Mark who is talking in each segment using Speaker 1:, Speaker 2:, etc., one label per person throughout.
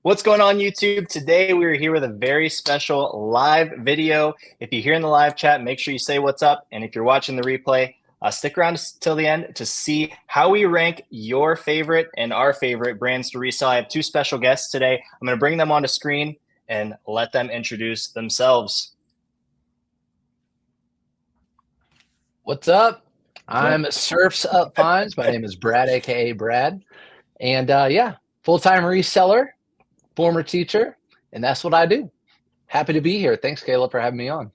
Speaker 1: What's going on, YouTube? Today we are here with a very special live video. If you're here in the live chat, make sure you say what's up. And if you're watching the replay, stick around till the end to see how we rank your favorite and our favorite brands to resell. I have two special guests today. I'm going to bring them onto screen and let them introduce themselves.
Speaker 2: What's up? I'm Surfs Up Finds. My name is Brad, aka Brad. And full-time reseller, former teacher, and that's what I do. Happy to be here. Thanks, Caleb, for having me on.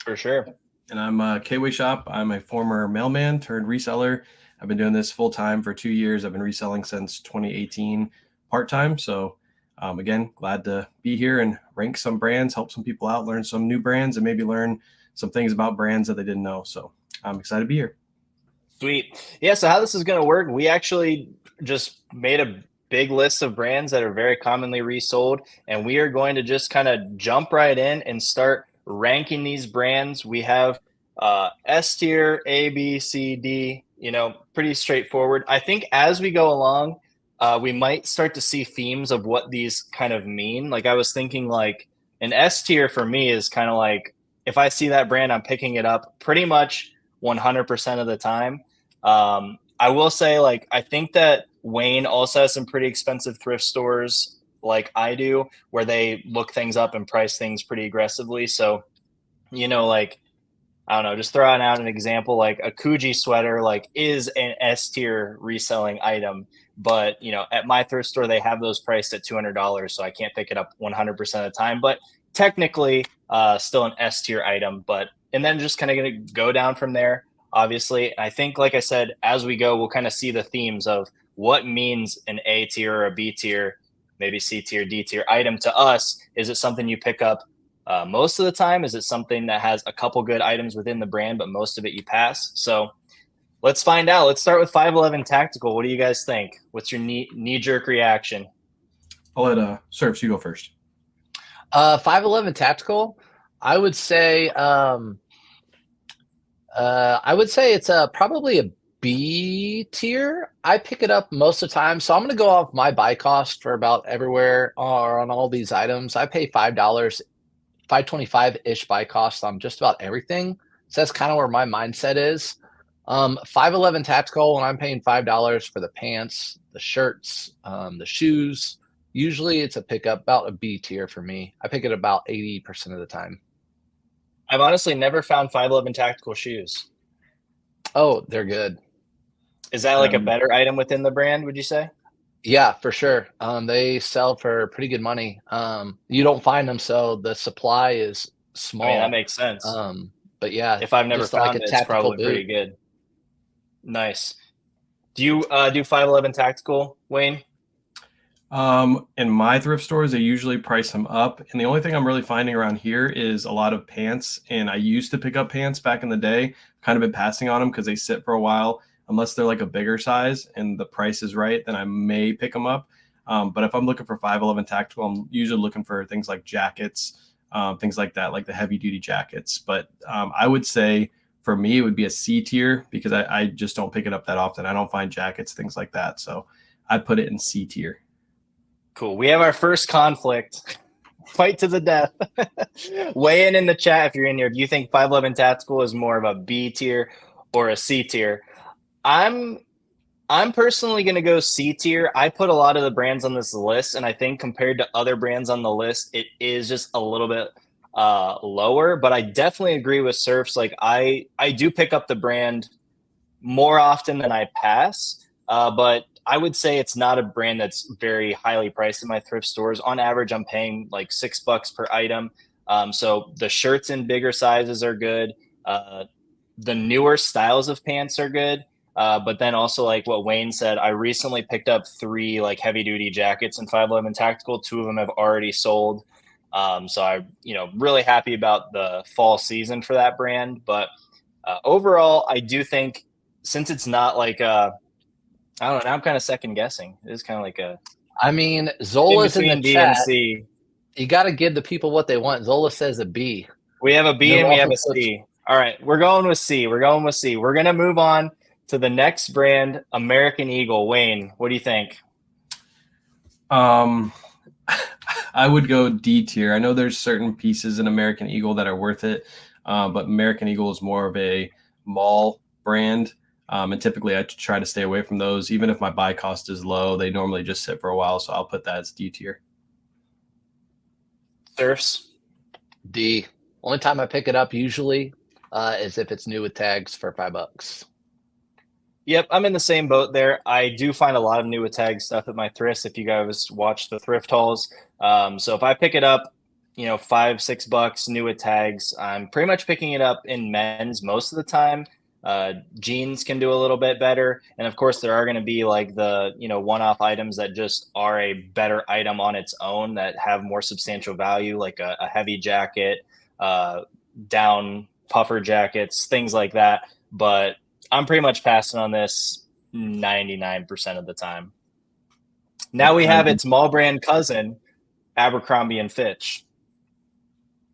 Speaker 1: For sure.
Speaker 3: And I'm K-Way Shop. I'm a former mailman turned reseller. I've been doing this full-time for 2 years. I've been reselling since 2018 part-time. So again, glad to be here and rank some brands, help some people out, learn some new brands, and maybe learn some things about brands that they didn't know. So I'm excited to be here.
Speaker 1: Sweet. Yeah, so how this is going to work, we actually just made a big list of brands that are very commonly resold, and we are going to just kind of jump right in and start ranking these brands. We have S tier, A, B, C, D, pretty straightforward. I think as we go along, we might start to see themes of what these kind of mean. Like I was thinking like an S tier for me is kind of like, if I see that brand, I'm picking it up pretty much 100% of the time. I will say, like, I think that Wayne also has some pretty expensive thrift stores like I do, where they look things up and price things pretty aggressively. So, like, I don't know, just throwing out an example, like a Coogee sweater, like, is an S tier reselling item. But, at my thrift store, they have those priced at $200. So I can't pick it up 100% of the time. But technically, still an S tier item. And then just kind of going to go down from there. Obviously, I think, like I said, as we go, we'll kind of see the themes of what means an A tier or a B tier, maybe C tier, D tier item to us. Is it something you pick up most of the time? Is it something that has a couple good items within the brand, but most of it you pass? So let's find out. Let's start with 511 Tactical. What do you guys think? What's your knee-jerk reaction?
Speaker 3: I'll let Surfs, you go first.
Speaker 2: 511 Tactical, I would say it's probably a B tier. I pick it up most of the time. So I'm going to go off my buy cost for about everywhere or on all these items. I pay $5, $5.25-ish buy cost on just about everything. So that's kind of where my mindset is. 511 Tactical, when I'm paying $5 for the pants, the shirts, the shoes, usually it's a pickup about a B tier for me. I pick it about 80% of the time.
Speaker 1: I've honestly never found 511 Tactical shoes.
Speaker 2: Oh, they're good.
Speaker 1: Is that like a better item within the brand, would you say?
Speaker 2: Yeah, for sure. They sell for pretty good money. You don't find them, so the supply is small.
Speaker 1: I mean, that makes sense.
Speaker 2: But yeah,
Speaker 1: if I've never found it, it's probably pretty good. Nice. Do you do 511 Tactical, Wayne?
Speaker 3: In my thrift stores, they usually price them up. And the only thing I'm really finding around here is a lot of pants. And I used to pick up pants back in the day, kind of been passing on them because they sit for a while. Unless they're like a bigger size and the price is right, then I may pick them up. But if I'm looking for 511 Tactical, I'm usually looking for things like jackets, things like that, like the heavy duty jackets. But I would say for me, it would be a C tier because I just don't pick it up that often. I don't find jackets, things like that. So I'd put it in C tier.
Speaker 1: Cool. We have our first conflict. Fight to the death. Weigh in the chat if you're in here. Do you think 511 Tactical is more of a B tier or a C tier? I'm personally going to go C tier. I put a lot of the brands on this list, and I think compared to other brands on the list, it is just a little bit lower. But I definitely agree with Surfs. Like I do pick up the brand more often than I pass, but I would say it's not a brand that's very highly priced in my thrift stores. On average, I'm paying like $6 per item. So the shirts in bigger sizes are good. The newer styles of pants are good. But then also, like what Wayne said, I recently picked up 3 like heavy duty jackets in 511 Tactical. 2 of them have already sold. So I'm, really happy about the fall season for that brand. But overall, I do think since it's not like I don't know, now I'm kind of second guessing. It is kind of like
Speaker 2: Zola's in the
Speaker 1: B
Speaker 2: chat.
Speaker 1: And C.
Speaker 2: You got to give the people what they want. Zola says a B.
Speaker 1: We have a B and we have a C. All right, we're going with C. We're going to move on to the next brand, American Eagle. Wayne, what do you think?
Speaker 3: I would go D tier. I know there's certain pieces in American Eagle that are worth it, but American Eagle is more of a mall brand. And typically I try to stay away from those. Even if my buy cost is low, they normally just sit for a while. So I'll put that as D tier.
Speaker 1: Surfs.
Speaker 2: D. Only time I pick it up usually is if it's new with tags for $5.
Speaker 1: Yep, I'm in the same boat there. I do find a lot of new with tag stuff at my thrifts. If you guys watch the thrift hauls, so if I pick it up, $5-6 new with tags, I'm pretty much picking it up in men's most of the time. Jeans can do a little bit better, and of course there are going to be like the one-off items that just are a better item on its own that have more substantial value, like a heavy jacket, down puffer jackets, things like that. But I'm pretty much passing on this 99% of the time. Now we have its mall brand cousin, Abercrombie and Fitch.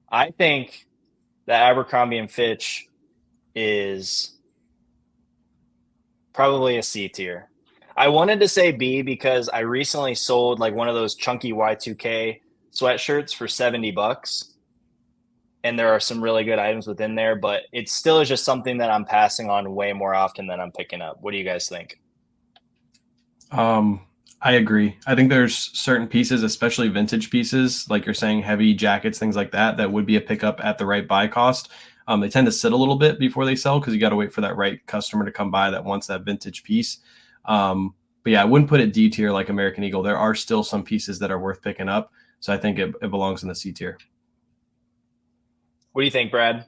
Speaker 1: I think that Abercrombie and Fitch is probably a C tier. I wanted to say B because I recently sold like one of those chunky Y2K sweatshirts for $70. And there are some really good items within there, but it still is just something that I'm passing on way more often than I'm picking up. What do you guys think?
Speaker 3: I agree. I think there's certain pieces, especially vintage pieces, like you're saying, heavy jackets, things like that, that would be a pickup at the right buy cost. They tend to sit a little bit before they sell because you got to wait for that right customer to come by that wants that vintage piece. But yeah, I wouldn't put it D tier like American Eagle. There are still some pieces that are worth picking up. So I think it belongs in the C tier.
Speaker 1: What do you think, Brad?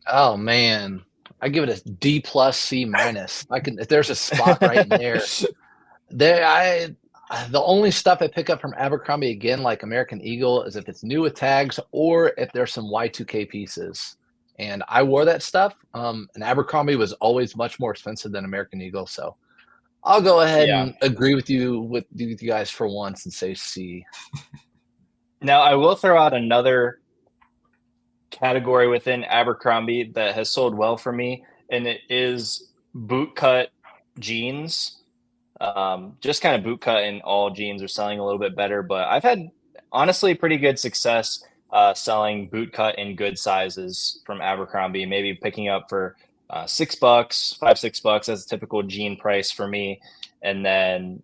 Speaker 2: Oh man, I give it a D plus C minus. If there's a spot right in there. The only stuff I pick up from Abercrombie again, like American Eagle, is if it's new with tags or if there's some Y2K pieces. And I wore that stuff. And Abercrombie was always much more expensive than American Eagle. So I'll go ahead and agree with you guys for once and say C.
Speaker 1: Now I will throw out another category within Abercrombie that has sold well for me, and it is bootcut jeans. Just kind of bootcut and all jeans are selling a little bit better, but I've had honestly pretty good success selling bootcut in good sizes from Abercrombie, maybe picking up for $6, $5-6. That's a typical jean price for me. And then,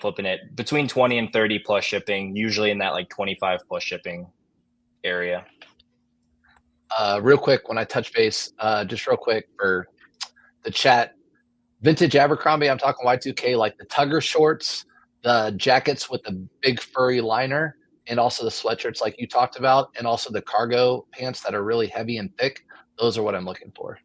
Speaker 1: flipping it between 20 and 30 plus shipping, usually in that like 25 plus shipping area.
Speaker 2: Real quick, when I touch base, just real quick for the chat, vintage Abercrombie, I'm talking Y2K, like the tugger shorts, the jackets with the big furry liner, and also the sweatshirts like you talked about, and also the cargo pants that are really heavy and thick. Those are what I'm looking for.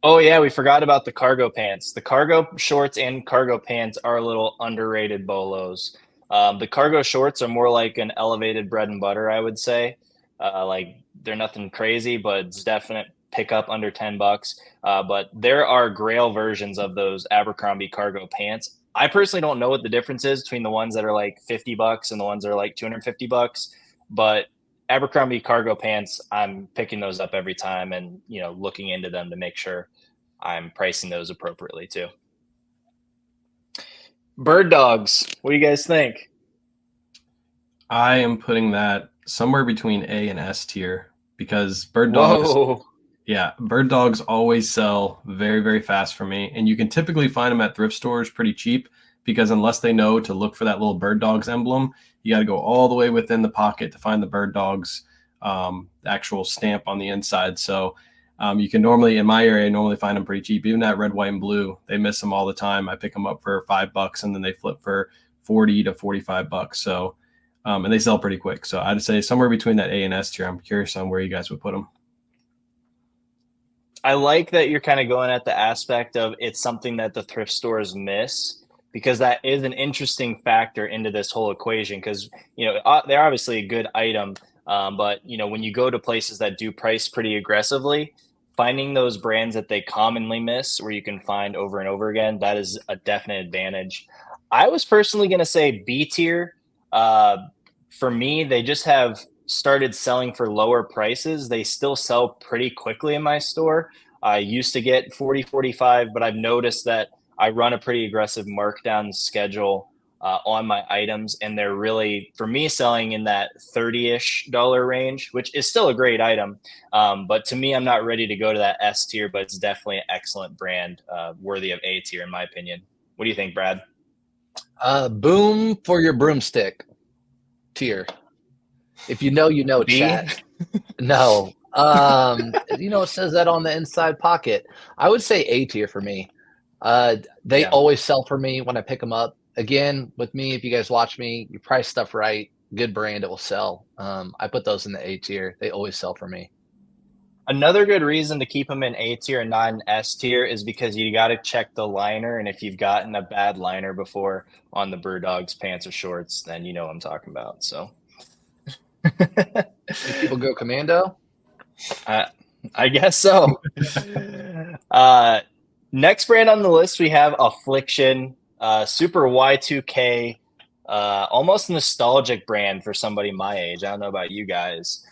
Speaker 1: Oh yeah, we forgot about the cargo pants. The cargo shorts and cargo pants are a little underrated bolos. The cargo shorts are more like an elevated bread and butter, I would say. Like they're nothing crazy, but it's definite pickup under $10. But there are grail versions of those Abercrombie cargo pants. I personally don't know what the difference is between the ones that are like $50 and the ones that are like $250, but Abercrombie cargo pants, I'm picking those up every time and, looking into them to make sure I'm pricing those appropriately too. Bird dogs. What do you guys think?
Speaker 3: I am putting that somewhere between A and S tier because bird dogs. Yeah, bird dogs always sell very, very fast for me. And you can typically find them at thrift stores pretty cheap because unless they know to look for that little bird dogs emblem, you got to go all the way within the pocket to find the bird dogs actual stamp on the inside. So you can normally, in my area, normally find them pretty cheap. Even that red, white, and blue, they miss them all the time. I pick them up for $5 and then they flip for $40 to $45. So, and they sell pretty quick. So I'd say somewhere between that A and S tier. I'm curious on where you guys would put them.
Speaker 1: I like that you're kind of going at the aspect of it's something that the thrift stores miss, because that is an interesting factor into this whole equation. Because, they're obviously a good item, but, when you go to places that do price pretty aggressively, finding those brands that they commonly miss where you can find over and over again, that is a definite advantage. I was personally going to say B tier. For me, they just have started selling for lower prices. They still sell pretty quickly in my store. I used to get 40, 45, but I've noticed that I run a pretty aggressive markdown schedule on my items, and they're really, for me, selling in that $30-ish range, which is still a great item. But to me, I'm not ready to go to that S tier, but it's definitely an excellent brand, worthy of A tier in my opinion. What do you think, Brad?
Speaker 2: Boom for your broomstick tier. If you know, you know,
Speaker 1: B?
Speaker 2: chat. No. It says that on the inside pocket. I would say A tier for me. They
Speaker 1: Yeah.
Speaker 2: always sell for me when I pick them up. Again, with me, if you guys watch me, you price stuff right, good brand, it will sell. I put those in the A tier. They always sell for me.
Speaker 1: Another good reason to keep them in A tier and not in S tier is because you got to check the liner, and if you've gotten a bad liner before on the Brewdog's pants or shorts, then you know what I'm talking about. So
Speaker 2: Think people go commando?
Speaker 1: I guess so. Next brand on the list, we have Affliction, super Y2K, almost nostalgic brand for somebody my age. I don't know about you guys.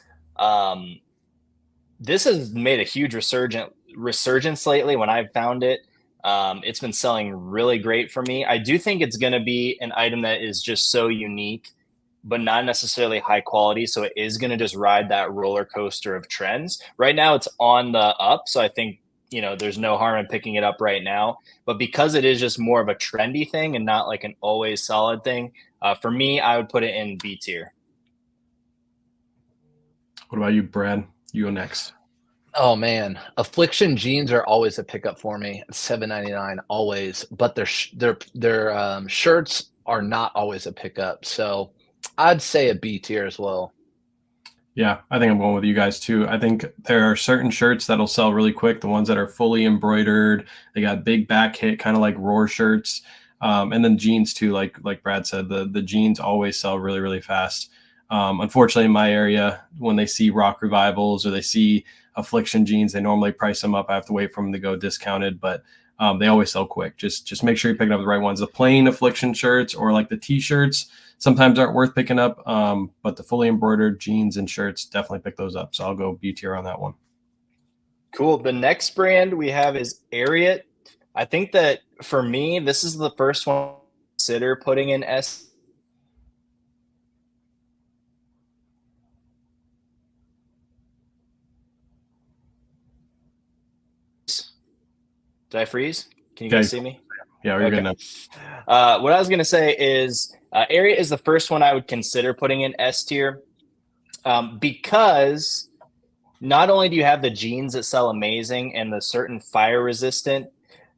Speaker 1: This has made a huge resurgence lately when I've found it. It's been selling really great for me. I do think it's going to be an item that is just so unique, but not necessarily high quality. So it is going to just ride that roller coaster of trends. Right now, it's on the up. So I think, there's no harm in picking it up right now. But because it is just more of a trendy thing and not like an always solid thing, for me, I would put it in B tier.
Speaker 3: What about you, Brad? You go next.
Speaker 2: Oh man, Affliction jeans are always a pickup for me. $7.99 always, but their shirts are not always a pickup. So I'd say a B tier as well.
Speaker 3: Yeah, I think I'm going with you guys too. I think there are certain shirts that'll sell really quick. The ones that are fully embroidered, they got big back hit, kind of like Roar shirts, and then jeans too. Like Brad said, the jeans always sell really really fast. Unfortunately, in my area, when they see rock revivals or they see Affliction jeans, they normally price them up. I have to wait for them to go discounted, but they always sell quick. Just make sure you pick up the right ones. The plain Affliction shirts or like the T-shirts sometimes aren't worth picking up, but the fully embroidered jeans and shirts, definitely pick those up. So I'll go B tier on that one.
Speaker 1: Cool. The next brand we have is Ariat. I think that for me, this is the first one to consider putting in S. Did I freeze? Can you guys see me?
Speaker 3: Yeah, we're good now.
Speaker 1: What I was going to say is Ariat is the first one I would consider putting in S tier, because not only do you have the jeans that sell amazing and the certain fire resistant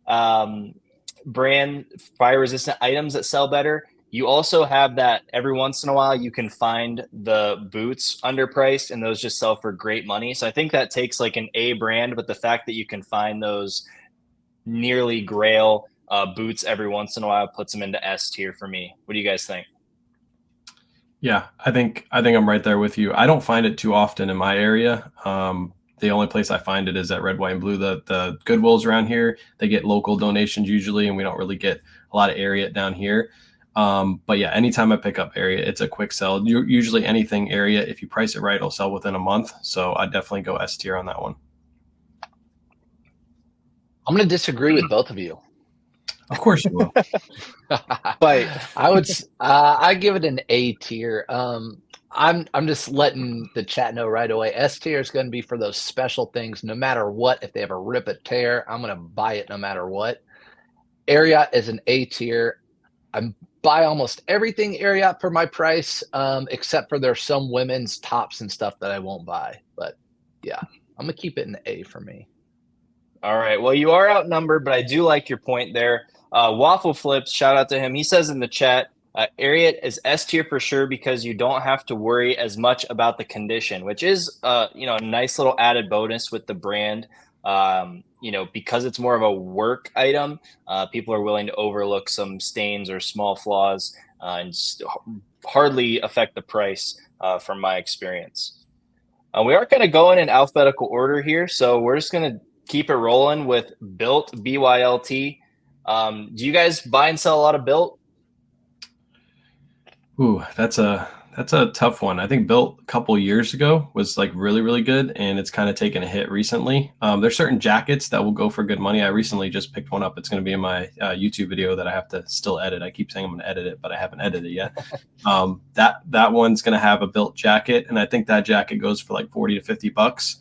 Speaker 1: items that sell better, you also have that every once in a while you can find the boots underpriced and those just sell for great money. So I think that takes like an A brand, but the fact that you can find those nearly grail boots every once in a while puts them into S tier for me. What do you guys think?
Speaker 3: Yeah, I think I'm right there with you. I don't find it too often in my area. The only place I find it is at Red, White, and Blue. The Goodwills around here, they get local donations usually, and we don't really get a lot of Ariat down here. But yeah, anytime I pick up Ariat, it's a quick sell. Usually anything Ariat, if you price it right, it'll sell within a month. So I definitely go S tier on that one.
Speaker 2: I'm going to disagree with both of you.
Speaker 3: Of course you will.
Speaker 1: But
Speaker 2: I give it an A tier. I'm just letting the chat know right away. S tier is going to be for those special things, no matter what. If they have a rip a tear, I'm going to buy it no matter what. Ariat is an A tier. I buy almost everything Ariat for my price, except for there's some women's tops and stuff that I won't buy. But yeah, I'm gonna keep it an A for me.
Speaker 1: All right. Well, you are outnumbered, but I do like your point there. Waffle Flips, shout out to him. He says in the chat, Ariat is S tier for sure because you don't have to worry as much about the condition, which is a nice little added bonus with the brand. Because it's more of a work item, people are willing to overlook some stains or small flaws and hardly affect the price from my experience. We are kind of going in alphabetical order here, so we're just going to keep it rolling with Built, BYLT. Do you guys buy and sell a lot of Built?
Speaker 3: Ooh, that's a That's a tough one. I think built a couple years ago was like really, really good, and it's kind of taken a hit recently. There's certain jackets that will go for good money. I recently just picked one up. It's going to be in my YouTube video that I have to still edit. I keep saying I'm going to edit it, but I haven't edited it yet. That one's going to have a built jacket, and I think that jacket goes for like 40 to 50 bucks.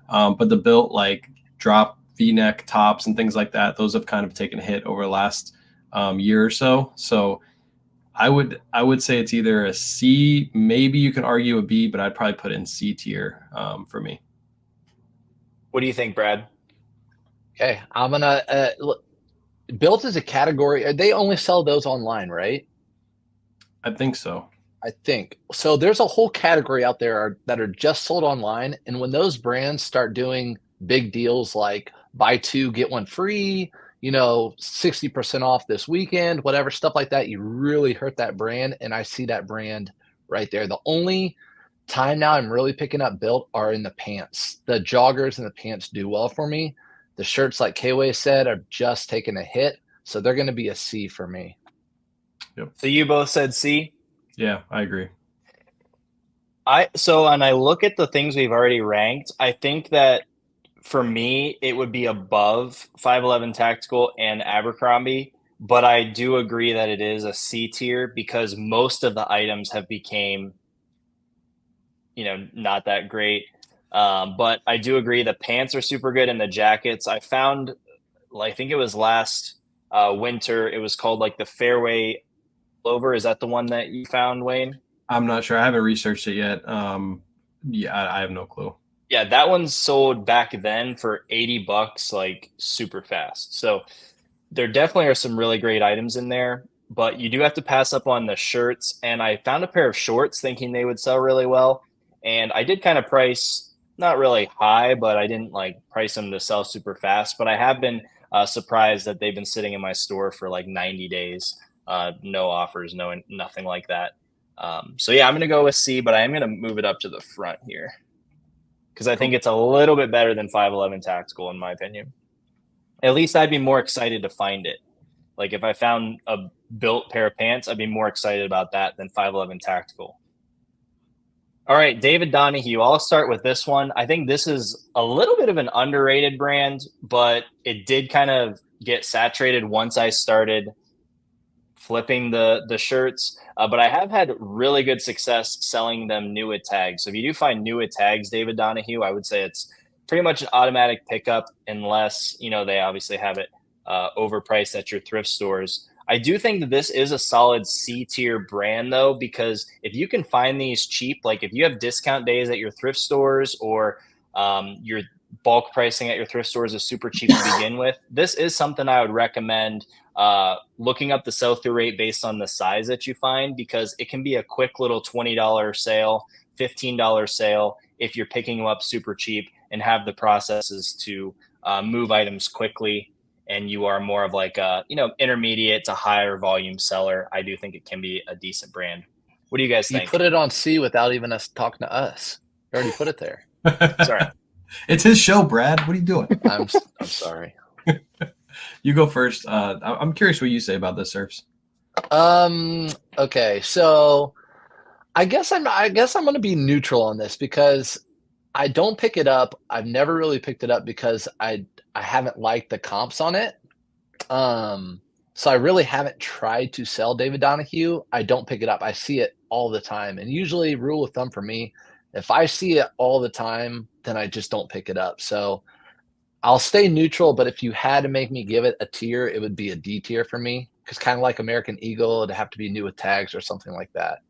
Speaker 3: But the built like drop V-neck tops and things like that, those have kind of taken a hit over the last year or so. So I would say it's either a C, maybe you can argue a B, but I'd probably put it in C tier for me.
Speaker 1: What do you think, Brad?
Speaker 2: Okay, I'm gonna look, built as a category. They only sell those online, right?
Speaker 3: I think so.
Speaker 2: I think so. There's a whole category out there that are just sold online, and when those brands start doing big deals like buy two get one free, 60% off this weekend, whatever stuff like that, you really hurt that brand. And I see that brand right there. The only time now I'm really picking up built are in the pants. The joggers and the pants do well for me. The shirts, like Kway said, are just taking a hit, so they're going to be a C for me.
Speaker 3: Yep.
Speaker 1: So you both said C?
Speaker 3: Yeah, I agree.
Speaker 1: And I look at the things we've already ranked. I think that for me, it would be above 511 Tactical and Abercrombie, but I do agree that it is a C tier because most of the items have became, not that great. But I do agree the pants are super good and the jackets. I found, I think it was last winter, it was called like the Fairway Over. Is that the one that you found, Wayne?
Speaker 3: I'm not sure. I haven't researched it yet. Yeah, I have no clue.
Speaker 1: Yeah, that one sold back then for 80 bucks, like super fast. So there definitely are some really great items in there, but you do have to pass up on the shirts. And I found a pair of shorts thinking they would sell really well. And I did kind of price not really high, but I didn't like price them to sell super fast. But I have been surprised that they've been sitting in my store for like 90 days. No offers, nothing like that. So yeah, I'm going to go with C, but I am going to move it up to the front here because I think it's a little bit better than 511 Tactical, in my opinion. At least I'd be more excited to find it. Like if I found a built pair of pants, I'd be more excited about that than 511 Tactical. All right, David Donahue, I'll start with this one. I think this is a little bit of an underrated brand, but it did kind of get saturated once I started flipping the shirts, but I have had really good success selling them new at tags. So if you do find new at tags, David Donahue, I would say it's pretty much an automatic pickup unless, they obviously have it overpriced at your thrift stores. I do think that this is a solid C tier brand though, because if you can find these cheap, like if you have discount days at your thrift stores or your bulk pricing at your thrift stores is super cheap to begin with, this is something I would recommend looking up the sell-through rate based on the size that you find, because it can be a quick little $20 sale, $15 sale if you're picking them up super cheap and have the processes to move items quickly, and you are more of like a intermediate to higher volume seller. I do think it can be a decent brand. What do you guys think?
Speaker 2: You put it on C without even us talking to us. You already put it there.
Speaker 1: Sorry.
Speaker 3: It's his show, Brad. What are you doing?
Speaker 2: I'm sorry.
Speaker 3: You go first. I'm curious what you say about this, Surfs.
Speaker 2: Okay, so I guess I'm going to be neutral on this because I don't pick it up. I've never really picked it up because I haven't liked the comps on it. So I really haven't tried to sell David Donahue. I don't pick it up. I see it all the time, and usually rule of thumb for me, if I see it all the time, then I just don't pick it up. So I'll stay neutral, but if you had to make me give it a tier, it would be a D tier for me, because kind of like American Eagle, it'd have to be new with tags or something like that.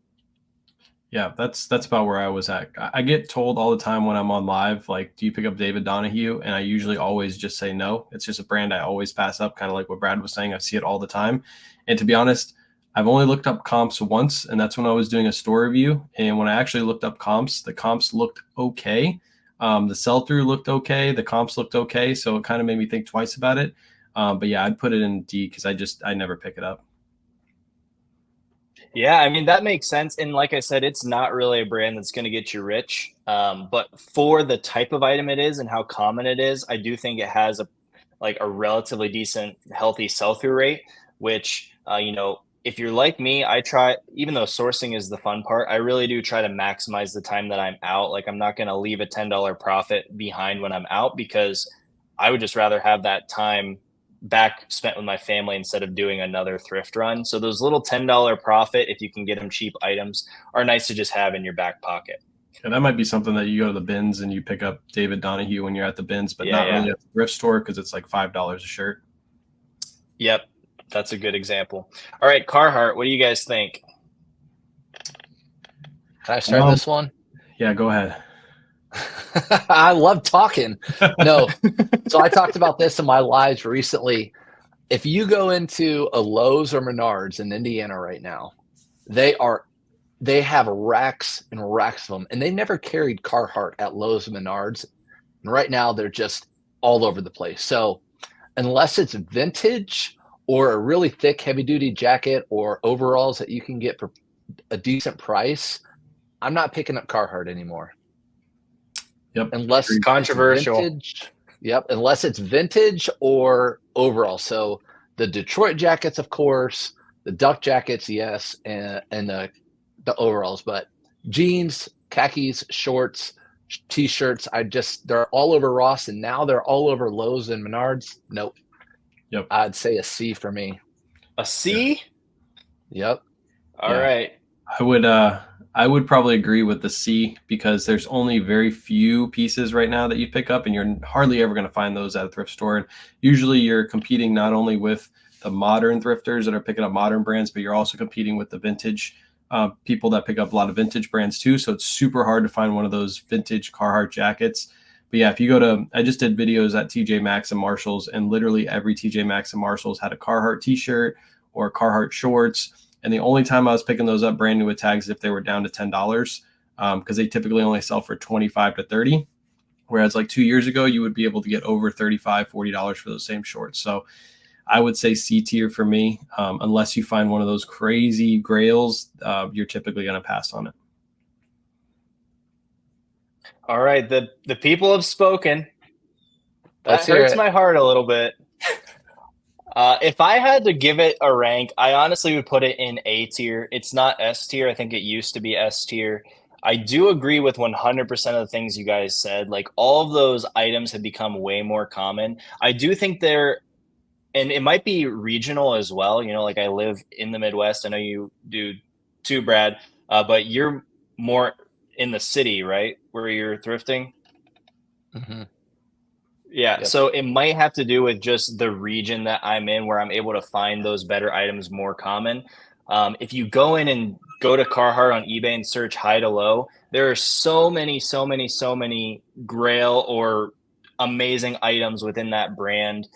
Speaker 3: Yeah, that's about where I was at. I get told all the time when I'm on live, like, do you pick up David Donahue? And I usually always just say no. It's just a brand I always pass up, kind of like what Brad was saying. I see it all the time. And to be honest, I've only looked up comps once, and that's when I was doing a store review. And when I actually looked up comps, the comps looked okay. The sell-through looked okay. The comps looked okay. So it kind of made me think twice about it. But yeah, I'd put it in D because I never pick it up.
Speaker 1: Yeah, I mean, that makes sense. And like I said, it's not really a brand that's going to get you rich. But for the type of item it is and how common it is, I do think it has a relatively decent, healthy sell-through rate, which, if you're like me, I try, even though sourcing is the fun part, I really do try to maximize the time that I'm out. Like I'm not going to leave a $10 profit behind when I'm out, because I would just rather have that time back spent with my family instead of doing another thrift run. So those little $10 profit, if you can get them cheap items, are nice to just have in your back pocket.
Speaker 3: And that might be something that you go to the bins and you pick up David Donahue when you're at the bins, but not really at the thrift store because it's like $5 a shirt.
Speaker 1: Yep. That's a good example. All right, Carhartt, what do you guys think?
Speaker 2: Can I start this one?
Speaker 3: Yeah, go ahead.
Speaker 2: I love talking. No. So I talked about this in my lives recently. If you go into a Lowe's or Menards in Indiana right now, they have racks and racks of them, and they never carried Carhartt at Lowe's and Menards. And right now they're just all over the place. So unless it's vintage or a really thick heavy duty jacket or overalls that you can get for a decent price, I'm not picking up Carhartt anymore.
Speaker 3: Yep.
Speaker 1: Unless it's controversial.
Speaker 2: Vintage, yep. Unless it's vintage or overall. So the Detroit jackets, of course, the duck jackets, yes, and the overalls, but jeans, khakis, shorts, t-shirts, they're all over Ross, and now they're all over Lowe's and Menards. Nope.
Speaker 3: Yep.
Speaker 2: I'd say a C for me.
Speaker 1: A C?
Speaker 2: Yep.
Speaker 1: All right.
Speaker 3: I would probably agree with the C, because there's only very few pieces right now that you pick up, and you're hardly ever going to find those at a thrift store. And usually you're competing not only with the modern thrifters that are picking up modern brands, but you're also competing with the vintage people that pick up a lot of vintage brands too. So it's super hard to find one of those vintage Carhartt jackets. But yeah, if you go to, I just did videos at TJ Maxx and Marshalls, and literally every TJ Maxx and Marshalls had a Carhartt t-shirt or Carhartt shorts. And the only time I was picking those up brand new with tags if they were down to $10, because they typically only sell for $25 to $30. Whereas like 2 years ago, you would be able to get over $35, $40 for those same shorts. So I would say C tier for me. Unless you find one of those crazy grails, you're typically going to pass on it.
Speaker 1: All right, the people have spoken. That hurts my heart a little bit. If I had to give it a rank, I honestly would put it in A tier. It's not S tier. I think it used to be S tier. I do agree with 100% of the things you guys said. Like all of those items have become way more common. I do think and it might be regional as well. You know, like I live in the Midwest. I know you do too, Brad, but you're more in the city, right? Where you're thrifting.
Speaker 2: Mm-hmm.
Speaker 1: Yeah. Yep. So it might have to do with just the region that I'm in, where I'm able to find those better items more common. If you go in and go to Carhartt on eBay and search high to low, there are so many grail or amazing items within that brand.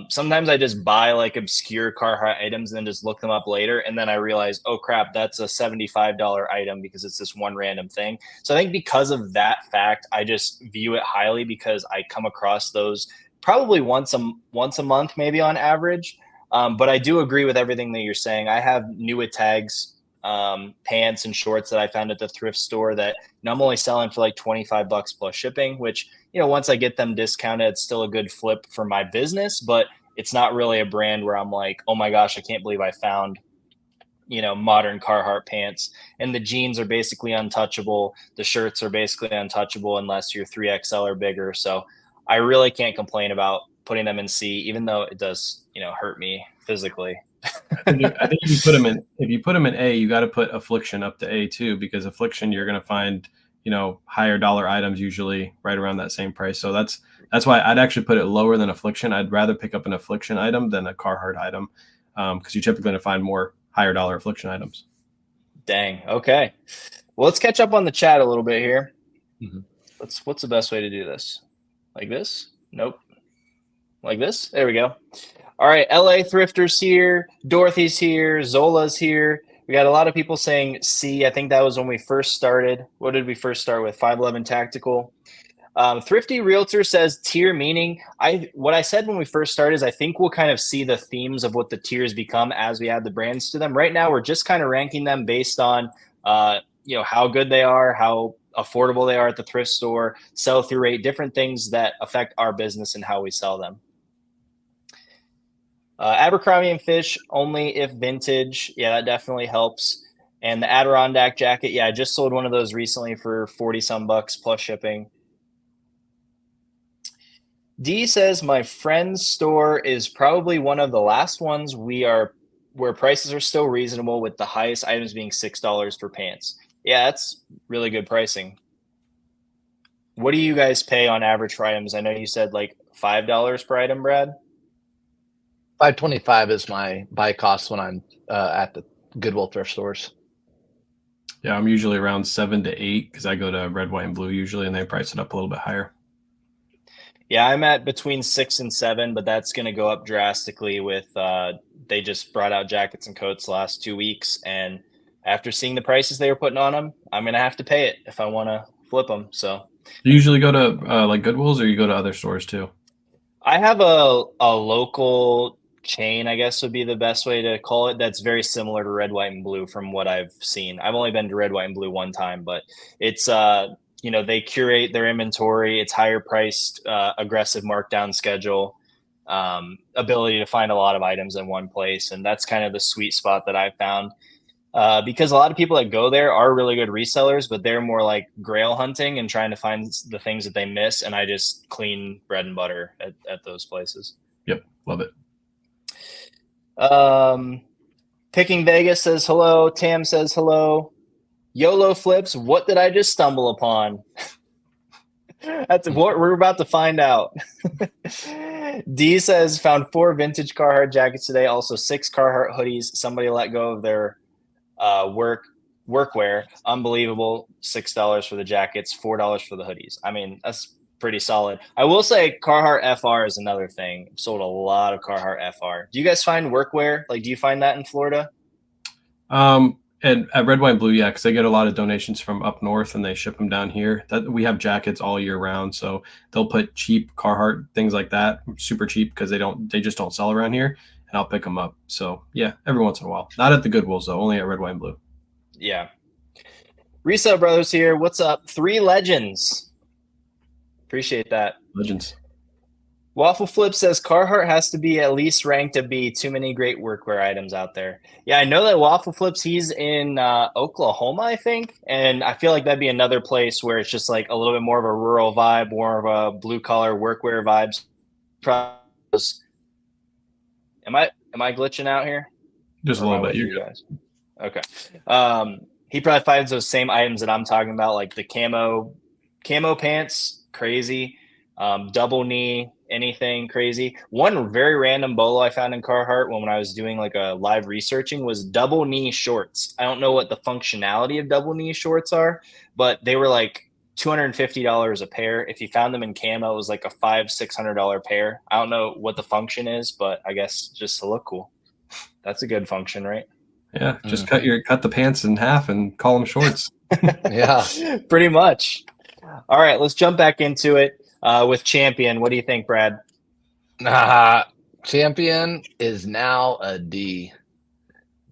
Speaker 1: Sometimes I just buy like obscure Carhartt items and then just look them up later. And then I realize, oh crap, that's a $75 item because it's this one random thing. So I think because of that fact, I just view it highly, because I come across those probably once a month, maybe on average. But I do agree with everything that you're saying. I have new with tags, pants and shorts that I found at the thrift store that I'm only selling for like $25 plus shipping, which, you know, once I get them discounted, it's still a good flip for my business, but it's not really a brand where I'm like, oh my gosh, I can't believe I found, you know, modern Carhartt pants. And the jeans are basically untouchable. The shirts are basically untouchable unless you're 3XL or bigger. So I really can't complain about putting them in C, even though it does, you know, hurt me physically.
Speaker 3: I think if you put them in A, you got to put Affliction up to A too, because Affliction, you're going to find, you know, higher dollar items usually right around that same price. So that's why I'd actually put it lower than Affliction. I'd rather pick up an Affliction item than a Carhartt item, because you're typically going to find more higher dollar Affliction items.
Speaker 1: Dang. Okay. Well, let's catch up on the chat a little bit here.
Speaker 2: Mm-hmm.
Speaker 1: What's the best way to do this? Like this? Nope. Like this? There we go. All right, LA Thrifters here, Dorothy's here, Zola's here. We got a lot of people saying C. I think that was when we first started. What did we first start with? 511 Tactical. Thrifty Realtor says tier, meaning what I said when we first started is I think we'll kind of see the themes of what the tiers become as we add the brands to them. Right now, we're just kind of ranking them based on you know, how good they are, how affordable they are at the thrift store, sell-through rate, different things that affect our business and how we sell them. Abercrombie and Fish only if vintage. Yeah, that definitely helps. And the Adirondack jacket. Yeah, I just sold one of those recently for 40 some bucks plus shipping. D says my friend's store is probably one of the last ones where prices are still reasonable, with the highest items being $6 for pants. Yeah, that's really good pricing. What do you guys pay on average for items? I know you said like $5 per item, Brad.
Speaker 2: $5.25 is my buy cost when I'm at the Goodwill thrift stores.
Speaker 3: Yeah, I'm usually around 7 to 8 because I go to Red, White, and Blue usually, and they price it up a little bit higher.
Speaker 1: Yeah, I'm at between 6 and 7, but that's going to go up drastically with they just brought out jackets and coats last 2 weeks, and after seeing the prices they were putting on them, I'm going to have to pay it if I want to flip them. So
Speaker 3: You usually go to like Goodwills, or you go to other stores too?
Speaker 1: I have a local chain, I guess would be the best way to call it, that's very similar to Red, White, and Blue from what I've seen. I've only been to Red, White, and Blue one time, but it's they curate their inventory. It's higher priced, aggressive markdown schedule, ability to find a lot of items in one place, and that's kind of the sweet spot that I've found. Because a lot of people that go there are really good resellers, but they're more like grail hunting and trying to find the things that they miss. And I just clean bread and butter at those places.
Speaker 3: Yep, love it.
Speaker 1: Picking Vegas says hello. Tam says hello. YOLO Flips, what did I just stumble upon? That's what we're about to find out. D says found 4 vintage Carhartt jackets today, also 6 Carhartt hoodies. Somebody let go of their workwear. Unbelievable. $6 for the jackets, $4 for the hoodies. I mean, that's pretty solid. I will say Carhartt FR is another thing. I've sold a lot of Carhartt FR. Do you guys find workwear? Like, do you find that in Florida?
Speaker 3: And at Red, White, and Blue, yeah, because they get a lot of donations from up north and they ship them down here. That we have jackets all year round, so they'll put cheap Carhartt things like that, super cheap, because they just don't sell around here, and I'll pick them up. So yeah, every once in a while. Not at the Goodwills though, only at Red, White, and Blue.
Speaker 1: Yeah. Resell Brothers here. What's up? 3 legends. Appreciate that.
Speaker 3: Legends.
Speaker 1: Waffle Flip says Carhartt has to be at least ranked a B. Too many great workwear items out there. Yeah, I know that Waffle Flips, he's in Oklahoma, I think. And I feel like that'd be another place where it's just like a little bit more of a rural vibe, more of a blue collar workwear vibes. Am I glitching out here?
Speaker 3: Just a little bit. You
Speaker 1: guys. Okay. He probably finds those same items that I'm talking about, like the camo pants, crazy. Double knee, anything crazy. One very random bolo I found in Carhartt when I was doing like a live researching was double knee shorts. I don't know what the functionality of double knee shorts are, but they were like $250 a pair. If you found them in camo, it was like a $500-$600 pair. I don't know what the function is, but I guess just to look cool. That's a good function, right?
Speaker 3: Yeah, just cut the pants in half and call them shorts.
Speaker 2: Yeah,
Speaker 1: pretty much. All right, let's jump back into it. With Champion, what do you think, Brad?
Speaker 2: Champion is now a D.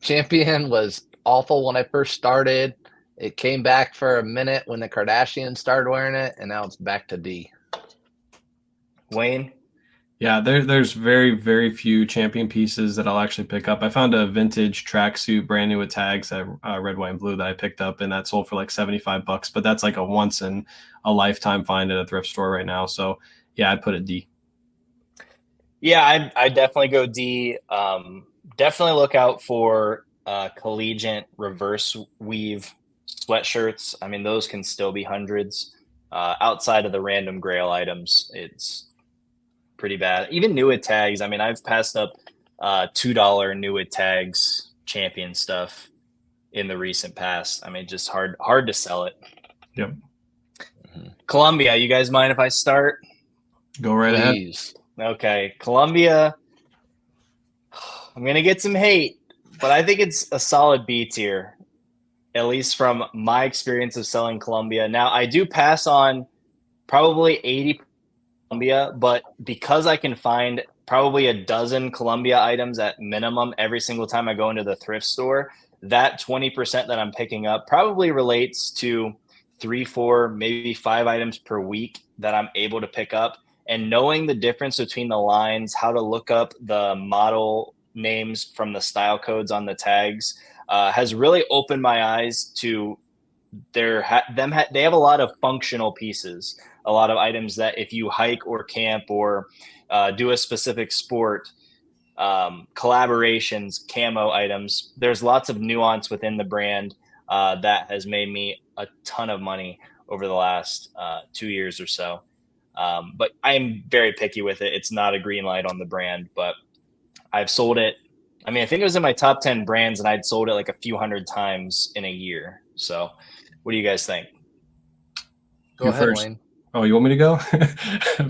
Speaker 2: Champion was awful when I first started. It came back for a minute when the Kardashians started wearing it, and now it's back to D.
Speaker 1: Wayne?
Speaker 3: Yeah, there's very, very few Champion pieces that I'll actually pick up. I found a vintage tracksuit, brand new with tags at Red, White, and Blue that I picked up, and that sold for like $75. But that's like a once in a lifetime find at a thrift store right now. So yeah, I'd put it D.
Speaker 1: Yeah, I definitely go D. Definitely look out for collegiate reverse weave sweatshirts. I mean, those can still be hundreds. Outside of the random grail items, it's pretty bad. Even new with tags. I mean, I've passed up $2 new with tags Champion stuff in the recent past. I mean, just hard to sell it.
Speaker 3: Yep.
Speaker 1: Columbia, you guys mind if I start?
Speaker 3: Go right ahead.
Speaker 1: Okay, Columbia. I'm gonna get some hate, but I think it's a solid B tier, at least from my experience of selling Columbia. Now, I do pass on probably 80 Columbia, but because I can find probably a dozen Columbia items at minimum every single time I go into the thrift store, that 20% that I'm picking up probably relates to 3, 4, maybe 5 items per week that I'm able to pick up. and knowing the difference between the lines, how to look up the model names from the style codes on the tags, has really opened my eyes to they have a lot of functional pieces, a lot of items that if you hike or camp or do a specific sport, collaborations, camo items. There's lots of nuance within the brand that has made me a ton of money over the last 2 years or so. But I'm very picky with it. It's not a green light on the brand, but I've sold it. I mean, I think it was in my top 10 brands, and I'd sold it like a few hundred times in a year. So, what do you guys think?
Speaker 2: Go ahead,
Speaker 3: first.
Speaker 2: Wayne.
Speaker 3: Oh, you want me to go?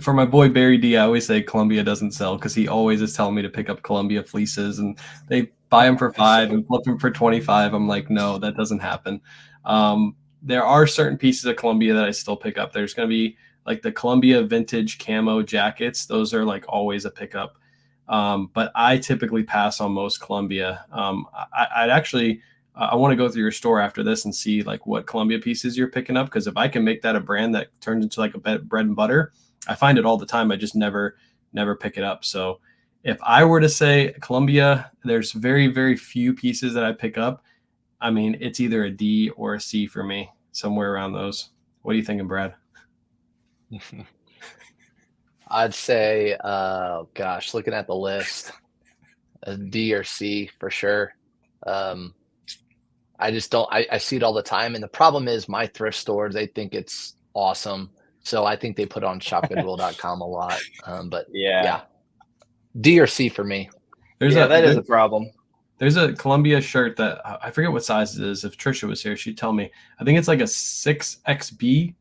Speaker 3: For my boy Barry D, I always say Columbia doesn't sell because he always is telling me to pick up Columbia fleeces, and they buy them for $5 and flip them for $25. I'm like, no, that doesn't happen. There are certain pieces of Columbia that I still pick up. There's going to be like the Columbia vintage camo jackets. Those are like always a pickup. But I typically pass on most Columbia. I'd actually, I want to go through your store after this and see like what Columbia pieces you're picking up. Because if I can make that a brand that turns into like a bread and butter, I find it all the time. I just never pick it up. So if I were to say Columbia, there's very, very few pieces that I pick up. I mean, it's either a D or a C for me, somewhere around those. What are you thinking, Brad?
Speaker 2: I'd say, gosh, looking at the list, a D or C for sure. I just don't, I see it all the time. And the problem is my thrift stores, they think it's awesome. So I think they put it on shopgoodwill.com a lot. But yeah, D or C for me.
Speaker 1: That is a problem.
Speaker 3: There's a Columbia shirt that I forget what size it is. If Trisha was here, she'd tell me. I think it's like a 6XB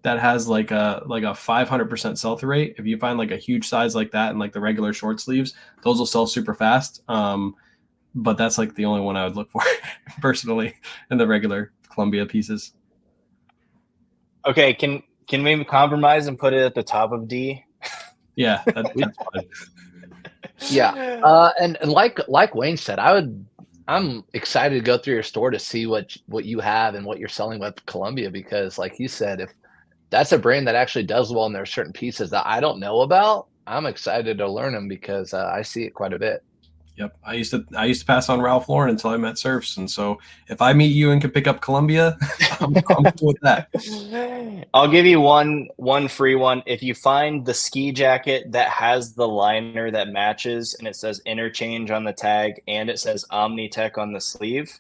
Speaker 3: that has like a 500% sell-through rate. If you find like a huge size like that and like the regular short sleeves, those will sell super fast. But that's like the only one I would look for personally in the regular Columbia pieces.
Speaker 1: Okay, can we compromise and put it at the top of D?
Speaker 3: Yeah, that's fine.
Speaker 2: Yeah, and like Wayne said, I'm excited to go through your store to see what you have and what you're selling with Columbia, because like you said, if that's a brand that actually does well and there are certain pieces that I don't know about, I'm excited to learn them because I see it quite a bit.
Speaker 3: Yep, I used to pass on Ralph Lauren until I met Surfs, and so if I meet you and can pick up Columbia, I'm cool with that.
Speaker 1: I'll give you one free one. If you find the ski jacket that has the liner that matches and it says interchange on the tag and it says Omnitech on the sleeve,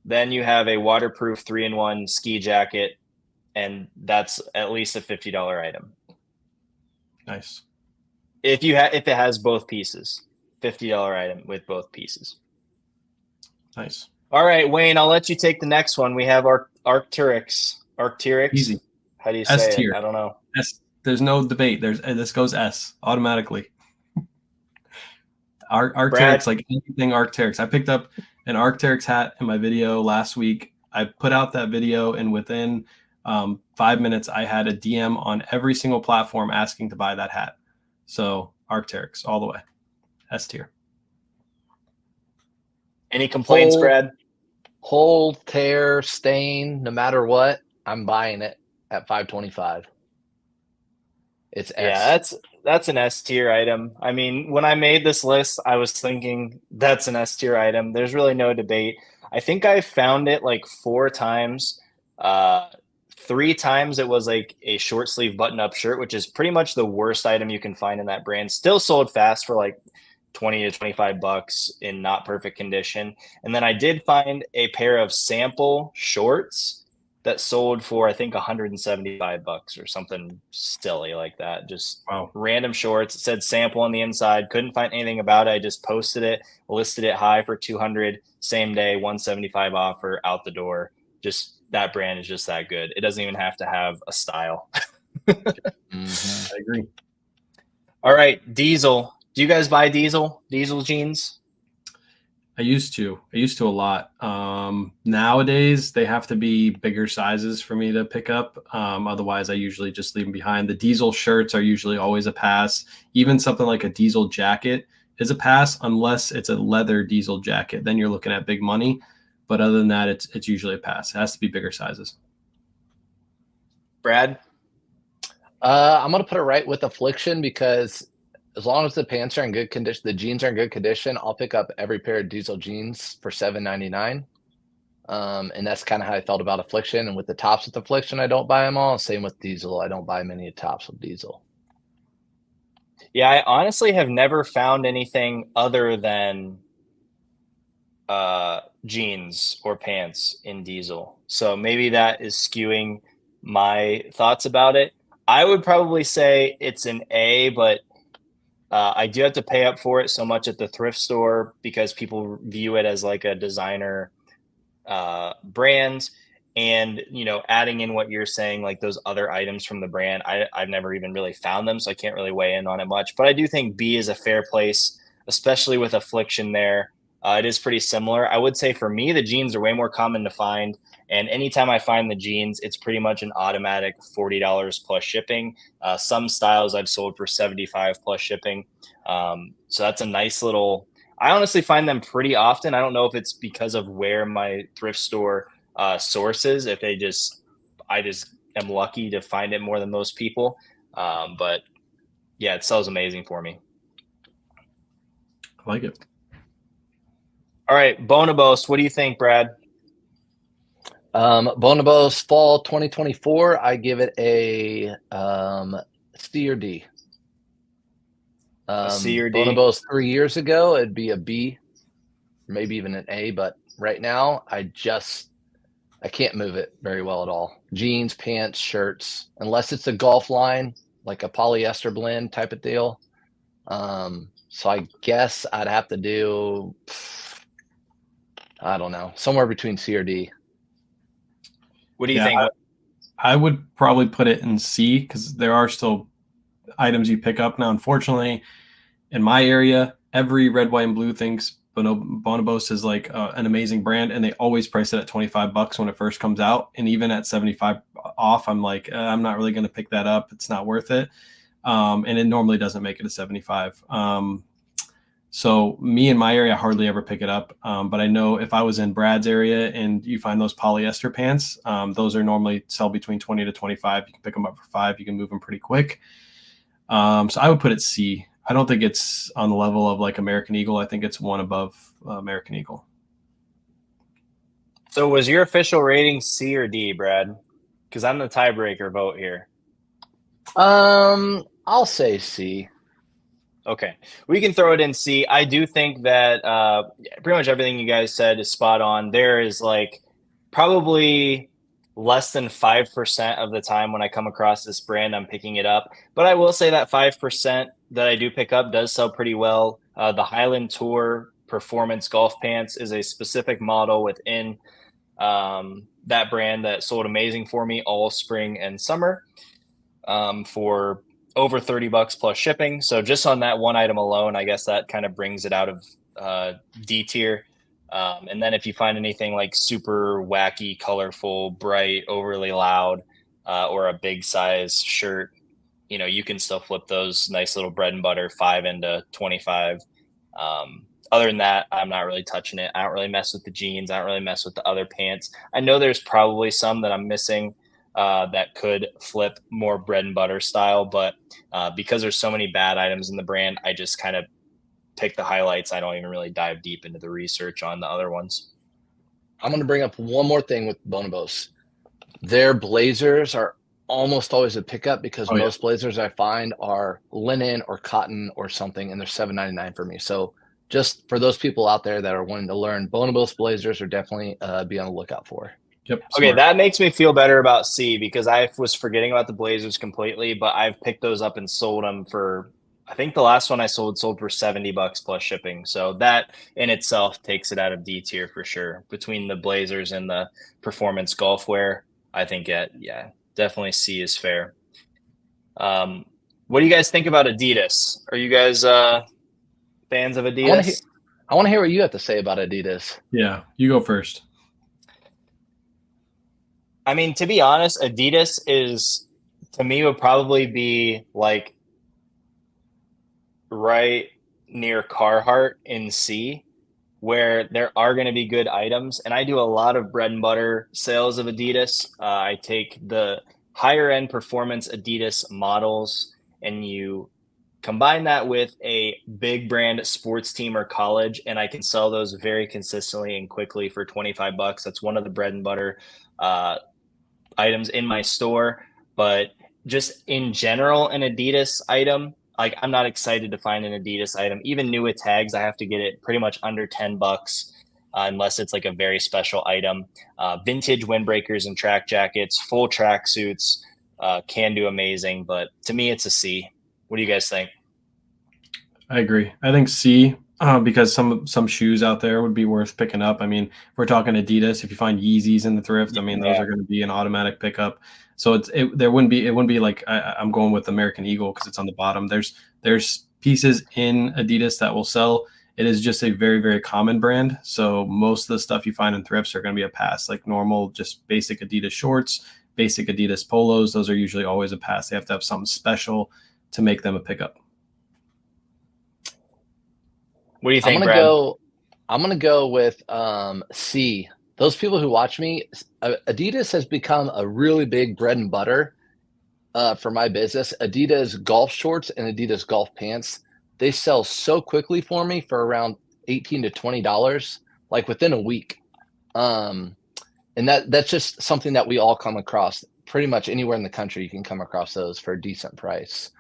Speaker 1: then you have a waterproof 3-in-1 ski jacket, and that's at least a $50 item.
Speaker 3: Nice.
Speaker 1: If it has both pieces. $50 item with both pieces.
Speaker 3: Nice.
Speaker 1: All right, Wayne, I'll let you take the next one. We have our Arc'teryx.
Speaker 3: Easy.
Speaker 1: How do you say
Speaker 3: S-tier.
Speaker 1: it? I don't know.
Speaker 3: S. There's no debate. This goes S automatically. Arc'teryx, like anything Arc'teryx. I picked up an Arc'teryx hat in my video last week. I put out that video, and within 5 minutes, I had a DM on every single platform asking to buy that hat. So Arc'teryx all the way. S tier.
Speaker 1: Any complaints, Brad?
Speaker 2: Hole, tear, stain, no matter what, I'm buying it at $5.25. It's S.
Speaker 1: Yeah, that's an S tier item. I mean, when I made this list, I was thinking that's an S tier item. There's really no debate. I think I found it like 4 times. 3 times it was like a short sleeve button up shirt, which is pretty much the worst item you can find in that brand. Still sold fast for like $20 to $25 in not perfect condition. And then I did find a pair of sample shorts that sold for I think $175 or something silly like that. Just random shorts. It said sample on the inside. Couldn't find anything about it. I just posted it, listed it high for $200, same day, $175 offer, out the door. Just that brand is just that good. It doesn't even have to have a style.
Speaker 3: Mm-hmm. I agree.
Speaker 1: All right, Diesel. Do you guys buy Diesel jeans?
Speaker 3: I used to a lot. Nowadays they have to be bigger sizes for me to pick up. Otherwise I usually just leave them behind. The Diesel shirts are usually always a pass. Even something like a Diesel jacket is a pass unless it's a leather Diesel jacket. Then you're looking at big money. But other than that, it's usually a pass. It has to be bigger sizes.
Speaker 1: Brad?
Speaker 2: I'm gonna put it right with Affliction because as long as the pants are in good condition, the jeans are in good condition, I'll pick up every pair of Diesel jeans for $7.99. And that's kind of how I felt about Affliction. And with the tops with Affliction, I don't buy them all. Same with Diesel, I don't buy many tops with Diesel.
Speaker 1: Yeah, I honestly have never found anything other than jeans or pants in Diesel. So maybe that is skewing my thoughts about it. I would probably say it's an A, but I do have to pay up for it so much at the thrift store because people view it as like a designer brand. And adding in what you're saying, like those other items from the brand, I've never even really found them, so I can't really weigh in on it much. But I do think B is a fair place, especially with Affliction there. It is pretty similar. I would say for me, the jeans are way more common to find. And anytime I find the jeans, it's pretty much an automatic $40 plus shipping. Some styles I've sold for 75 plus shipping. So that's a nice little. I honestly find them pretty often. I don't know if it's because of where my thrift store sources, if I just am lucky to find it more than most people. But yeah, it sells amazing for me.
Speaker 3: I like it.
Speaker 1: All right, Bonobos, what do you think, Brad?
Speaker 2: Bonobos fall 2024, I give it a C or D.
Speaker 1: A C or D?
Speaker 2: Bonobos 3 years ago, it'd be a B, maybe even an A. But right now, I can't move it very well at all. Jeans, pants, shirts, unless it's a golf line, like a polyester blend type of deal. So I guess I'd have to do, I don't know, somewhere between C or D.
Speaker 1: What do you think?
Speaker 3: I would probably put it in C because there are still items you pick up. Now, unfortunately, in my area, every red, white, and blue thinks Bonobos is like an amazing brand, and they always price it at $25 when it first comes out. And even at 75 off, I'm like, I'm not really going to pick that up. It's not worth it. And it normally doesn't make it a 75. So me in my area, I hardly ever pick it up. But I know if I was in Brad's area and you find those polyester pants, those are normally sell between 20 to 25. You can pick them up for $5. You can move them pretty quick. So I would put it C. I don't think it's on the level of like American Eagle. I think it's one above American Eagle.
Speaker 1: So was your official rating C or D, Brad? Because I'm the tiebreaker vote here.
Speaker 2: I'll say C.
Speaker 1: Okay, we can throw it in C. I do think that pretty much everything you guys said is spot on. There is like probably less than 5% of the time when I come across this brand, I'm picking it up. But I will say that 5% that I do pick up does sell pretty well. The Highland Tour Performance Golf Pants is a specific model within that brand that sold amazing for me all spring and summer for over $30 plus shipping. So just on that one item alone, I guess that kind of brings it out of D tier. And then if you find anything like super wacky, colorful, bright, overly loud, or a big size shirt, you can still flip those nice little bread and butter 5 into 25. Other than that, I'm not really touching it. I don't really mess with the jeans. I don't really mess with the other pants. I know there's probably some that I'm missing that could flip more bread and butter style, but because there's so many bad items in the brand, I just kind of pick the highlights. I don't even really dive deep into the research on the other ones.
Speaker 2: I'm going to bring up one more thing with Bonobos. Their blazers are almost always a pickup because most blazers I find are linen or cotton or something, and they're $7.99 for me. So just for those people out there that are wanting to learn, Bonobos blazers are definitely be on the lookout for.
Speaker 3: Yep.
Speaker 1: Okay, that makes me feel better about C because I was forgetting about the blazers completely, but I've picked those up and sold them for, I think the last one I sold for $70 plus shipping. So that in itself takes it out of D tier for sure. Between the blazers and the performance golf wear, I think definitely C is fair. What do you guys think about Adidas? Are you guys fans of Adidas?
Speaker 2: I want to hear what you have to say about Adidas.
Speaker 3: Yeah, you go first.
Speaker 1: I mean, to be honest, Adidas is, to me, would probably be like right near Carhartt in C, where there are going to be good items. And I do a lot of bread and butter sales of Adidas. I take the higher end performance Adidas models and you combine that with a big brand sports team or college, and I can sell those very consistently and quickly for 25 bucks. That's one of the bread and butter uh, items in my store. But just in general, an Adidas item, like I'm not excited to find an Adidas item. Even new with tags, I have to get it pretty much under 10 bucks. Unless it's like a very special item. Vintage windbreakers and track jackets, full track suits can do amazing, but to me, it's a C. What do you guys think?
Speaker 3: I agree. I think C, because some shoes out there would be worth picking up. I mean, if we're talking Adidas, if you find Yeezys in the thrift, I mean, those are going to be an automatic pickup. So it wouldn't be like I'm going with American Eagle because it's on the bottom. There's pieces in Adidas that will sell. It is just a very, very common brand. So most of the stuff you find in thrifts are going to be a pass, like normal, just basic Adidas shorts, basic Adidas polos. Those are usually always a pass. They have to have something special to make them a pickup.
Speaker 1: What do you think, Brad?
Speaker 2: I'm gonna go with C. Those people who watch me, Adidas has become a really big bread and butter for my business. Adidas golf shorts and Adidas golf pants, they sell so quickly for me for around $18 to $20, like within a week. And that's just something that we all come across. Pretty much anywhere in the country, you can come across those for a decent price.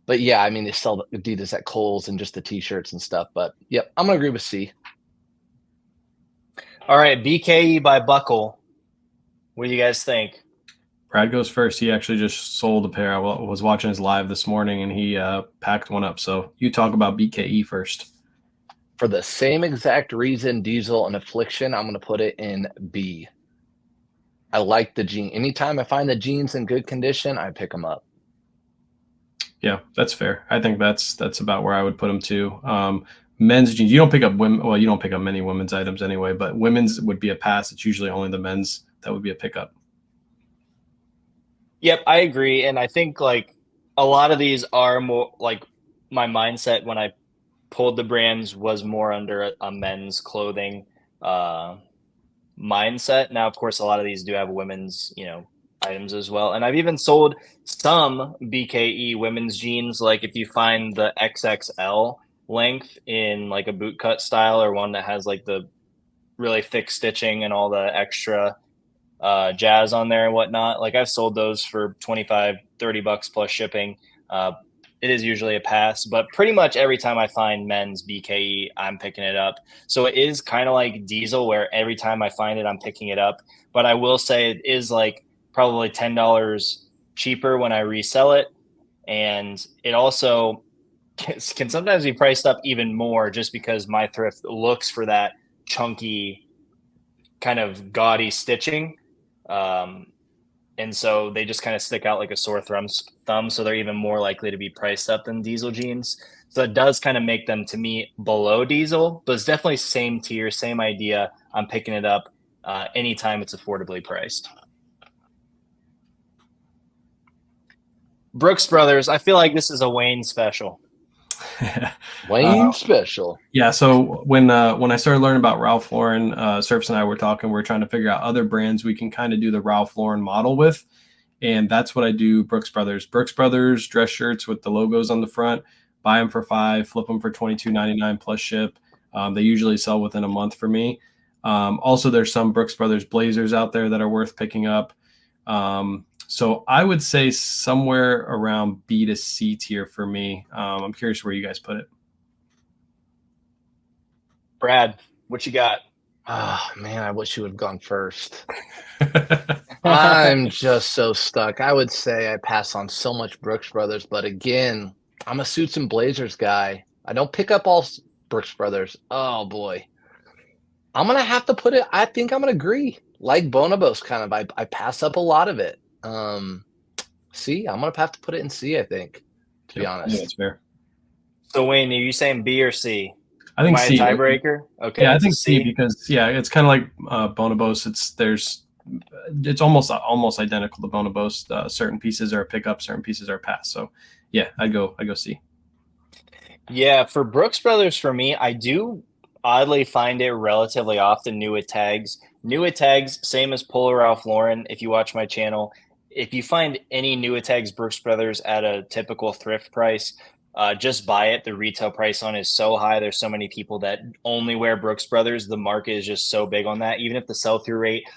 Speaker 2: But yeah, I mean, they sell Adidas at Kohl's and just the t-shirts and stuff. But yep, I'm gonna agree with C.
Speaker 1: All right, BKE by Buckle. What do you guys think?
Speaker 3: Brad goes first. He actually just sold a pair. I was watching his live this morning, and he packed one up. So you talk about BKE first.
Speaker 2: For the same exact reason, Diesel and Affliction, I'm going to put it in B. I like the jean. Anytime I find the jeans in good condition, I pick them up.
Speaker 3: Yeah, that's fair. I think that's about where I would put them too. Men's jeans, you don't pick up women. Well, you don't pick up many women's items anyway, but women's would be a pass. It's usually only the men's that would be a pickup.
Speaker 1: Yep, I agree. And I think like a lot of these are more like my mindset when I pulled the brands was more under a men's clothing mindset. Now, of course, a lot of these do have women's, items as well. And I've even sold some BKE women's jeans. Like if you find the XXL length in like a bootcut style or one that has like the really thick stitching and all the extra jazz on there and whatnot. Like I've sold those for 25, 30 bucks plus shipping. It is usually a pass, but pretty much every time I find men's BKE, I'm picking it up. So it is kind of like Diesel where every time I find it, I'm picking it up. But I will say it is like probably $10 cheaper when I resell it. And it also can sometimes be priced up even more just because my thrift looks for that chunky kind of gaudy stitching. And so they just kind of stick out like a sore thumb. So they're even more likely to be priced up than Diesel jeans. So it does kind of make them, to me, below Diesel, but it's definitely same tier, same idea. I'm picking it up anytime it's affordably priced. Brooks Brothers, I feel like this is a Wayne special.
Speaker 2: Wayne special.
Speaker 3: Yeah. So when I started learning about Ralph Lauren, Serps and I were talking. We're trying to figure out other brands we can kind of do the Ralph Lauren model with, and that's what I do. Brooks Brothers dress shirts with the logos on the front. Buy them for $5, flip them for $22.99 plus ship. They usually sell within a month for me. Also, there's some Brooks Brothers blazers out there that are worth picking up. So I would say somewhere around B to C tier for me. I'm curious where you guys put it.
Speaker 1: Brad, what you got?
Speaker 2: Oh, man, I wish you would have gone first. I'm just so stuck. I would say I pass on so much Brooks Brothers, but again, I'm a suits and blazers guy. I don't pick up all Brooks Brothers. Oh, boy. I'm going to have to put it, I think I'm going to agree. Like Bonobos, kind of, I pass up a lot of it. C, I'm going to have to put it in C, I think, to be honest.
Speaker 3: Yeah, that's fair.
Speaker 1: So, Wayne, are you saying B or C?
Speaker 3: I think C.
Speaker 1: Tiebreaker? Okay.
Speaker 3: Yeah, I think C because it's kind of like Bonobos. It's almost identical to Bonobos. Certain pieces are a pickup, certain pieces are a pass. So yeah, I go C.
Speaker 1: Yeah, for Brooks Brothers, for me, I do oddly find it relatively often new at tags. New at tags, same as Polo Ralph Lauren. If you watch my channel, if you find any new tags Brooks Brothers at a typical thrift price, just buy it. The retail price on it is so high. There's so many people that only wear Brooks Brothers. The market is just so big on that. Even if the sell through rate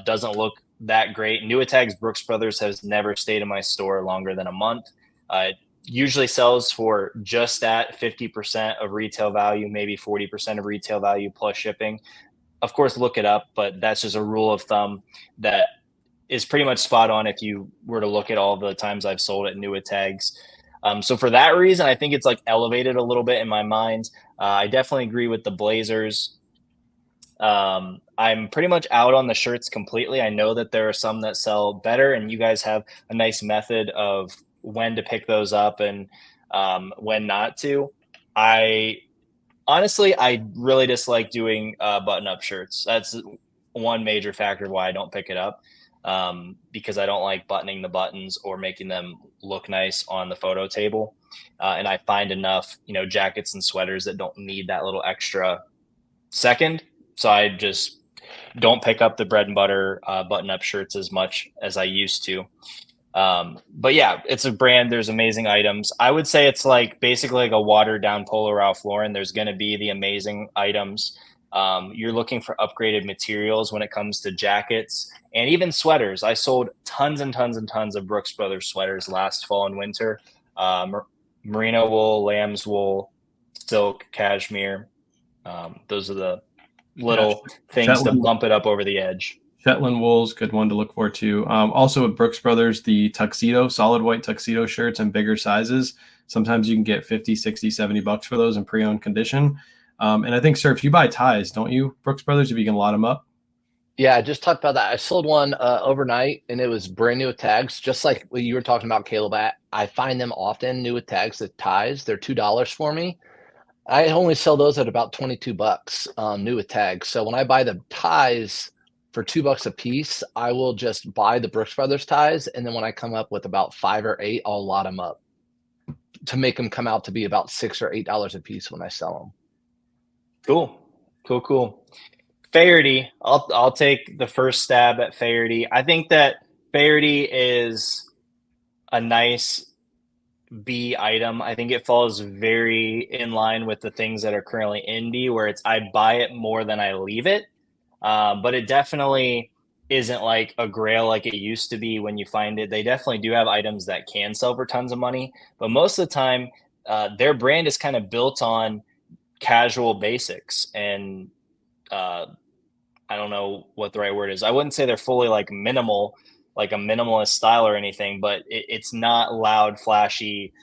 Speaker 1: doesn't look that great, new tags Brooks Brothers has never stayed in my store longer than a month. It usually sells for just at 50% of retail value, maybe 40% of retail value plus shipping. Of course, look it up, but that's just a rule of thumb that is pretty much spot on if you were to look at all the times I've sold at Nua tags. So for that reason, I think it's like elevated a little bit in my mind. I definitely agree with the Blazers. I'm pretty much out on the shirts completely. I know that there are some that sell better, and you guys have a nice method of when to pick those up and when not to. I honestly, I really dislike doing button-up shirts. That's one major factor why I don't pick it up, because I don't like buttoning the buttons or making them look nice on the photo table. And I find enough, jackets and sweaters that don't need that little extra second. So I just don't pick up the bread and butter button-up shirts as much as I used to. But yeah, it's a brand. There's amazing items. I would say it's like basically like a watered down Polo Ralph Lauren. There's going to be the amazing items. You're looking for upgraded materials when it comes to jackets and even sweaters. I sold tons and tons and tons of Brooks Brothers sweaters last fall and winter. Merino wool, lamb's wool, silk, cashmere. Those are the little things to bump it up over the edge.
Speaker 3: Shetland wool's good one to look for too. Also with Brooks Brothers, the tuxedo, solid white tuxedo shirts in bigger sizes. Sometimes you can get 50, 60, 70 bucks for those in pre-owned condition. And I think, sir, if you buy ties, don't you, Brooks Brothers, if you can lot them up?
Speaker 2: Yeah, I just talked about that. I sold one overnight, and it was brand new with tags, just like what you were talking about, Caleb. I find them often new with tags, the ties. They're $2 for me. I only sell those at about 22 bucks, new with tags. So when I buy the ties for $2 a piece, I will just buy the Brooks Brothers ties, and then when I come up with about 5 or 8, I'll lot them up to make them come out to be about $6 or $8 a piece when I sell them.
Speaker 1: Cool. Faherty, I'll take the first stab at Faherty. I think that Faherty is a nice B item. I think it falls very in line with the things that are currently in B, where it's I buy it more than I leave it. But it definitely isn't like a grail like it used to be when you find it. They definitely do have items that can sell for tons of money, but most of the time, their brand is kind of built on casual basics. And I don't know what the right word is. I wouldn't say they're fully like minimal, like a minimalist style or anything, but it's not loud, flashy,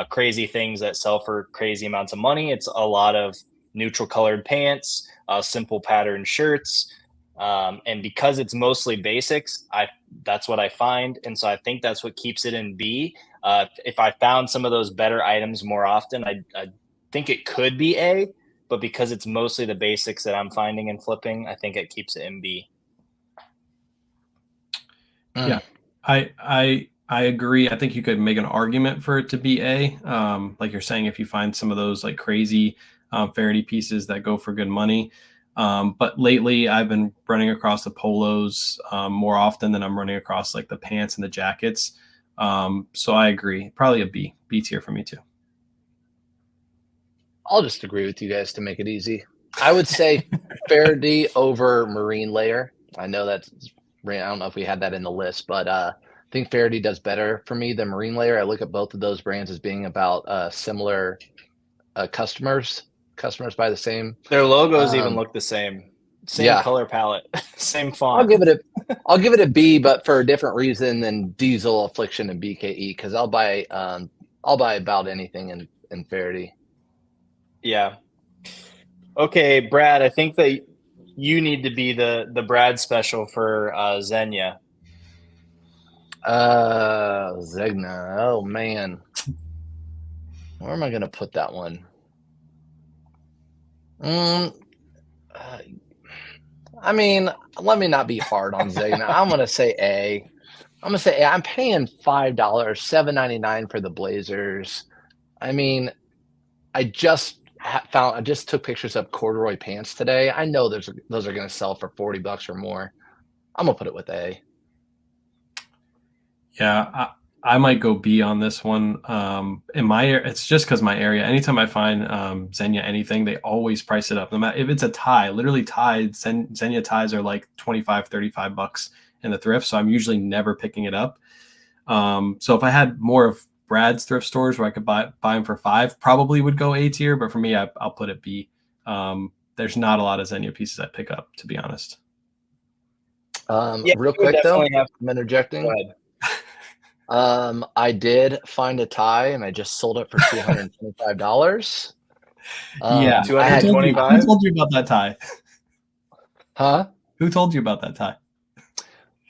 Speaker 1: crazy things that sell for crazy amounts of money. It's a lot of neutral colored pants, simple pattern shirts. And because it's mostly basics, that's what I find. And so I think that's what keeps it in B. If I found some of those better items more often, I think it could be A, but because it's mostly the basics that I'm finding and flipping, I think it keeps it in B.
Speaker 3: Yeah, I agree. I think you could make an argument for it to be A. Like you're saying, if you find some of those like crazy Faherty pieces that go for good money. But lately I've been running across the polos more often than I'm running across like the pants and the jackets. So I agree. Probably a B tier for me too.
Speaker 2: I'll just agree with you guys to make it easy. I would say Faherty over Marine Layer. I know that's, I don't know if we had that in the list, but I think Faherty does better for me than Marine Layer. I look at both of those brands as being about similar customers buy the same.
Speaker 1: Their logos even look the same color palette, same font.
Speaker 2: I'll give it a B, but for a different reason than Diesel, Affliction, and BKE, because I'll buy about anything in Faherty.
Speaker 1: Yeah. Okay, Brad, I think that you need to be the Brad special for Xenia.
Speaker 2: Zegna. Oh man. Where am I gonna put that one? I mean, let me not be hard on Zegna. I'm gonna say A. I'm paying $5, $7.99 for the Blazers. I mean, I just took pictures of corduroy pants today. I know those are going to sell for $40 or more. I'm gonna put it with A.
Speaker 3: Yeah, I might go B on this one. In my it's just because my area. Anytime I find Xenia anything, they always price it up. No matter if it's a tie, literally tied. Xenia ties are like 25, $35 in the thrift, so I'm usually never picking it up. So if I had more of Brad's thrift stores where I could buy them for $5, probably would go A tier. But for me, I'll put it B. There's not a lot of Xenia pieces I pick up, to be honest.
Speaker 1: Yeah,
Speaker 2: Real
Speaker 1: you would
Speaker 2: quick though,
Speaker 1: definitely have.
Speaker 2: I'm
Speaker 1: Go
Speaker 2: interjecting.
Speaker 1: ahead.
Speaker 2: I did find a tie and I just sold it for $225.
Speaker 3: Yeah,
Speaker 2: I had,
Speaker 3: who
Speaker 1: 225.
Speaker 3: told you about that tie?
Speaker 2: huh?
Speaker 3: Who told you about that tie?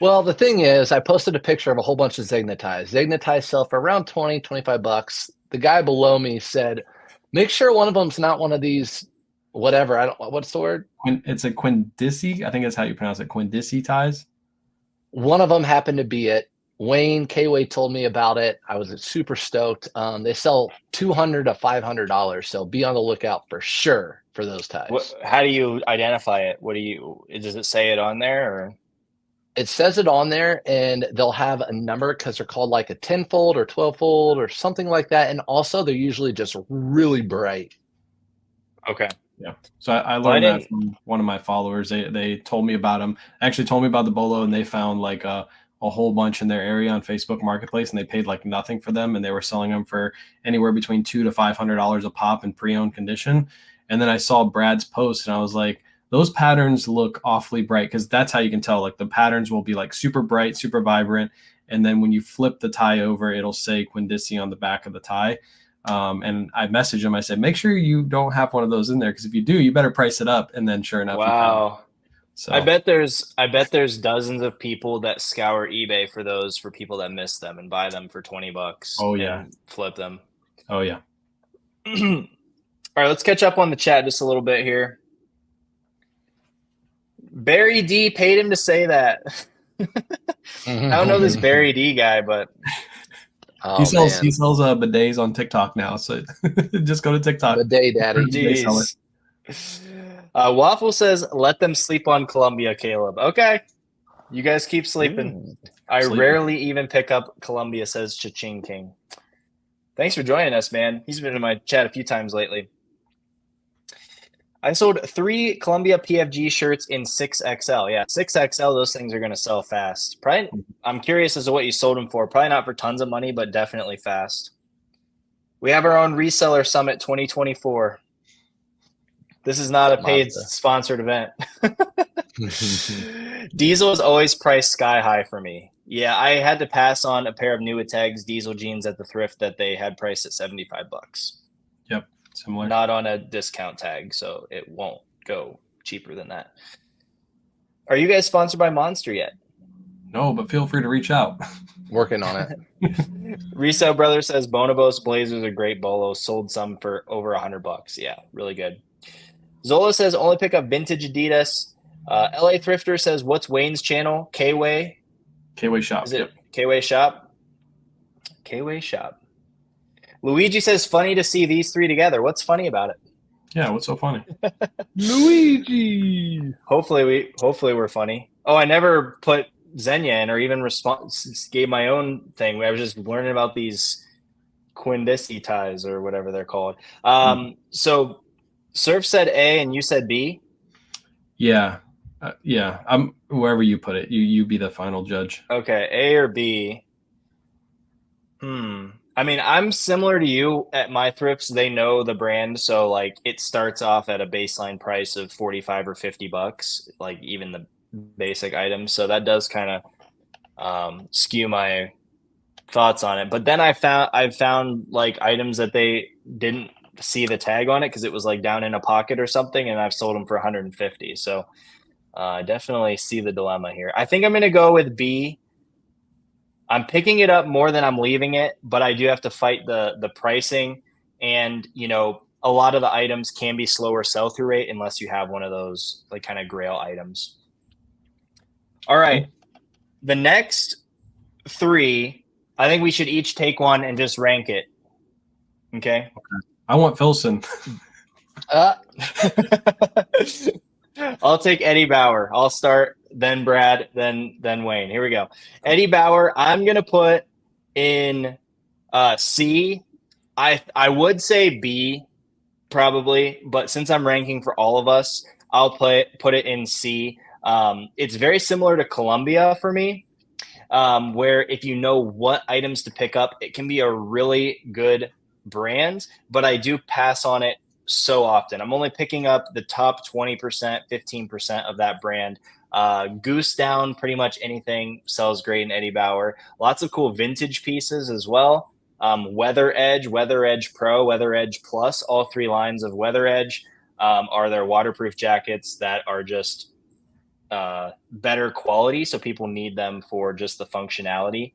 Speaker 2: Well, the thing is, I posted a picture of a whole bunch of Zegna ties. Zegna ties sell for around 20, $25. The guy below me said, make sure one of them's not one of these, whatever. I don't, what's the word?
Speaker 3: It's a Quindisi. I think that's how you pronounce it. Quindisi ties.
Speaker 2: One of them happened to be it. Wayne K-Way told me about it. I was super stoked. They sell $200 to $500, so be on the lookout for sure for those ties.
Speaker 1: How do you identify it? Does it say it on there or?
Speaker 2: It says it on there, and they'll have a number because they're called like a 10-fold or 12-fold or something like that. And also, they're usually just really bright.
Speaker 1: Okay.
Speaker 3: Yeah. So I learned that from one of my followers. They told me about them. Actually told me about the bolo, and they found like a whole bunch in their area on Facebook Marketplace, and they paid like nothing for them, and they were selling them for anywhere between $200 to $500 a pop in pre-owned condition. And then I saw Brad's post, and I was like, those patterns look awfully bright, because that's how you can tell. Like the patterns will be like super bright, super vibrant, and then when you flip the tie over, it'll say Quindisi on the back of the tie. And I messaged him. I said, make sure you don't have one of those in there, because if you do, you better price it up. And then sure enough,
Speaker 1: wow.
Speaker 3: So
Speaker 1: I bet there's dozens of people that scour eBay for those, for people that miss them and buy them for $20.
Speaker 3: Oh yeah.
Speaker 1: And flip them.
Speaker 3: Oh yeah.
Speaker 1: All right, let's catch up on the chat just a little bit here. Barry D paid him to say that. I don't know this Barry D guy, but
Speaker 2: Oh,
Speaker 3: he sells
Speaker 2: man.
Speaker 3: bidets on TikTok now. So just go to TikTok.
Speaker 2: Bidet daddy.
Speaker 1: Jeez. Waffle says, let them sleep on Columbia, Caleb. Okay. You guys keep sleeping. I rarely even pick up Columbia, says Cha-Ching King. Thanks for joining us, man. He's been in my chat a few times lately. I sold 3 Columbia PFG shirts in 6XL. Yeah, 6XL, those things are going to sell fast. Probably, I'm curious as to what you sold them for. Probably not for tons of money, but definitely fast. We have our own Reseller Summit 2024. This is not a paid sponsored event. Diesel is always priced sky high for me. Yeah, I had to pass on a pair of Nuitags diesel jeans at the thrift that they had priced at $75.
Speaker 3: Yep, similar.
Speaker 1: Not on a discount tag, so it won't go cheaper than that. Are you guys sponsored by Monster yet?
Speaker 3: No, but feel free to reach out.
Speaker 2: Working on it.
Speaker 1: Resell Brother says Bonobos Blazers are great bolos. Sold some for over $100. Yeah, really good. Zola says only pick up vintage Adidas. LA Thrifter says, what's Wayne's channel? K-Way?
Speaker 3: K-Way Shop.
Speaker 1: Is it K-Way Shop? K-Way Shop. Luigi says, funny to see these 3 together. What's funny about it?
Speaker 3: Yeah, what's so funny?
Speaker 2: Luigi.
Speaker 1: Hopefully we're funny. Oh, I never put Xenia in or even gave my own thing. I was just learning about these Quindisi ties or whatever they're called. So Surf said A and you said B?
Speaker 3: Yeah. Yeah. I'm wherever you put it. You be the final judge.
Speaker 1: Okay, A or B? I mean, I'm similar to you at my thrifts. They know the brand, so like it starts off at a baseline price of $45 or $50, like even the basic items. So that does kind of skew my thoughts on it. But then I've found like items that they didn't see the tag on it because it was like down in a pocket or something, and I've sold them for 150. So definitely see the dilemma here. I think I'm going to go with B. I'm picking it up more than I'm leaving it, but I do have to fight the pricing. And, you know, a lot of the items can be slower sell-through rate unless you have one of those like kind of grail items. All right. The next 3, I think we should each take one and just rank it. Okay.
Speaker 3: I want Filson.
Speaker 1: All I'll take Eddie Bauer. I'll start, then Brad, then Wayne. Here we go. Eddie Bauer, I'm gonna put in C. I would say B probably, but since I'm ranking for all of us, I'll put it in C. It's very similar to Columbia for me, where if you know what items to pick up, it can be a really good brand, but I do pass on it so often. I'm only picking up the top 20%, 15% of that brand. Goose down, pretty much anything sells great in Eddie Bauer. Lots of cool vintage pieces as well. Weather Edge Pro, Weather Edge Plus, all three lines of Weather Edge are their waterproof jackets that are just better quality, so people need them for just the functionality.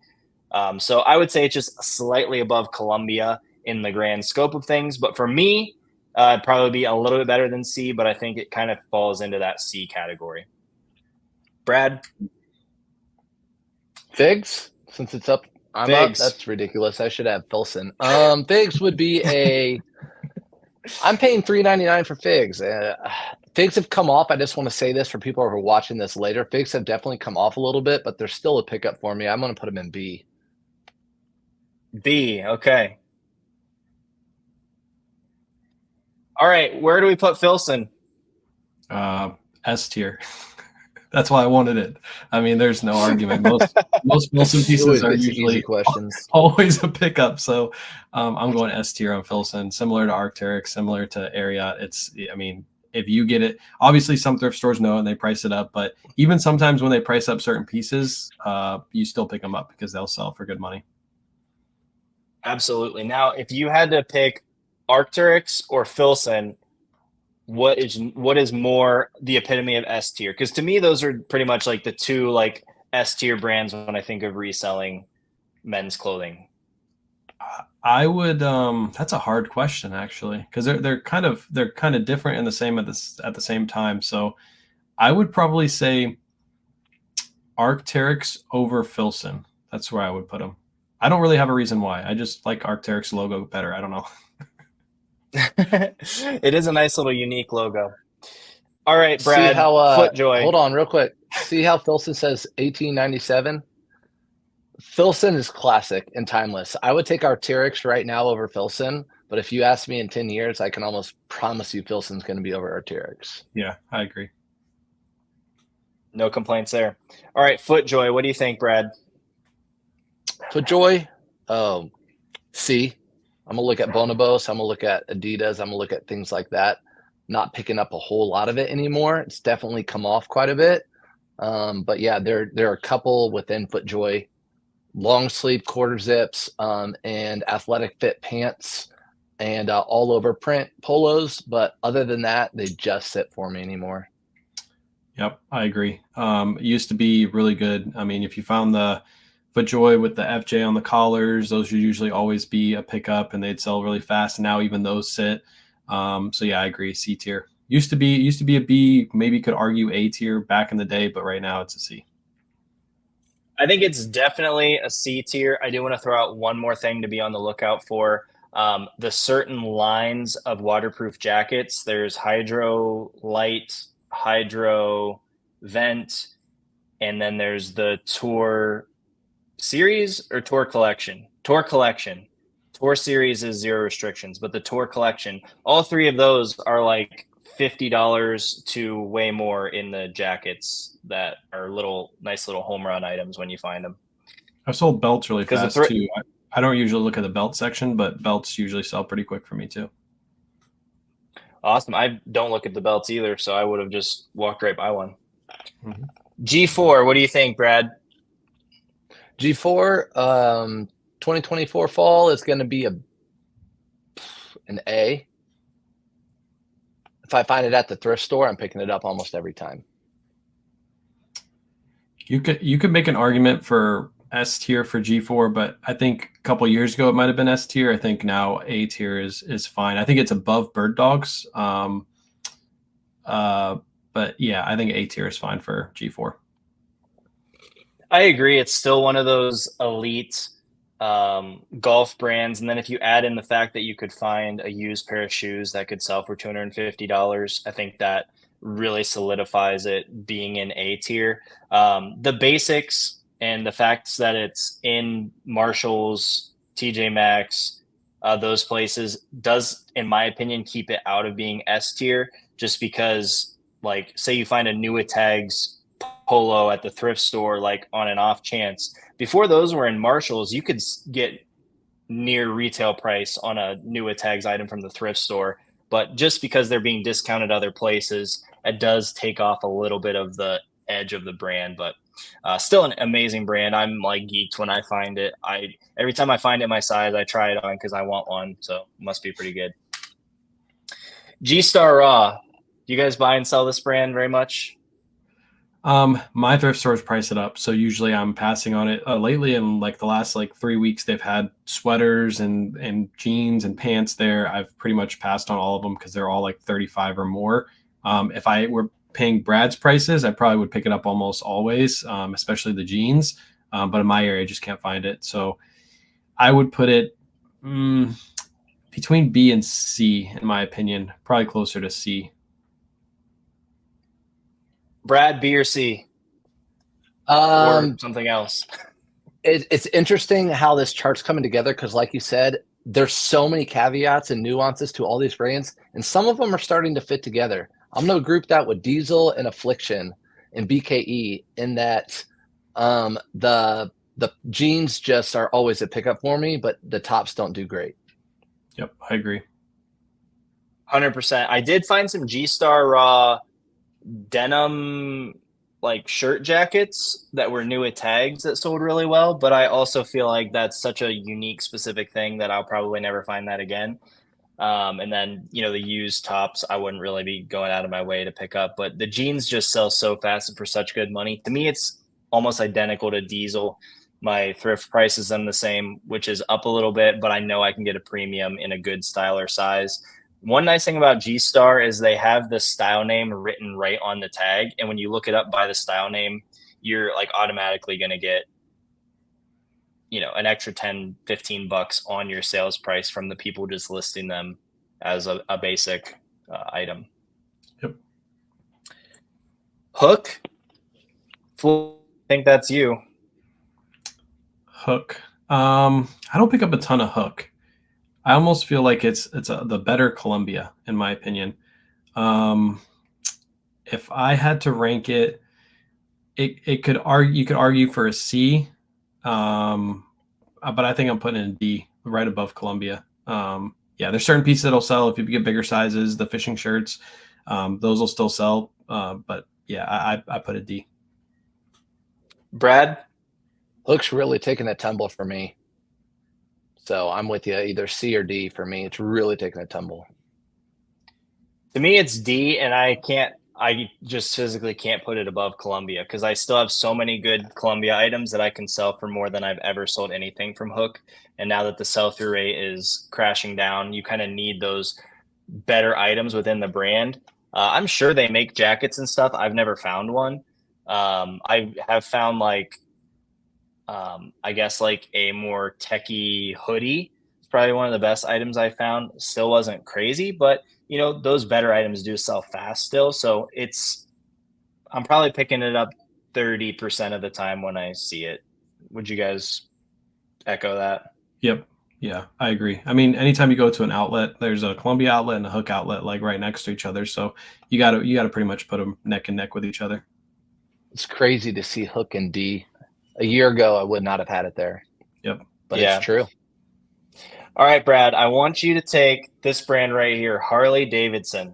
Speaker 1: So I would say it's just slightly above Columbia in the grand scope of things, but for me, it'd probably be a little bit better than C, but I think it kind of falls into that C category. Brad?
Speaker 2: Figs, since it's up, I'm
Speaker 1: Figs.
Speaker 2: up. That's ridiculous. I should have Filson. Figs would be I'm paying $3.99 for figs. Figs have come off. I just want to say this for people who are watching this later. Figs have definitely come off a little bit, but they're still a pickup for me. I'm going to put them in B.
Speaker 1: B, okay. All right, where do we put Filson?
Speaker 3: S tier. That's why I wanted it. I mean, there's no argument. Most Filson pieces are usually questions. Always a pickup. So I'm going S tier on Filson, similar to Arc'teryx, similar to Ariat. I mean, if you get it, obviously some thrift stores know and they price it up, but even sometimes when they price up certain pieces, you still pick them up because they'll sell for good money.
Speaker 1: Absolutely. Now, if you had to pick Arc'teryx or Filson, what is more the epitome of S tier? Because to me, those are pretty much like the two like S tier brands when I think of reselling men's clothing.
Speaker 3: I would. That's a hard question actually, because they're kind of different and the same at the same time. So I would probably say Arc'teryx over Filson. That's where I would put them. I don't really have a reason why. I just like Arc'teryx logo better. I don't know.
Speaker 1: It is a nice little unique logo. All right, Brad.
Speaker 2: See how,
Speaker 1: FootJoy.
Speaker 2: Hold on, real quick. See how Filson says 1897? Filson is classic and timeless. I would take Arc'teryx right now over Filson, but if you ask me in 10 years, I can almost promise you Filson's going to be over Arc'teryx.
Speaker 3: Yeah, I agree.
Speaker 1: No complaints there. All right, FootJoy. What do you think, Brad?
Speaker 2: FootJoy, C. I'm going to look at Bonobos. I'm going to look at Adidas. I'm going to look at things like that. Not picking up a whole lot of it anymore. It's definitely come off quite a bit. But yeah, there are a couple within FootJoy, long sleeve quarter zips, and athletic fit pants and all over print polos. But other than that, they just sit for me anymore.
Speaker 3: Yep, I agree. It used to be really good. I mean, if you found the FootJoy with the FJ on the collars, those would usually always be a pickup and they'd sell really fast. And now even those sit. So yeah, I agree. C tier. Used to be a B, maybe could argue A tier back in the day, but right now it's a C.
Speaker 1: I think it's definitely a C tier. I do want to throw out one more thing to be on the lookout for. The certain lines of waterproof jackets. There's Hydro Light, Hydro Vent, and then there's the Tour Series or Tour Collection. Tour Collection. Tour Series is zero restrictions, but the Tour Collection, all three of those are like $50 to way more in the jackets that are nice little home run items when you find them.
Speaker 3: I've sold belts really fast too. I don't usually look at the belt section, but belts usually sell pretty quick for me too.
Speaker 1: Awesome. I don't look at the belts either, so I would have just walked right by one. Mm-hmm. G4, what do you think, Brad?
Speaker 2: G4, 2024 fall is going to be an A. If I find it at the thrift store, I'm picking it up almost every time.
Speaker 3: You could make an argument for S tier for G4, but I think a couple years ago it might have been S tier. I think now A tier is fine. I think it's above Bird Dogs. But yeah, I think A tier is fine for G4.
Speaker 1: I agree. It's still one of those elite golf brands. And then if you add in the fact that you could find a used pair of shoes that could sell for $250, I think that really solidifies it being in A tier. The basics and the facts that it's in Marshalls, TJ Maxx, those places does, in my opinion, keep it out of being S tier, just because, like, say you find a new tags polo at the thrift store, like on an off chance, before those were in Marshalls, you could get near retail price on a new tags item from the thrift store. But just because they're being discounted other places, it does take off a little bit of the edge of the brand. But still an amazing brand. I'm like geeked when I find it. Every time I find it my size, I try it on because I want one. So it must be pretty good. G Star Raw. Do you guys buy and sell this brand very much?
Speaker 3: My thrift stores price it up, so usually I'm passing on it. Lately, in like the last like 3 weeks, they've had sweaters and jeans and pants there. I've pretty much passed on all of them because they're all like 35 or more. If I were paying Brad's prices, I probably would pick it up almost always, especially the jeans. But in my area, I just can't find it. So I would put it between B and C, in my opinion, probably closer to C.
Speaker 1: Brad, B or C? Or something else?
Speaker 2: It's interesting how this chart's coming together because, like you said, there's so many caveats and nuances to all these brands, and some of them are starting to fit together. I'm going to group that with Diesel and Affliction and BKE in that the jeans just are always a pickup for me, but the tops don't do great.
Speaker 3: Yep, I agree.
Speaker 1: 100%. I did find some G Star Raw denim like shirt jackets that were new at tags that sold really well, but I also feel like that's such a unique specific thing that I'll probably never find that again. And then, the used tops I wouldn't really be going out of my way to pick up, but the jeans just sell so fast and for such good money. To me, it's almost identical to Diesel. My thrift price is them the same, which is up a little bit, but I know I can get a premium in a good style or size. One nice thing about G Star is they have the style name written right on the tag. And when you look it up by the style name, you're like automatically going to get, an extra 10, 15 bucks on your sales price from the people just listing them as a basic item.
Speaker 3: Yep.
Speaker 1: Hook. I think that's you.
Speaker 3: Hook. I don't pick up a ton of Hook. I almost feel like it's the better Columbia, in my opinion. If I had to rank it, you could argue for a C, but I think I'm putting it in D, right above Columbia. There's certain pieces that'll sell if you get bigger sizes. The fishing shirts, those will still sell. But yeah, I put a D.
Speaker 1: Brad?
Speaker 2: Hook's really taking a tumble for me. So I'm with you, either C or D for me. It's really taking a tumble.
Speaker 1: To me, it's D, and I just physically can't put it above Columbia because I still have so many good Columbia items that I can sell for more than I've ever sold anything from Hook. And now that the sell-through rate is crashing down, you kind of need those better items within the brand. I'm sure they make jackets and stuff. I've never found one. I have found I guess like a more techie hoodie. It's probably one of the best items I found. Still wasn't crazy, but those better items do sell fast still. So I'm probably picking it up 30% of the time when I see it. Would you guys echo that?
Speaker 3: Yep. Yeah, I agree. I mean, anytime you go to an outlet, there's a Columbia outlet and a Hook outlet like right next to each other. So you gotta pretty much put them neck and neck with each other.
Speaker 2: It's crazy to see Hook and D. A year ago, I would not have had it there.
Speaker 3: Yep.
Speaker 2: But It's true.
Speaker 1: All right, Brad, I want you to take this brand right here, Harley Davidson.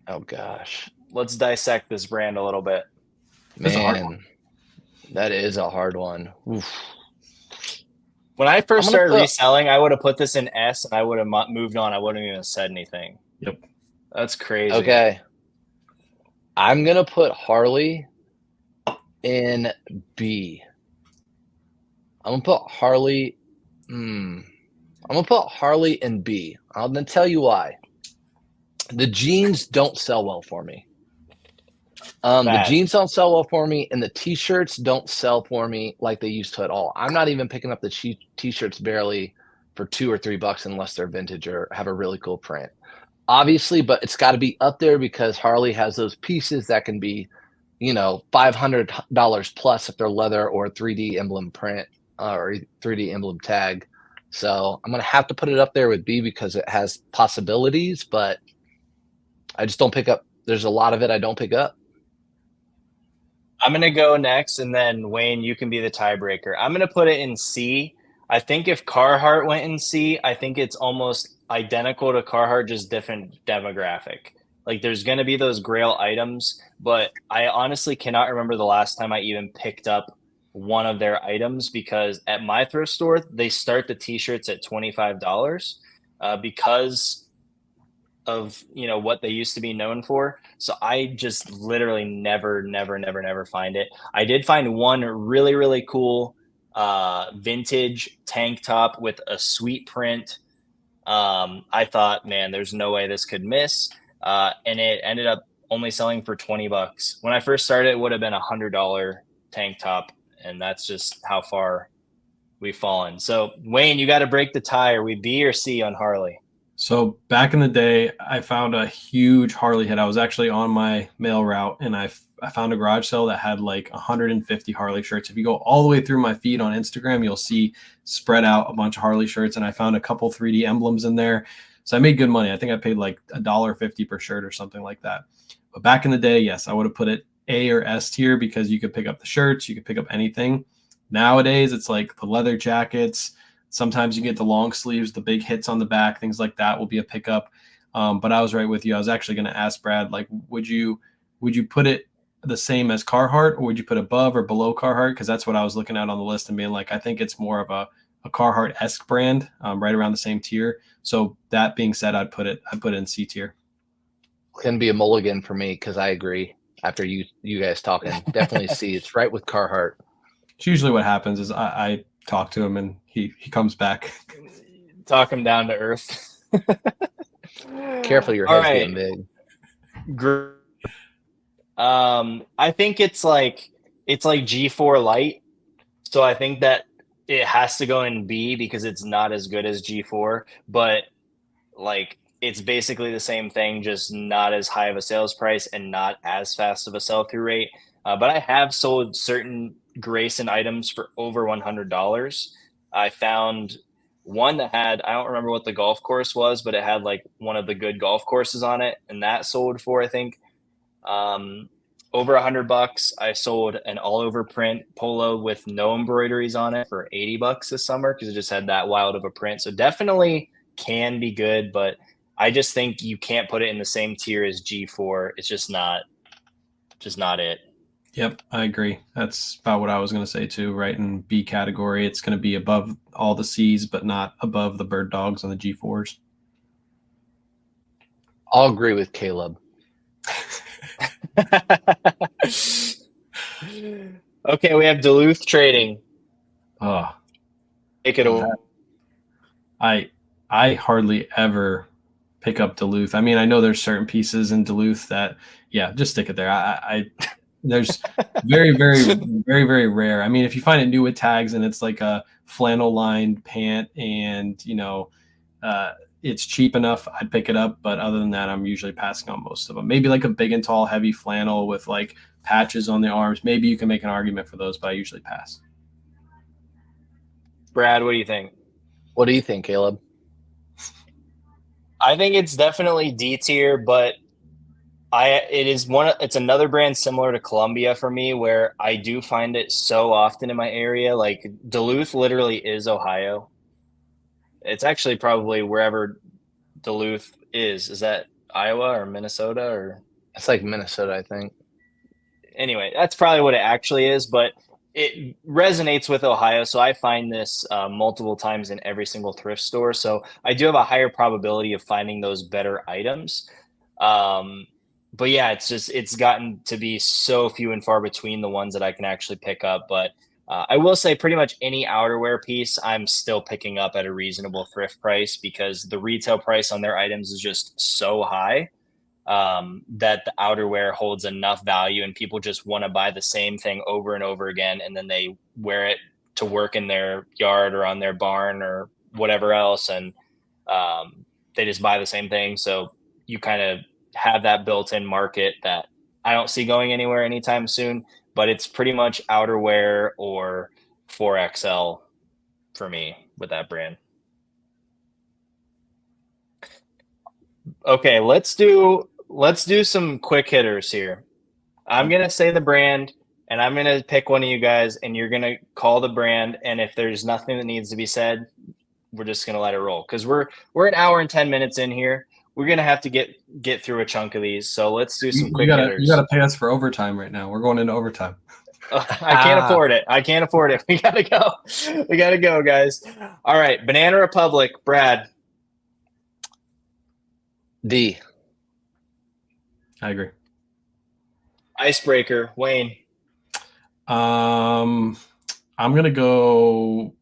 Speaker 2: Oh, gosh.
Speaker 1: Let's dissect this brand a little bit.
Speaker 2: Man, that is a hard one. Oof.
Speaker 1: When I first started reselling, I would have put this in S and I would have moved on. I wouldn't even have said anything.
Speaker 3: Yep.
Speaker 1: That's crazy.
Speaker 2: Okay. I'm going to put Harley in B. I'm going to put Harley. I'm going to put Harley in B. I'm going to tell you why. The jeans don't sell well for me. The jeans don't sell well for me, and the T-shirts don't sell for me like they used to at all. I'm not even picking up the T-shirts barely for $2 or $3 unless they're vintage or have a really cool print. obviously, but it's got to be up there because Harley has those pieces that can be, $500 plus if they're leather or 3D emblem print or 3D emblem tag. So I'm gonna have to put it up there with B because it has possibilities, but I just don't pick up. There's a lot of it I don't pick up.
Speaker 1: I'm gonna go next, and then Wayne, you can be the tiebreaker. I'm gonna put it in C. I think if Carhartt went in C, I think it's almost identical to Carhartt, just different demographic. Like there's gonna be those Grail items, but I honestly cannot remember the last time I even picked up one of their items because at my thrift store they start the t-shirts at $25 because of what they used to be known for. So I just literally never find it. I did find one really cool vintage tank top with a sweet print. I thought, man, there's no way this could miss. And it ended up only selling for $20. When I first started, it would have been $100 tank top, and that's just how far we've fallen. So Wayne, you got to break the tie. Are we B or C on Harley?
Speaker 3: So back in the day, I found a huge Harley hit. I was actually on my mail route, and I found a garage sale that had like 150 Harley shirts. If you go all the way through my feed on Instagram, you'll see spread out a bunch of Harley shirts, and I found a couple 3D emblems in there. So I made good money. I think I paid like $1.50 per shirt or something like that. But back in the day, yes, I would have put it A or S tier because you could pick up the shirts, you could pick up anything. Nowadays, it's like the leather jackets. Sometimes you get the long sleeves, the big hits on the back, things like that will be a pickup. But I was right with you. I was actually going to ask Brad, like, would you put it the same as Carhartt, or would you put above or below Carhartt? Because that's what I was looking at on the list and being like, I think it's more of a Carhartt-esque brand, right around the same tier. So that being said, I'd put it in C tier.
Speaker 2: Can be a mulligan for me because I agree. After you guys talking, definitely C. It's right with Carhartt.
Speaker 3: It's usually what happens is I talk to him and he comes back.
Speaker 1: Talk him down to earth.
Speaker 2: Careful, your head's getting big.
Speaker 1: I think it's like G4 light. So I think that it has to go in B because it's not as good as G4, but like it's basically the same thing, just not as high of a sales price and not as fast of a sell-through rate. But I have sold certain Grayson items for over $100. I found one that had, I don't remember what the golf course was, but it had like one of the good golf courses on it, and that sold for, I think, over $100. I sold an all over print polo with no embroideries on it for $80 this summer because it just had that wild of a print. So definitely can be good, but I just think you can't put it in the same tier as G4. It's just not it.
Speaker 3: Yep, I agree. That's about what I was going to say too. Right in B category, it's going to be above all the C's, but not above the bird dogs on the G4s.
Speaker 2: I'll agree with Caleb.
Speaker 1: Okay, we have Duluth trading.
Speaker 3: Oh,
Speaker 1: Take it away.
Speaker 3: I hardly ever pick up Duluth. I mean, I know there's certain pieces in Duluth that, yeah, just stick it there. I there's very rare. I mean, if you find it new with tags and it's like a flannel lined pant and it's cheap enough, I'd pick it up. But other than that, I'm usually passing on most of them. Maybe like a big and tall, heavy flannel with like patches on the arms. Maybe you can make an argument for those, but I usually pass.
Speaker 1: Brad, what do you think?
Speaker 2: What do you think, Caleb?
Speaker 1: I think it's definitely D tier, but it's another brand similar to Columbia for me where I do find it so often in my area. Like Duluth literally is Ohio. It's actually probably wherever Duluth is. Is that Iowa or Minnesota or?
Speaker 2: It's like Minnesota, I think.
Speaker 1: Anyway, that's probably what it actually is, but it resonates with Ohio. So I find this multiple times in every single thrift store. So I do have a higher probability of finding those better items. But yeah, it's gotten to be so few and far between the ones that I can actually pick up. But I will say pretty much any outerwear piece I'm still picking up at a reasonable thrift price because the retail price on their items is just so high that the outerwear holds enough value and people just want to buy the same thing over and over again. And then they wear it to work in their yard or on their barn or whatever else. And they just buy the same thing. So you kind of have that built-in market that I don't see going anywhere anytime soon, but it's pretty much outerwear or 4XL for me with that brand. Okay, let's do some quick hitters here. I'm gonna say the brand, and I'm gonna pick one of you guys, and you're gonna call the brand. And if there's nothing that needs to be said, we're just gonna let it roll because we're an hour and 10 minutes in here. We're gonna have to get through a chunk of these. So let's do some quick hitters.
Speaker 3: You gotta pay us for overtime right now. We're going into overtime.
Speaker 1: I can't afford it. I can't afford it. We gotta go. We gotta go, guys. All right, Banana Republic, Brad.
Speaker 2: D.
Speaker 3: I agree.
Speaker 1: Icebreaker, Wayne.
Speaker 3: I'm gonna go.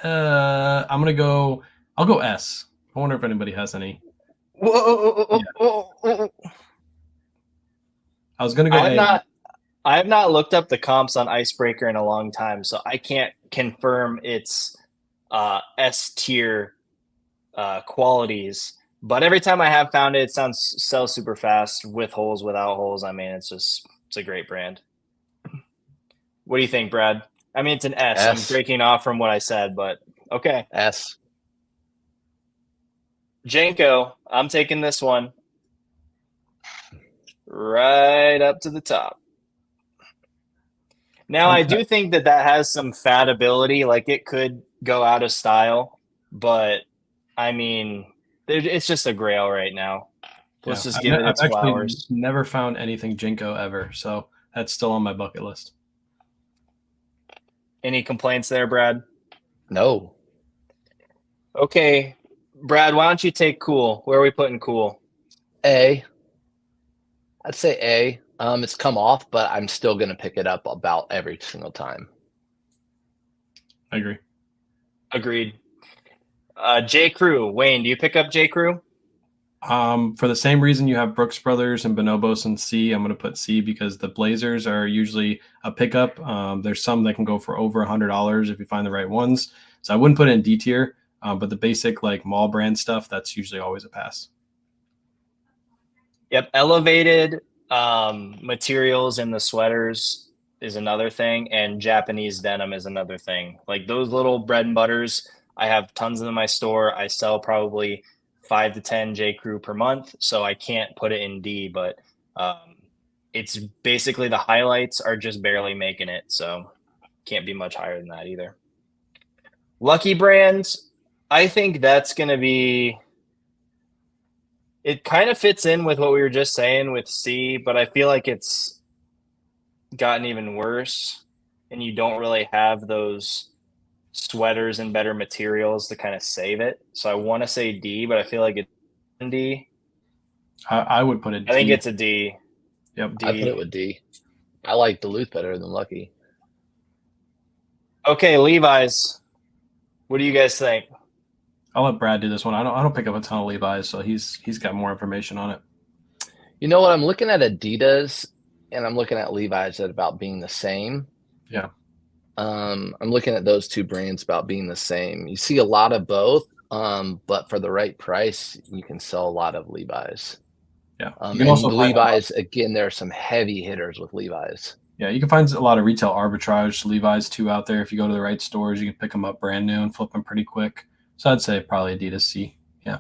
Speaker 3: I'll go S. I wonder if anybody has any.
Speaker 1: Whoa.
Speaker 3: I was gonna go A.
Speaker 1: I have not looked up the comps on Icebreaker in a long time, so I can't confirm its S tier qualities. But every time I have found it, it sells super fast with holes, without holes. I mean, it's a great brand. What do you think, Brad? I mean, it's an S. I'm breaking off from what I said, but okay.
Speaker 2: S.
Speaker 1: Janko, I'm taking this one right up to the top. Now, I do think that has some fadability. Like, it could go out of style, but I mean, it's just a grail right now. Let's just give it its flowers.
Speaker 3: I've never found anything Jinko ever, so that's still on my bucket list.
Speaker 1: Any complaints there, Brad?
Speaker 2: No.
Speaker 1: Okay, Brad, why don't you take Cool? Where are we putting Cool?
Speaker 2: A. I'd say A. It's come off, but I'm still going to pick it up about every single time.
Speaker 3: I agree.
Speaker 1: Agreed. J. Crew. Wayne, do you pick up J. Crew?
Speaker 3: For the same reason you have Brooks Brothers and Bonobos in C, I'm going to put C because the Blazers are usually a pickup. There's some that can go for over $100 if you find the right ones. So I wouldn't put it in D tier, but the basic like mall brand stuff, that's usually always a pass.
Speaker 1: Yep. Elevated materials in the sweaters is another thing, and Japanese denim is another thing. Like those little bread and butters, I have tons of them in my store. I sell probably 5 to 10 J. Crew per month, so I can't put it in D, but it's basically the highlights are just barely making it, so can't be much higher than that either. Lucky Brands, I think that's going to be – it kind of fits in with what we were just saying with C, but I feel like it's gotten even worse, and you don't really have those sweaters and better materials to kind of save it. So I want to say D, but I feel like it's D.
Speaker 3: I would put it D.
Speaker 1: I think it's a D.
Speaker 3: Yep.
Speaker 1: D.
Speaker 2: I put it with D. I like Duluth better than Lucky.
Speaker 1: Okay, Levi's. What do you guys think?
Speaker 3: I'll let Brad do this one. I don't pick up a ton of Levi's, so he's got more information on it.
Speaker 2: You know what? I'm looking at Adidas and I'm looking at Levi's at about being the same.
Speaker 3: Yeah.
Speaker 2: I'm looking at those two brands about being the same. You see a lot of both, but for the right price, you can sell a lot of Levi's.
Speaker 3: Yeah.
Speaker 2: And Levi's, again, there are some heavy hitters with Levi's.
Speaker 3: Yeah, you can find a lot of retail arbitrage Levi's too out there. If you go to the right stores, you can pick them up brand new and flip them pretty quick. So I'd say probably Adidas C. Yeah.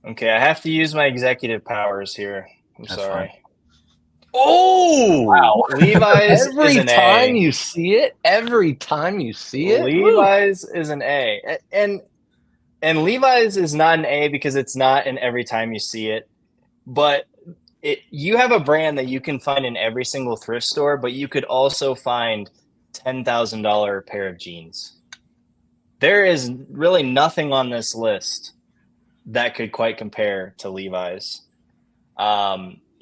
Speaker 1: Okay, I have to use my executive powers here.
Speaker 3: That's
Speaker 1: sorry.
Speaker 3: Fine.
Speaker 1: Oh, wow. Levi's
Speaker 2: every
Speaker 1: is an
Speaker 2: time
Speaker 1: A.
Speaker 2: you see it,
Speaker 1: Levi's is an A. And Levi's is not an A because it's not an every time you see it. But you have a brand that you can find in every single thrift store, but you could also find $10,000 pair of jeans. There is really nothing on this list that could quite compare to Levi's.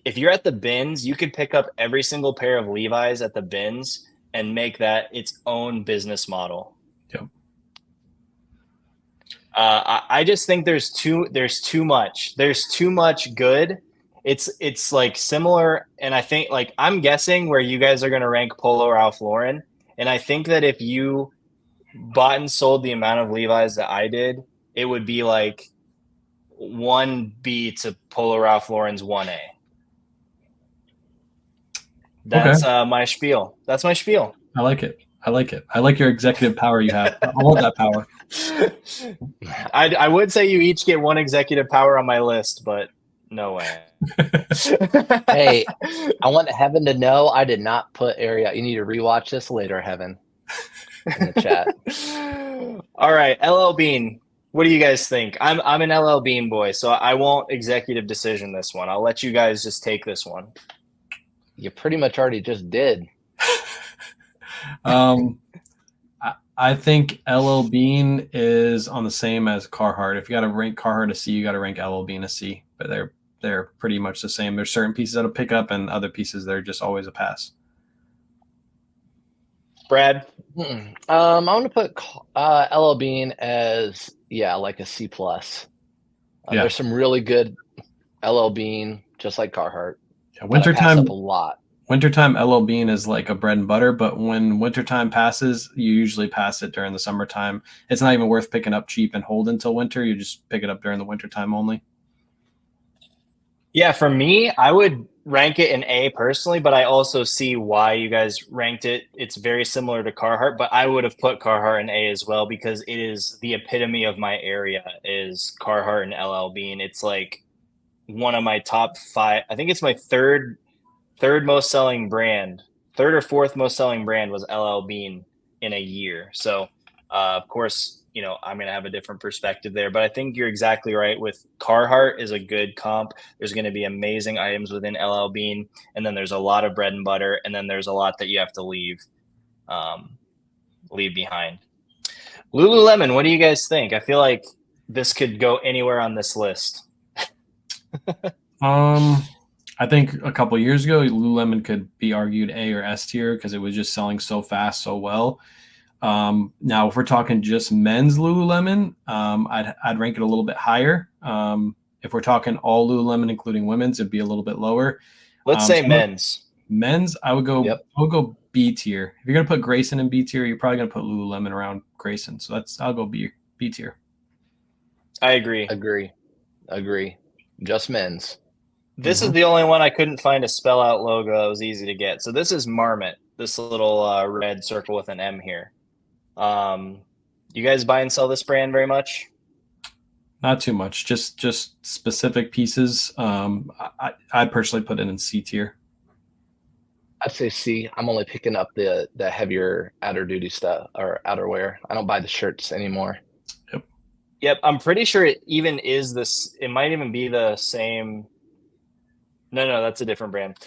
Speaker 1: If you're at the bins, you could pick up every single pair of Levi's at the bins and make that its own business model.
Speaker 3: Yep.
Speaker 1: I just think there's too much. There's too much good. It's like similar, and I think like I'm guessing where you guys are going to rank Polo Ralph Lauren, and I think that if you bought and sold the amount of Levi's that I did, it would be like 1B to Polo Ralph Lauren's 1A.
Speaker 3: Okay.
Speaker 1: That's my spiel. That's my spiel.
Speaker 3: I like it. I like it. I like your executive power you have. I want that power.
Speaker 1: I would say you each get one executive power on my list, but no way.
Speaker 2: Hey, I want Heaven to know I did not put area. You need to rewatch this later, Heaven, in the chat.
Speaker 1: All right, LL Bean. What do you guys think? I'm an LL Bean boy, so I won't executive decision this one. I'll let you guys just take this one.
Speaker 2: You pretty much already just did.
Speaker 3: I think LL Bean is on the same as Carhartt. If you got to rank Carhartt a C, you got to rank LL Bean a C. But they're pretty much the same. There's certain pieces that'll pick up, and other pieces they're just always a pass.
Speaker 1: Brad,
Speaker 2: I'm going to put LL Bean as like a C plus. There's some really good LL Bean, just like Carhartt.
Speaker 3: Yeah, wintertime
Speaker 2: a lot.
Speaker 3: Wintertime LL Bean is like a bread and butter, but when wintertime passes, you usually pass it during the summertime. It's not even worth picking up cheap and hold until winter. You just pick it up during the wintertime only.
Speaker 1: Yeah, for me, I would rank it an A personally, but I also see why you guys ranked it. It's very similar to Carhartt, but I would have put Carhartt an A as well because it is the epitome of my area is Carhartt and LL Bean. It's like one of my top 5. I think it's my third most selling brand. Third or fourth most selling brand was LL Bean in a year. So, of course, I'm going to have a different perspective there, but I think you're exactly right with Carhartt is a good comp. There's going to be amazing items within LL Bean. And then there's a lot of bread and butter. And then there's a lot that you have to leave behind. Lululemon, what do you guys think? I feel like this could go anywhere on this list.
Speaker 3: I think a couple of years ago, Lululemon could be argued A or S tier because it was just selling so fast, so well. Now, if we're talking just men's Lululemon, I'd rank it a little bit higher. If we're talking all Lululemon, including women's, it'd be a little bit lower.
Speaker 1: Let's say men's.
Speaker 3: Men's, I would go B tier. If you're gonna put Grayson in B tier, you're probably gonna put Lululemon around Grayson. So I'll go B tier.
Speaker 1: I agree.
Speaker 2: Just men's.
Speaker 1: This is the only one I couldn't find a spell out logo that was easy to get. So this is Marmot, this little red circle with an M here. You guys buy and sell this brand very much?
Speaker 3: Not too much, just specific pieces. I personally put it in C tier.
Speaker 2: I'd say C. I'm only picking up the heavier outer duty stuff or outerwear. I don't buy the shirts anymore.
Speaker 1: Yep. I'm pretty sure it even is this. It might even be the same. No, that's a different brand.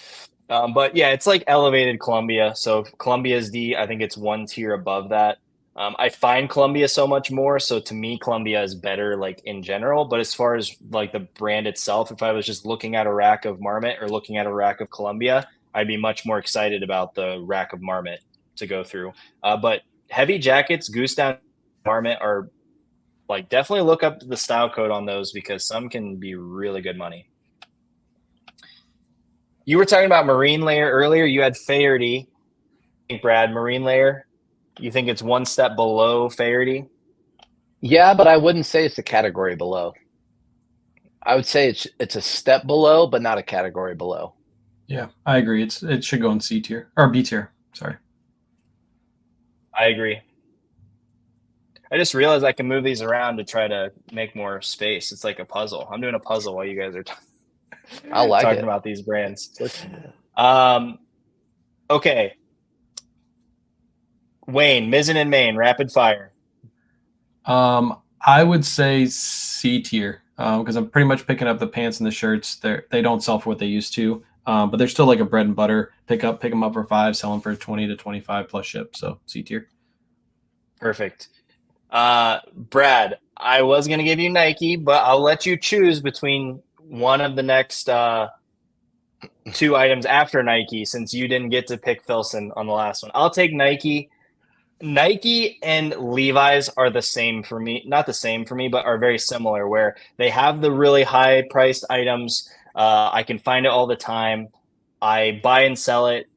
Speaker 1: But yeah, it's like elevated Columbia. So Columbia's D, I think it's one tier above that. I find Columbia so much more. So to me, Columbia is better like in general. But as far as like the brand itself, if I was just looking at a rack of Marmot or looking at a rack of Columbia, I'd be much more excited about the rack of Marmot to go through. But heavy jackets, Goose Down, Marmot are like definitely look up the style code on those because some can be really good money. You were talking about Marine Layer earlier. You had Faherty. Brad, Marine Layer, you think it's one step below Faherty?
Speaker 2: Yeah, but I wouldn't say it's a category below. I would say it's a step below, but not a category below.
Speaker 3: Yeah, I agree. It should go in C tier or B tier. Sorry.
Speaker 1: I agree. I just realized I can move these around to try to make more space. It's like a puzzle. I'm doing a puzzle while you guys are talking about these brands. Okay. Wayne, Mizzen and Main, rapid fire.
Speaker 3: I would say C tier because I'm pretty much picking up the pants and the shirts. They don't sell for what they used to, but they're still like a bread and butter. Pick them up for $5, sell them for 20 to 25 plus ship. So C tier.
Speaker 1: Perfect. Brad, I was going to give you Nike, but I'll let you choose between one of the next two items after Nike since you didn't get to pick Filson on the last one. I'll take Nike. Nike and Levi's are the same for me. Not the same for me, but are very similar where they have the really high priced items. I can find it all the time. I buy and sell it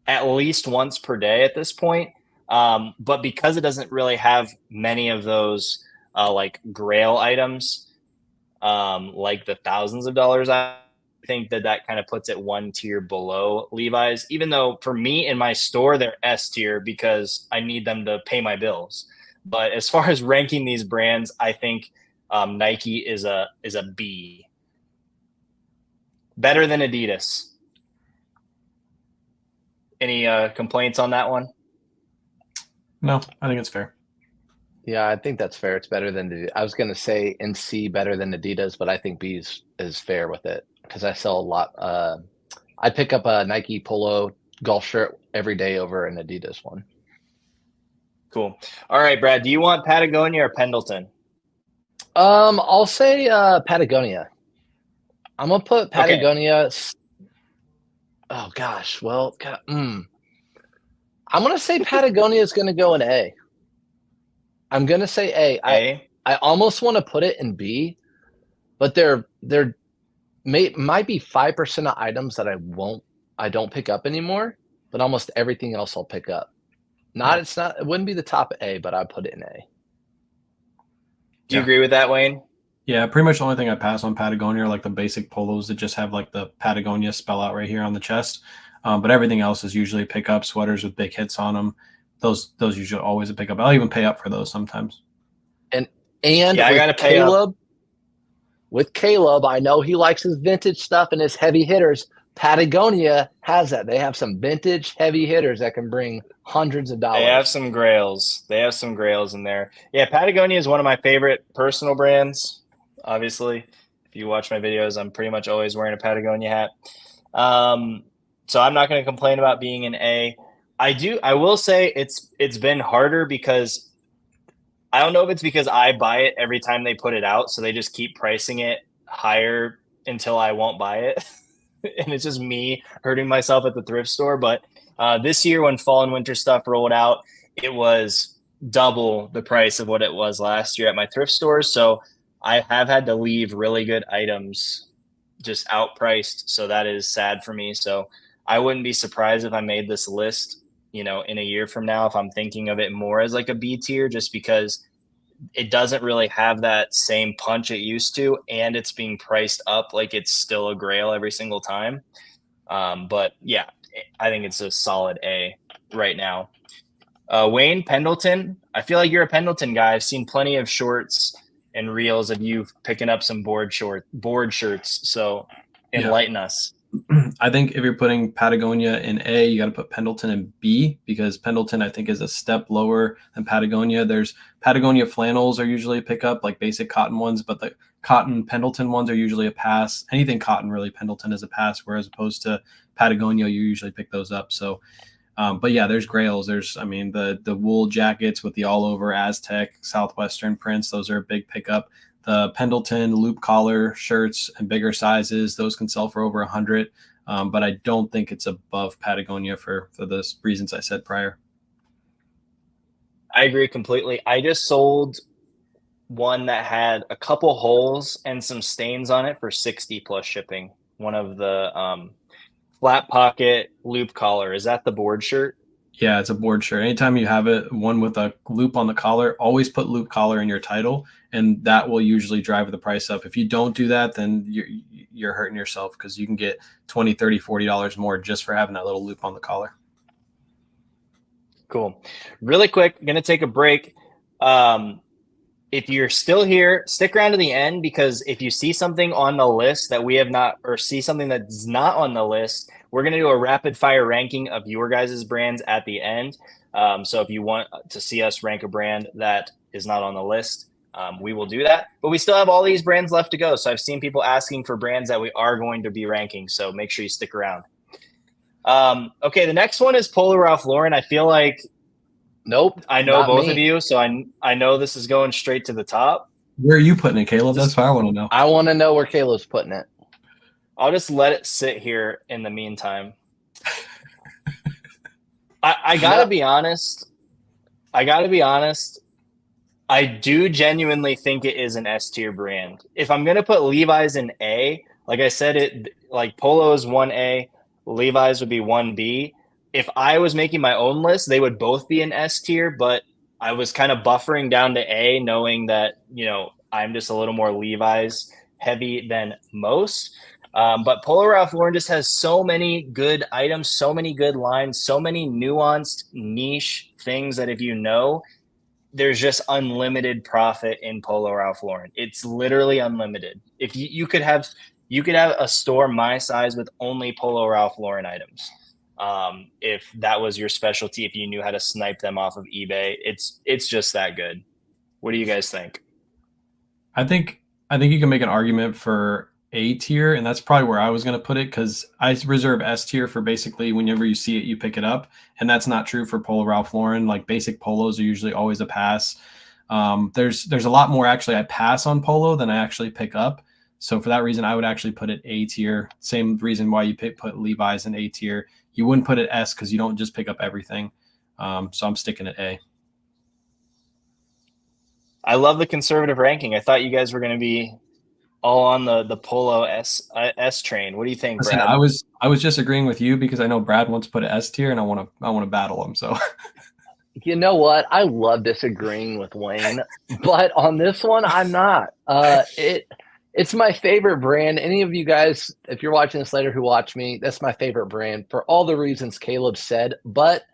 Speaker 1: at least once per day at this point. But because it doesn't really have many of those like grail items, like the thousands of dollars. I think that kind of puts it one tier below Levi's, even though for me in my store, they're S tier because I need them to pay my bills. But as far as ranking these brands, I think Nike is a B. Better than Adidas. Any complaints on that one?
Speaker 3: No, I think it's fair.
Speaker 2: Yeah, I think that's fair. It's better than I was going to say NC better than Adidas, but I think B is fair with it because I sell a lot. I pick up a Nike Polo golf shirt every day over an Adidas one.
Speaker 1: Cool. All right, Brad, do you want Patagonia or Pendleton?
Speaker 2: I'll say Patagonia. I'm gonna put Patagonia. Okay. Oh gosh, well, I'm gonna say Patagonia is gonna go in A. I'm gonna say A. I almost want to put it in B, but there might be 5% of items that I don't pick up anymore, but almost everything else I'll pick up. It wouldn't be the top A, but I'd put it in A.
Speaker 1: Do you agree with that, Wayne?
Speaker 3: Yeah, pretty much the only thing I pass on Patagonia are like the basic polos that just have like the Patagonia spell out right here on the chest. But everything else is usually pick up sweaters with big hits on them. Those usually always a pickup. I'll even pay up for those sometimes.
Speaker 2: And yeah, I gotta pay up. With Caleb, I know he likes his vintage stuff and his heavy hitters. Patagonia has that. They have some vintage heavy hitters that can bring hundreds of dollars.
Speaker 1: They have some grails. They have some grails in there. Yeah, Patagonia is one of my favorite personal brands. Obviously, if you watch my videos, I'm pretty much always wearing a Patagonia hat. So I'm not going to complain about being an A. I will say it's been harder because I don't know if it's because I buy it every time they put it out, so they just keep pricing it higher until I won't buy it. And it's just me hurting myself at the thrift store. But this year when fall and winter stuff rolled out, it was double the price of what it was last year at my thrift stores. So I have had to leave really good items just outpriced. So that is sad for me. So I wouldn't be surprised if I made this list, in a year from now, if I'm thinking of it more as like a B tier, just because it doesn't really have that same punch it used to, and it's being priced up like it's still a grail every single time. But yeah, I think it's a solid A right now. Wayne, Pendleton. I feel like you're a Pendleton guy. I've seen plenty of shorts and reels of you picking up some board shirts. So enlighten us.
Speaker 3: I think if you're putting Patagonia in A, you got to put Pendleton in B, because Pendleton, I think, is a step lower than Patagonia. There's Patagonia flannels are usually a pickup, like basic cotton ones, but the cotton Pendleton ones are usually a pass. Anything cotton, really, Pendleton is a pass, whereas opposed to Patagonia, you usually pick those up. So, but yeah, there's grails. There's, the wool jackets with the all over Aztec, Southwestern prints. Those are a big pickup. The Pendleton loop collar shirts and bigger sizes, those can sell for over 100. But I don't think it's above Patagonia for the reasons I said prior.
Speaker 1: I agree completely. I just sold one that had a couple holes and some stains on it for 60 plus shipping. One of the flat pocket loop collar. Is that the board shirt?
Speaker 3: Yeah, it's a board shirt. Anytime you have it, one with a loop on the collar, always put loop collar in your title, and that will usually drive the price up. If you don't do that, then you're hurting yourself, because you can get $20, $30, $40 more just for having that little loop on the collar.
Speaker 1: Cool. Really quick, I'm going to take a break. If you're still here, stick around to the end, because if you see something on the list that we have not, or see something that's not on the list, we're going to do a rapid fire ranking of your guys' brands at the end. So if you want to see us rank a brand that is not on the list, we will do that. But we still have all these brands left to go. So I've seen people asking for brands that we are going to be ranking. So make sure you stick around. Okay, the next one is Polo Ralph Lauren. I feel like
Speaker 2: nope.
Speaker 1: I know both of you, so I know this is going straight to the top.
Speaker 3: Where are you putting it, Caleb? That's what I want to know.
Speaker 2: I want to know where Caleb's putting it.
Speaker 1: I'll just let it sit here in the meantime. I gotta be honest. I do genuinely think it is an S tier brand. If I'm gonna put Levi's in A, like I said, Polo is 1A, Levi's would be 1B. If I was making my own list, they would both be an S tier, but I was kind of buffering down to A, knowing that, I'm just a little more Levi's heavy than most. But Polo Ralph Lauren just has so many good items, so many good lines, so many nuanced niche things that if you know, there's just unlimited profit in Polo Ralph Lauren. It's literally unlimited. If you could have a store my size with only Polo Ralph Lauren items. If that was your specialty, if you knew how to snipe them off of eBay, it's just that good. What do you guys think?
Speaker 3: I think you can make an argument for A tier, and that's probably where I was going to put it because I reserve S tier for basically whenever you see it, you pick it up, and that's not true for Polo Ralph Lauren. Like basic polos are usually always a pass. There's a lot more actually I pass on polo than I actually pick up. So for that reason, I would actually put it A tier. Same reason why you put Levi's in A tier. You wouldn't put it S because you don't just pick up everything. So I'm sticking at A.
Speaker 1: I love the conservative ranking. I thought you guys were going to be all on the Polo S train. What do you think,
Speaker 3: Listen,
Speaker 1: Brad?
Speaker 3: I was just agreeing with you because I know Brad wants to put an S tier, and I want to battle him. So
Speaker 2: You know what? I love disagreeing with Wayne, but on this one, I'm not. It's my favorite brand. Any of you guys, if you're watching this later who watch me, that's my favorite brand for all the reasons Caleb said. But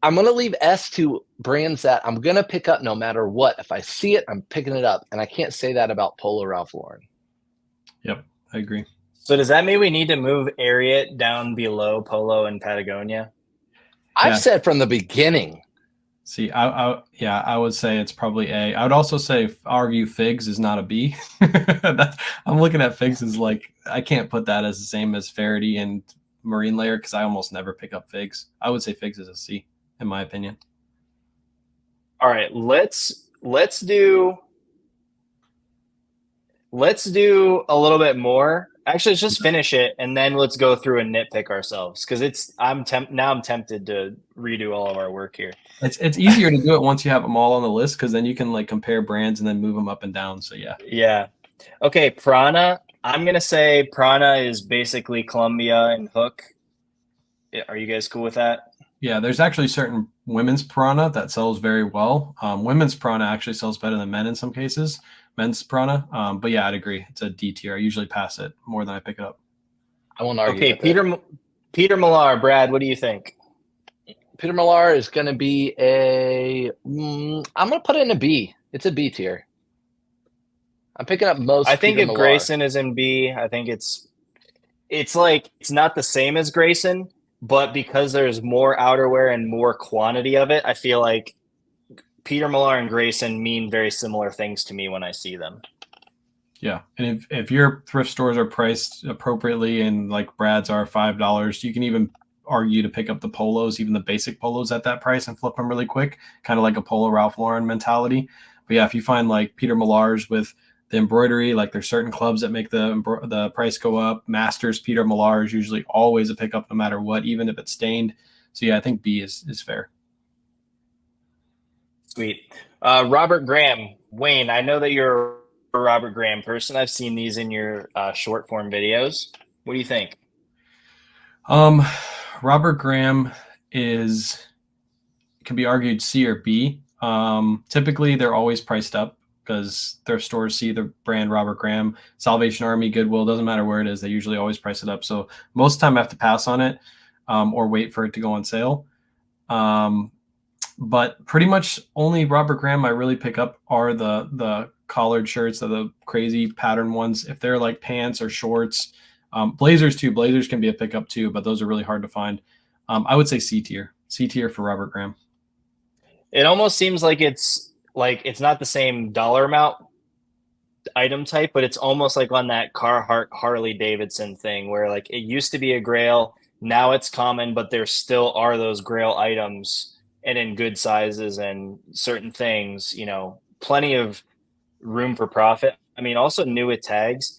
Speaker 2: I'm going to leave S to brands that I'm going to pick up no matter what. If I see it, I'm picking it up. And I can't say that about Polo Ralph Lauren.
Speaker 3: Yep, I agree.
Speaker 1: So does that mean we need to move Ariat down below Polo and Patagonia?
Speaker 2: I've said from the beginning.
Speaker 3: See, I would say it's probably A. I would also argue Figs is not a B. I'm looking at Figs as like I can't put that as the same as Faraday and Marine Layer because I almost never pick up Figs. I would say Figs is a C in my opinion.
Speaker 1: All right, let's do a little bit more. Actually, let's just finish it and then let's go through and nitpick ourselves because I'm tempted to redo all of our work here.
Speaker 3: It's easier to do it once you have them all on the list because then you can like compare brands and then move them up and down. So yeah.
Speaker 1: Yeah. Okay, Prana. I'm gonna say Prana is basically Columbia and Hook. Are you guys cool with that?
Speaker 3: Yeah, there's actually certain women's Prana that sells very well. Women's Prana actually sells better than men in some cases. Men's Prana. But yeah, I'd agree. It's a D tier. I usually pass it more than I pick it up.
Speaker 2: I won't argue.
Speaker 1: Okay, Peter Millar, Brad, what do you think?
Speaker 2: Peter Millar is going to be I'm going to put it in a B. It's a B tier. I'm picking up most.
Speaker 1: I think
Speaker 2: Peter
Speaker 1: if
Speaker 2: Millar.
Speaker 1: Grayson is in B, I think it's like it's not the same as Grayson, but because there's more outerwear and more quantity of it, I feel like Peter Millar and Grayson mean very similar things to me when I see them.
Speaker 3: Yeah, and if your thrift stores are priced appropriately and like Brad's are $5, you can even argue to pick up the polos, even the basic polos at that price and flip them really quick, kind of like a Polo Ralph Lauren mentality. But yeah, if you find like Peter Millar's with the embroidery, like there's certain clubs that make the price go up. Masters Peter Millar is usually always a pickup no matter what, even if it's stained. So yeah, I think B is fair.
Speaker 1: Sweet. Robert Graham. Wayne, I know that you're a Robert Graham person. I've seen these in your short form videos. What do you think?
Speaker 3: Robert Graham can be argued C or B. Typically, they're always priced up because thrift stores see the brand Robert Graham, Salvation Army, Goodwill, doesn't matter where it is. They usually always price it up. So most of the time I have to pass on it or wait for it to go on sale. But pretty much only Robert Graham I really pick up are the collared shirts, the crazy pattern ones. If they're like pants or shorts, blazers too. Blazers can be a pickup too, but those are really hard to find. I would say C tier for Robert Graham.
Speaker 1: It almost seems like it's not the same dollar amount item type, but it's almost like on that Carhartt Harley Davidson thing where like it used to be a grail, now it's common, but there still are those grail items and in good sizes and certain things, plenty of room for profit. I mean, also new with tags.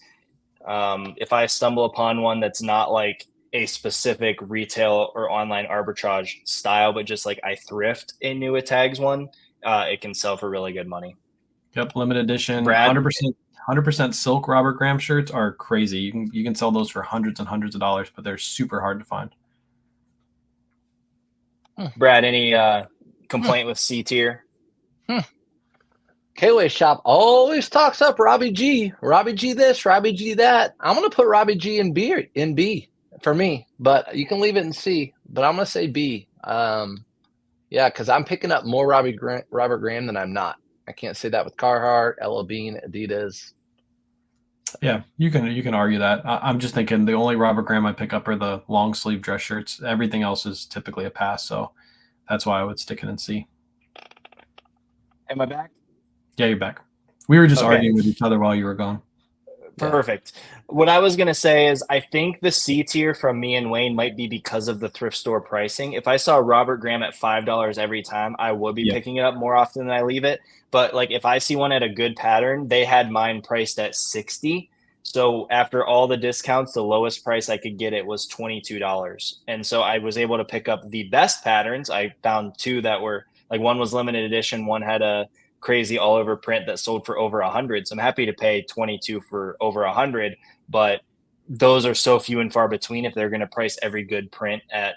Speaker 1: If I stumble upon one that's not like a specific retail or online arbitrage style, but just like I thrift a new with tags one, it can sell for really good money.
Speaker 3: Yep, limited edition,
Speaker 1: Brad?
Speaker 3: 100% silk Robert Graham shirts are crazy. You can sell those for hundreds and hundreds of dollars, but they're super hard to find.
Speaker 1: Brad, any complaint with C tier?
Speaker 2: K-Way Shop always talks up Robbie G. Robbie G this, Robbie G that. I'm gonna put Robbie G in B for me, but you can leave it in C. But I'm gonna say B. Yeah, because I'm picking up more Robert Graham than I'm not. I can't say that with Carhartt, LL Bean, Adidas.
Speaker 3: Yeah, you can argue that. I'm just thinking the only Robert Graham I pick up are the long sleeve dress shirts. Everything else is typically a pass, so that's why I would stick it in C.
Speaker 1: Am I back?
Speaker 3: Yeah, you're back. We were just
Speaker 1: Okay.
Speaker 3: arguing with each other while you were gone.
Speaker 1: Perfect. What I was going to say is I think the C tier from me and Wayne might be because of the thrift store pricing. If I saw Robert Graham at $5 every time, I would be
Speaker 3: Yeah.
Speaker 1: picking it up more often than I leave it. But like if I see one at a good pattern, they had mine priced at 60. So after all the discounts, the lowest price I could get it was $22. And so I was able to pick up the best patterns. I found two that were like one was limited edition, one had a crazy all over print that sold for over 100. So I'm happy to pay 22 for over 100, but those are so few and far between if they're going to price every good print at,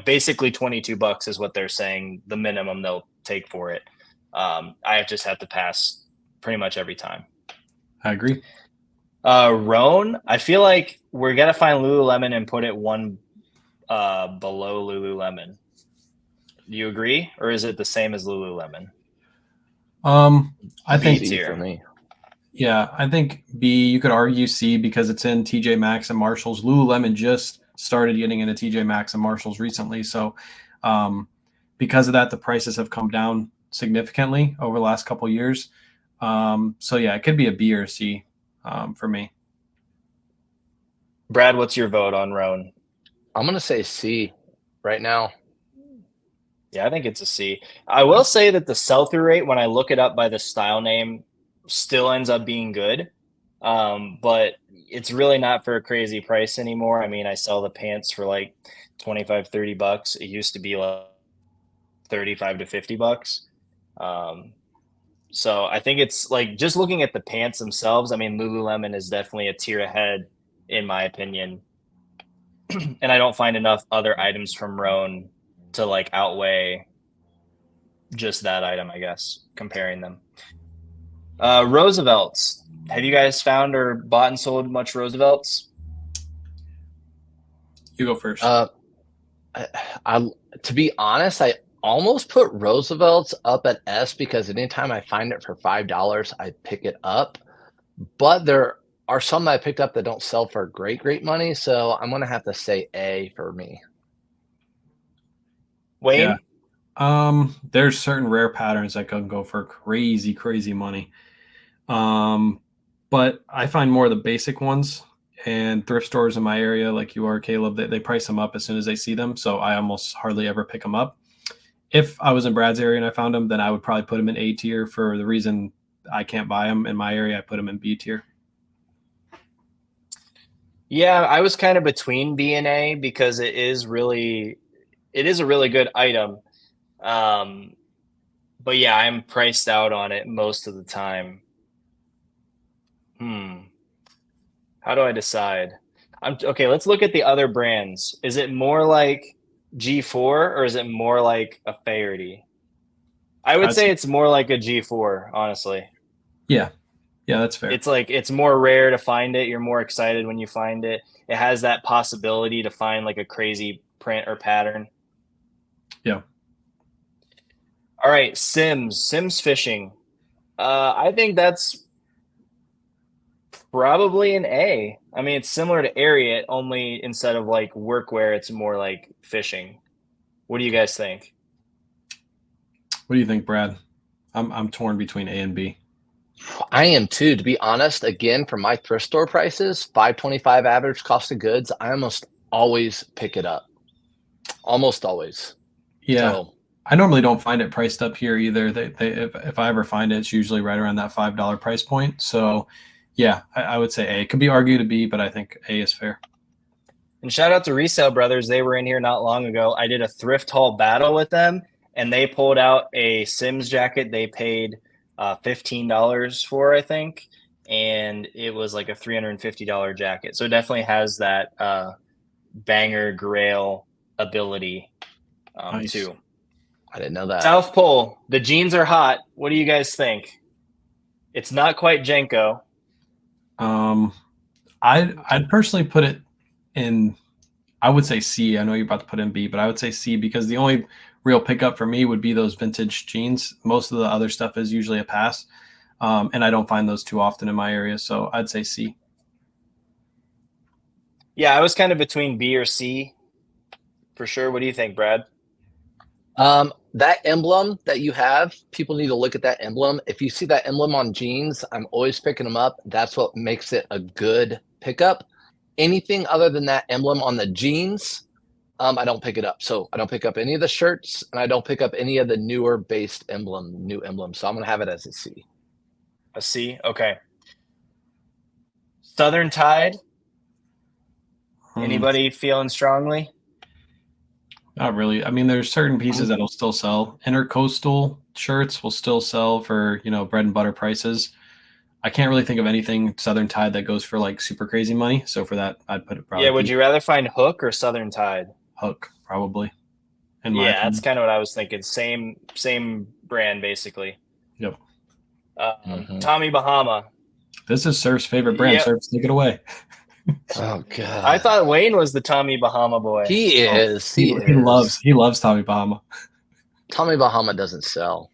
Speaker 1: basically $22 is what they're saying the minimum they'll take for it. I just have to pass pretty much every time.
Speaker 3: I agree.
Speaker 1: Roan, I feel like we're going to find Lululemon and put it one below Lululemon. Do you agree? Or is it the same as Lululemon?
Speaker 3: I think
Speaker 2: C for me.
Speaker 3: Yeah, I think B, you could argue C because it's in TJ Maxx and Marshalls. Lululemon just started getting into TJ Maxx and Marshalls recently. So because of that, the prices have come down significantly over the last couple of years. So yeah, it could be a B or a C for me.
Speaker 1: Brad, what's your vote on Roan?
Speaker 2: I'm gonna say C right now.
Speaker 1: Yeah, I think it's a C. I will say that the sell-through rate, when I look it up by the style name, still ends up being good. But it's really not for a crazy price anymore. I mean, I sell the pants for like 25, $30. It used to be like 35 to $50. So I think it's like just looking at the pants themselves. I mean, Lululemon is definitely a tier ahead, in my opinion. And I don't find enough other items from Roan to like outweigh just that item, I guess, comparing them. Roosevelt's. Have you guys found or bought and sold much Roosevelt's?
Speaker 3: You go first.
Speaker 2: I to be honest, I almost put Roosevelt's up at S because anytime I find it for $5, I pick it up. But there are some that I picked up that don't sell for great money, so I'm gonna have to say A for me.
Speaker 1: Wayne?
Speaker 3: Yeah. There's certain rare patterns that can go for crazy money. But I find more of the basic ones and thrift stores in my area, like you are, Caleb, they price them up as soon as they see them. So I almost hardly ever pick them up. If I was in Brad's area and I found them, then I would probably put them in A tier. For the reason I can't buy them in my area, I put them in B tier.
Speaker 1: Yeah, I was kind of between B and A because it is a really good item. But yeah, I'm priced out on it most of the time. How do I decide? Okay, let's look at the other brands. Is it more like G4 or is it more like a Faherty? I would say it's more like a G4, honestly.
Speaker 3: Yeah, that's fair.
Speaker 1: It's like it's more rare to find it. You're more excited when you find it. It has that possibility to find like a crazy print or pattern.
Speaker 3: Yeah.
Speaker 1: All right, Sims fishing. I think that's probably an A. I mean, it's similar to Ariat, only instead of like workwear, it's more like fishing. What do you guys think?
Speaker 3: What do you think, Brad? I'm torn between A and B.
Speaker 2: I am too, to be honest. Again, for my thrift store prices, $5.25 average cost of goods, I almost always pick it up. Almost always.
Speaker 3: Yeah.
Speaker 2: So,
Speaker 3: I normally don't find it priced up here either. If I ever find it, it's usually right around that $5 price point. So yeah, I would say A. It could be argued to B, but I think A is fair.
Speaker 1: And shout out to Resell Brothers. They were in here not long ago. I did a thrift haul battle with them, and they pulled out a Sims jacket they paid $15 for, I think. And it was like a $350 jacket. So it definitely has that banger grail ability
Speaker 3: Nice.
Speaker 1: too.
Speaker 2: I didn't know that.
Speaker 1: South Pole. The jeans are hot. What do you guys think? It's not quite Jenko.
Speaker 3: I'd personally put it in. I would say C. I know you're about to put in B, but I would say C because the only real pickup for me would be those vintage jeans. Most of the other stuff is usually a pass, and I don't find those too often in my area. So I'd say C.
Speaker 1: Yeah, I was kind of between B or C for sure. What do you think, Brad?
Speaker 2: That emblem that you have, people need to look at that emblem. If you see that emblem on jeans, I'm always picking them up. That's what makes it a good pickup. Anything other than that emblem on the jeans, I don't pick it up. So I don't pick up any of the shirts, and I don't pick up any of the newer based new emblems. So I'm gonna have it as a C.
Speaker 1: A C? Okay. Southern Tide. Anybody feeling strongly?
Speaker 3: Not really. I mean, there's certain pieces that'll still sell. Intercoastal shirts will still sell for, bread and butter prices. I can't really think of anything Southern Tide that goes for like super crazy money. So for that, I'd put it probably.
Speaker 1: Yeah, would you rather find Hook or Southern Tide?
Speaker 3: Hook, probably.
Speaker 1: Yeah, that's kind of what I was thinking. Same brand, basically.
Speaker 3: Yep.
Speaker 1: Tommy Bahama.
Speaker 3: This is Surf's favorite brand.
Speaker 1: Yep.
Speaker 3: Surf's, take it away.
Speaker 2: Oh God!
Speaker 1: I thought Wayne was the Tommy Bahama boy.
Speaker 2: He is.
Speaker 3: He loves Tommy Bahama.
Speaker 2: Tommy Bahama doesn't sell.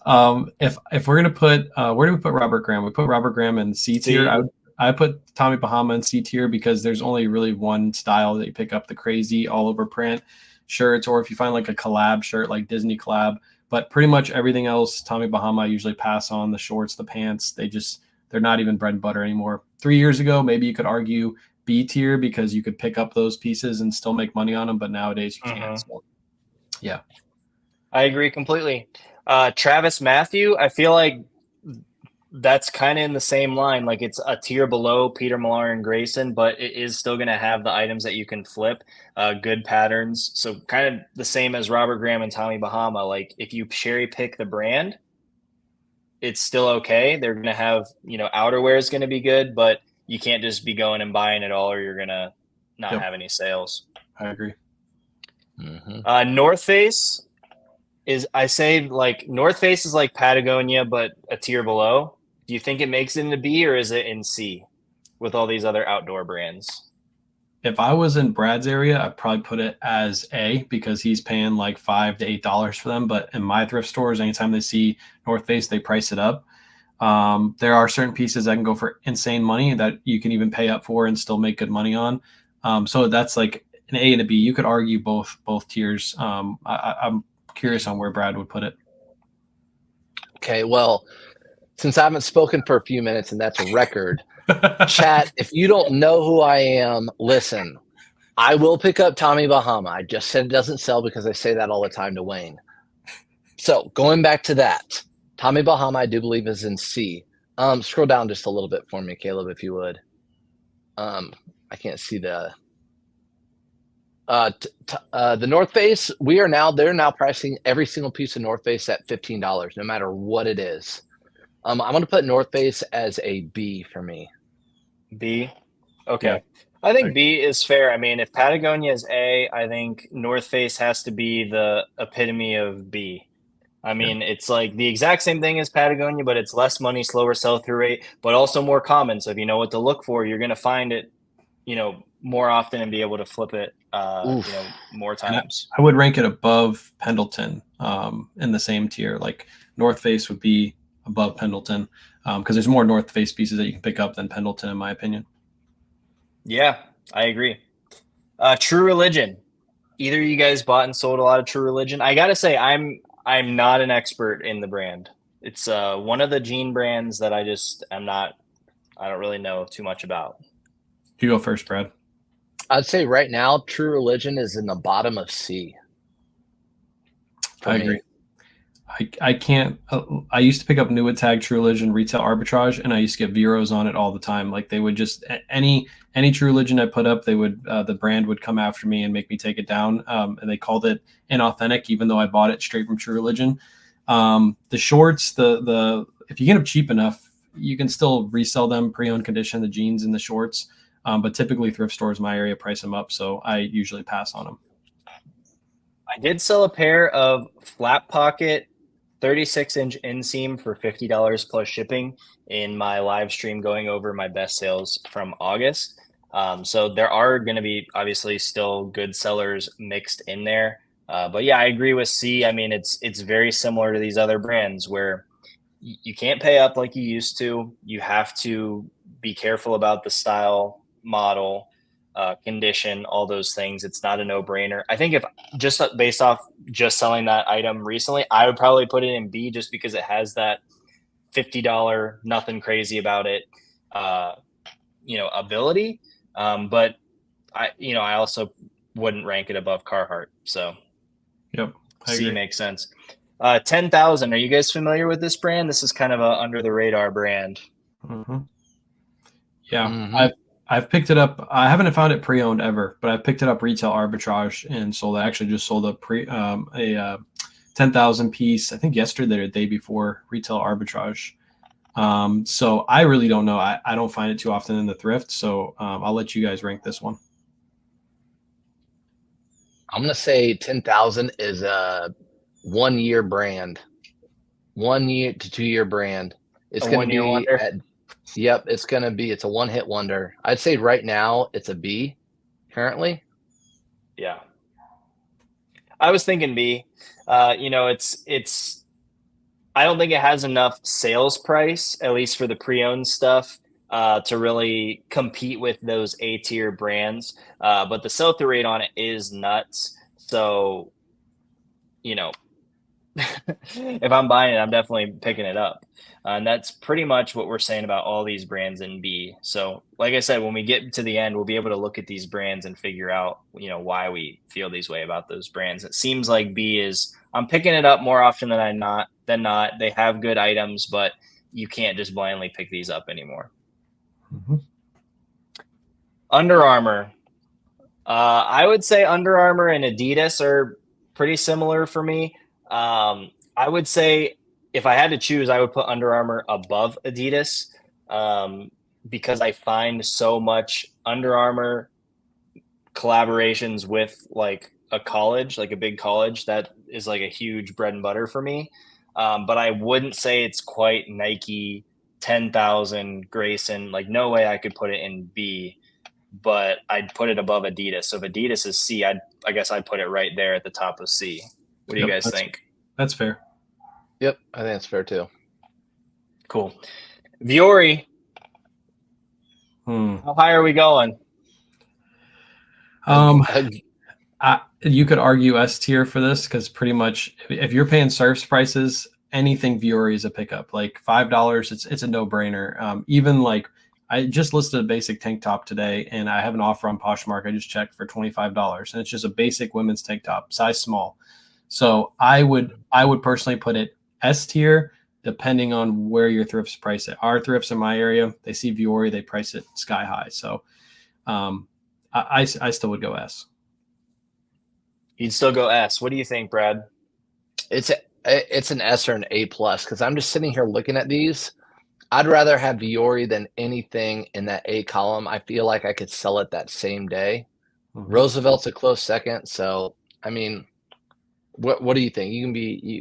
Speaker 3: If we're gonna put where do we put Robert Graham? We put Robert Graham in C tier. I put Tommy Bahama in C tier because there's only really one style that you pick up, the crazy all over print shirts, or if you find like a collab shirt, like Disney collab. But pretty much everything else, Tommy Bahama, I usually pass on. The shorts, the pants, they're not even bread and butter anymore. 3 years ago, maybe you could argue B tier because you could pick up those pieces and still make money on them, but nowadays you can't. So, yeah.
Speaker 1: I agree completely. Travis Matthew, I feel like that's kind of in the same line. Like it's a tier below Peter Millar and Grayson, but it is still going to have the items that you can flip, good patterns. So kind of the same as Robert Graham and Tommy Bahama. Like if you cherry pick the brand, it's still okay. They're going to have, outerwear is going to be good, but you can't just be going and buying it all or you're going to not have any sales.
Speaker 3: I agree.
Speaker 1: North Face North Face is like Patagonia, but a tier below. Do you think it makes it into B or is it in C with all these other outdoor brands?
Speaker 3: If I was in Brad's area, I'd probably put it as A because he's paying like $5 to $8 for them. But in my thrift stores, anytime they see North Face, they price it up. There are certain pieces that can go for insane money that you can even pay up for and still make good money on. So that's like an A and a B. You could argue both tiers. I'm curious on where Brad would put it.
Speaker 2: Okay, well, since I haven't spoken for a few minutes and that's a record, chat, if you don't know who I am, listen, I will pick up Tommy Bahama. I just said it doesn't sell because I say that all the time to Wayne. So going back to that, Tommy Bahama, I do believe is in C. Scroll down just a little bit for me, Caleb, if you would. I can't see the North Face. They're now pricing every single piece of North Face at $15, no matter what it is. I'm going to put North Face as a B for me.
Speaker 1: B? Okay. Yeah. I think B is fair. I mean, if Patagonia is A, I think North Face has to be the epitome of B. I mean, it's like the exact same thing as Patagonia, but it's less money, slower sell-through rate, but also more common. So if you know what to look for, you're going to find it, more often and be able to flip it, more times.
Speaker 3: I would rank it above Pendleton in the same tier. Like North Face would be above Pendleton because there's more North Face pieces that you can pick up than Pendleton, in my opinion.
Speaker 1: Yeah, I agree. True Religion. Either of you guys bought and sold a lot of True Religion? I got to say, I'm not an expert in the brand. It's one of the jean brands that I don't really know too much about.
Speaker 3: You go first, Brad.
Speaker 2: I'd say right now, True Religion is in the bottom of C.
Speaker 3: I agree. I can't. I used to pick up New Tag, True Religion, Retail Arbitrage, and I used to get Veros on it all the time. Like they would just any True Religion I put up, they would the brand would come after me and make me take it down. And they called it inauthentic, even though I bought it straight from True Religion. The shorts, the if you get them cheap enough, you can still resell them pre-owned condition, the jeans and the shorts. But typically thrift stores in my area price them up, so I usually pass on them.
Speaker 1: I did sell a pair of flat pocket 36-inch inseam for $50 plus shipping in my live stream going over my best sales from August. So there are going to be obviously still good sellers mixed in there. But yeah, I agree with C. I mean, it's very similar to these other brands where you can't pay up like you used to. You have to be careful about the style, model, condition, all those things. It's not a no-brainer. I think if just based off just selling that item recently, I would probably put it in B just because it has that $50, nothing crazy about it, ability. But I also wouldn't rank it above Carhartt. So
Speaker 3: Yep, I
Speaker 1: C
Speaker 3: agree.
Speaker 1: makes sense. 10,000. Are you guys familiar with this brand? This is kind of a under the radar brand.
Speaker 3: Mm-hmm. Yeah,
Speaker 2: Mhm.
Speaker 3: I've picked it up. I haven't found it pre-owned ever, but I picked it up retail arbitrage and sold it. I actually just sold a 10,000 piece, I think yesterday or the day before, retail arbitrage. So I really don't know. I don't find it too often in the thrift. So I'll let you guys rank this one.
Speaker 2: I'm gonna say 10,000 is a 1 year brand, 1 year to 2 year brand. It's
Speaker 1: A
Speaker 2: gonna
Speaker 1: 1 year
Speaker 2: be
Speaker 1: wonder.
Speaker 2: yep. It's a one hit wonder. I'd say right now it's a B currently.
Speaker 1: Yeah. I was thinking B. It's. I don't think it has enough sales price, at least for the pre-owned stuff, to really compete with those A tier brands. But the sell-through rate on it is nuts. So, you know, if I'm buying it, I'm definitely picking it up. And that's pretty much what we're saying about all these brands in B. So, like I said, when we get to the end, we'll be able to look at these brands and figure out, why we feel these way about those brands. It seems like B is I'm picking it up more often than not. They have good items, but you can't just blindly pick these up anymore.
Speaker 3: Mm-hmm.
Speaker 1: Under Armour. I would say Under Armour and Adidas are pretty similar for me. I would say if I had to choose, I would put Under Armour above Adidas because I find so much Under Armour collaborations with like a college, like a big college, that is like a huge bread and butter for me. But I wouldn't say it's quite Nike 10,000 Grayson. Like, no way I could put it in B, but I'd put it above Adidas. So if Adidas is C, I guess I'd put it right there at the top of C. What do you guys think?
Speaker 3: That's fair.
Speaker 2: Yep, I think that's fair too.
Speaker 1: Cool. Viore. How high are we going?
Speaker 3: You could argue S tier for this because pretty much if you're paying Surf's prices, anything Viore is a pickup. Like $5, it's a no brainer. Even like I just listed a basic tank top today, and I have an offer on Poshmark. I just checked for $25, and it's just a basic women's tank top, size small. So I would personally put it S tier, depending on where your thrifts price it. Our thrifts in my area, they see Viore, they price it sky high. So I still would go S.
Speaker 1: You'd still go S. What do you think, Brad?
Speaker 2: It's an S or an A plus because I'm just sitting here looking at these. I'd rather have Viore than anything in that A column. I feel like I could sell it that same day.
Speaker 3: Mm-hmm.
Speaker 2: Roosevelt's a close second. So, I mean, what do you think?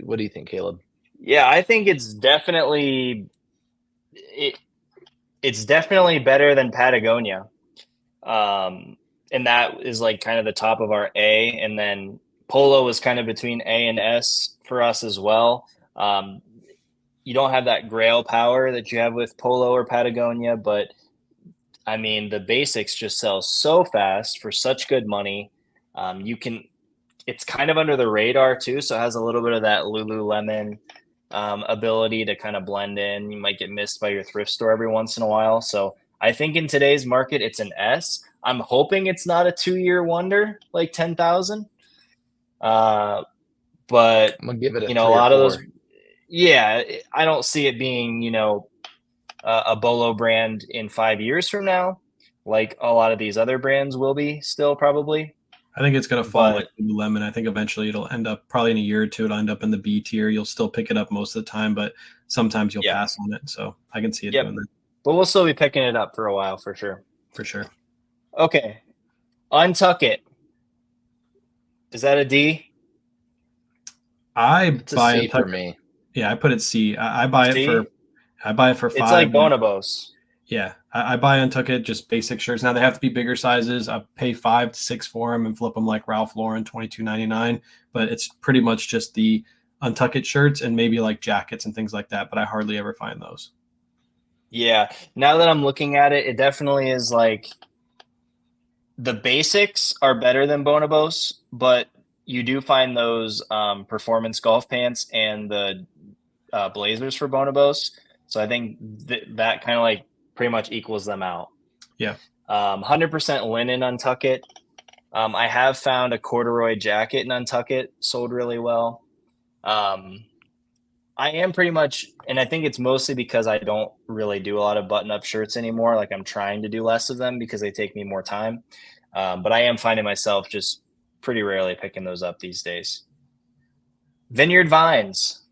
Speaker 2: What do you think, Caleb?
Speaker 1: Yeah, I think it's definitely better than Patagonia. And that is like kind of the top of our A, and then Polo is kind of between A and S for us as well. You don't have that grail power that you have with Polo or Patagonia, but I mean, the basics just sell so fast for such good money. It's kind of under the radar too, so it has a little bit of that Lululemon ability to kind of blend in. You might get missed by your thrift store every once in a while. So I think in today's market, it's an S. I'm hoping it's not a 2-year wonder like 10,000. But
Speaker 2: I'm gonna give it
Speaker 1: a lot of those. Yeah, I don't see it being a Bolo brand in 5 years from now, like a lot of these other brands will be still probably.
Speaker 3: I think it's going to fall like Lululemon. I think eventually it'll end up probably in a year or two. It'll end up in the B tier. You'll still pick it up most of the time, but sometimes you'll pass on it. So I can see it doing that.
Speaker 1: But we'll still be picking it up for a while for sure.
Speaker 3: For sure.
Speaker 1: Okay. Untuck It. Is that a D?
Speaker 3: I
Speaker 2: It's a
Speaker 3: buy
Speaker 2: C for
Speaker 3: Untucked.
Speaker 2: me.
Speaker 3: Yeah, I put it C. I buy it for
Speaker 1: See, it's
Speaker 3: five.
Speaker 1: like Bonobos.
Speaker 3: Yeah, I buy Untuckit just basic shirts. Now they have to be bigger sizes. I pay 5 to 6 for them and flip them like Ralph Lauren, 22.99. But it's pretty much just the Untuckit shirts and maybe like jackets and things like that. But I hardly ever find those.
Speaker 1: Yeah. Now that I'm looking at it, it definitely is like the basics are better than Bonobos, but you do find those performance golf pants and the blazers for Bonobos. So I think that kind of like pretty much equals them out.
Speaker 3: Yeah.
Speaker 1: 100% linen Untuckit. I have found a corduroy jacket in Untuckit sold really well. I am pretty much, and I think it's mostly because I don't really do a lot of button-up shirts anymore. Like I'm trying to do less of them because they take me more time. But I am finding myself just pretty rarely picking those up these days. Vineyard Vines.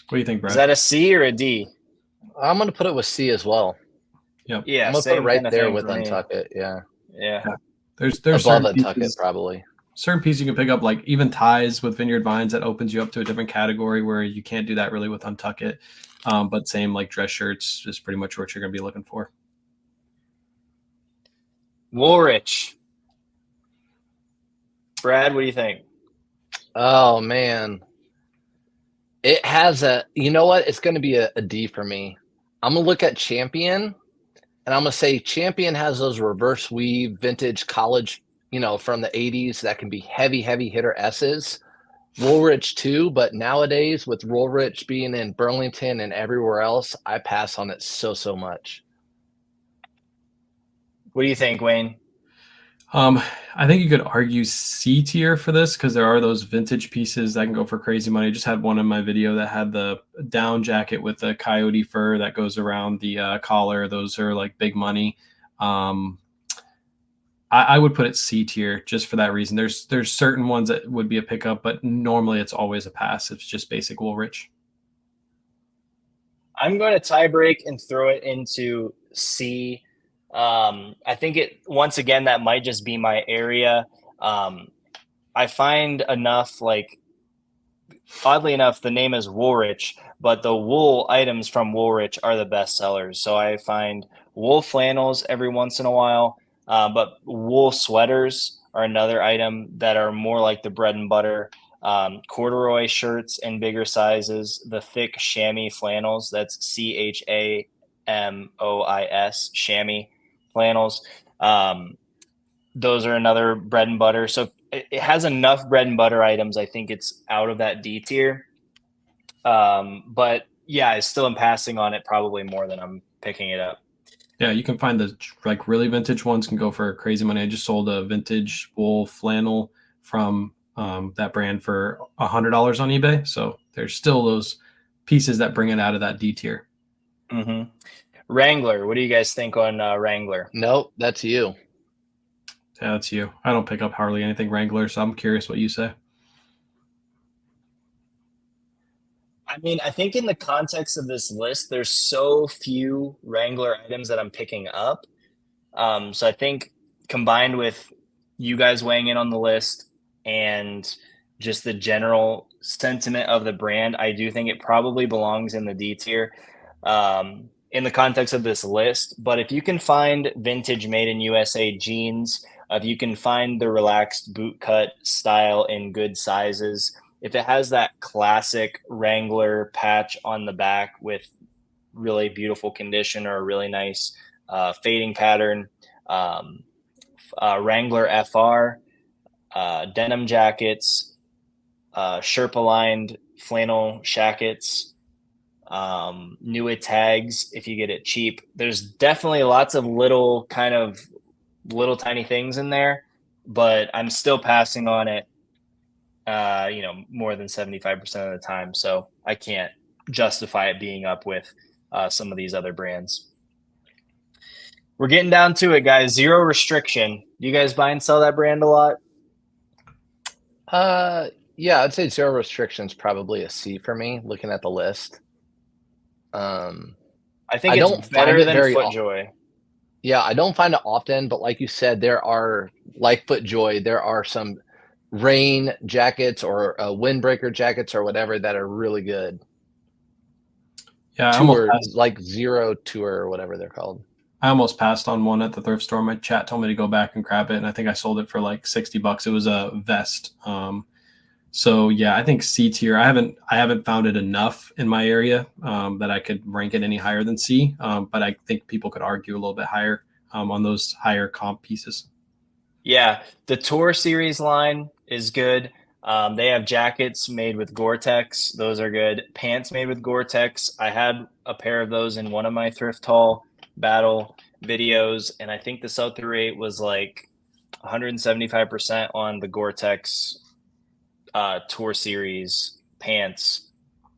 Speaker 3: What do you think,
Speaker 1: Is
Speaker 3: Brad?
Speaker 1: that a C or a D?
Speaker 2: I'm going to put it with C as well.
Speaker 3: Yep.
Speaker 1: Yeah,
Speaker 2: I'm going to put it
Speaker 1: same
Speaker 2: right
Speaker 1: kind of
Speaker 2: there
Speaker 1: thing
Speaker 2: with
Speaker 1: for me.
Speaker 2: Untuckit. Yeah.
Speaker 1: Yeah.
Speaker 3: There's
Speaker 2: Above
Speaker 3: certain
Speaker 2: Untuckit,
Speaker 3: pieces,
Speaker 2: probably.
Speaker 3: certain pieces you can pick up, like even ties with Vineyard Vines that opens you up to a different category where you can't do that really with Untuckit. But same like dress shirts is pretty much what you're going to be looking for.
Speaker 1: Woolrich. Brad, what do you think?
Speaker 2: Oh, man. It has you know what? It's going to be a D for me. I'm going to look at Champion, and I'm going to say Champion has those reverse weave vintage college, from the 80s that can be heavy, heavy hitter S's. Woolrich too, but nowadays with Woolrich being in Burlington and everywhere else, I pass on it so much.
Speaker 1: What do you think, Wayne?
Speaker 3: I think you could argue C tier for this because there are those vintage pieces that can go for crazy money. I just had one in my video that had the down jacket with the coyote fur that goes around the collar. Those are like big money. I would put it C tier just for that reason. There's certain ones that would be a pickup, but normally it's always a pass. It's just basic Woolrich.
Speaker 1: I'm going to tie break and throw it into C. I think once again, that might just be my area. I find enough, like, oddly enough, the name is Woolrich, but the wool items from Woolrich are the best sellers. So I find wool flannels every once in a while, but wool sweaters are another item that are more like the bread and butter. Corduroy shirts in bigger sizes, the thick chamois flannels, that's CHAMOIS, chamois flannels. Those are another bread and butter. So it has enough bread and butter items. I think it's out of that D tier. But yeah, I still am passing on it probably more than I'm picking it up.
Speaker 3: Yeah, you can find the like really vintage ones can go for crazy money. I just sold a vintage wool flannel from that brand for $100 on eBay. So there's still those pieces that bring it out of that D tier.
Speaker 1: Mm-hmm. Wrangler. What do you guys think on Wrangler?
Speaker 2: Nope, that's you.
Speaker 3: Yeah, that's you. I don't pick up hardly anything Wrangler, so I'm curious what you say.
Speaker 1: I mean, I think in the context of this list, there's so few Wrangler items that I'm picking up. So I think combined with you guys weighing in on the list and just the general sentiment of the brand, I do think it probably belongs in the D tier in the context of this list. But if you can find vintage made in USA jeans, if you can find the relaxed boot cut style in good sizes, if it has that classic Wrangler patch on the back with really beautiful condition or a really nice fading pattern, Wrangler FR, denim jackets, Sherpa lined flannel shackets, Nua tags if you get it cheap. There's definitely lots of little tiny things in there, but I'm still passing on it, more than 75% of the time. So I can't justify it being up with some of these other brands. We're getting down to it, guys. Zero Restriction. Do you guys buy and sell that brand a lot?
Speaker 2: Yeah, I'd say Zero Restriction's probably a C for me, looking at the list.
Speaker 1: I think
Speaker 2: I
Speaker 1: it's
Speaker 2: don't
Speaker 1: better
Speaker 2: find it
Speaker 1: than
Speaker 2: very
Speaker 1: FootJoy.
Speaker 2: Yeah, I don't find it often, but like you said, there are, like FootJoy, there are some rain jackets or windbreaker jackets or whatever that are really good.
Speaker 3: Yeah,
Speaker 2: Tour, like Zero Tour or whatever they're called.
Speaker 3: I almost passed on one at the thrift store. My chat told me to go back and grab it, and I think I sold it for like $60. It was a vest. So yeah, I think C tier. I haven't found it enough in my area that I could rank it any higher than C. But I think people could argue a little bit higher on those higher comp pieces.
Speaker 1: Yeah, the Tour Series line is good. They have jackets made with Gore-Tex. Those are good. Pants made with Gore-Tex. I had a pair of those in one of my thrift haul battle videos, and I think the sell-through rate was like 175% on the Gore-Tex Tour Series pants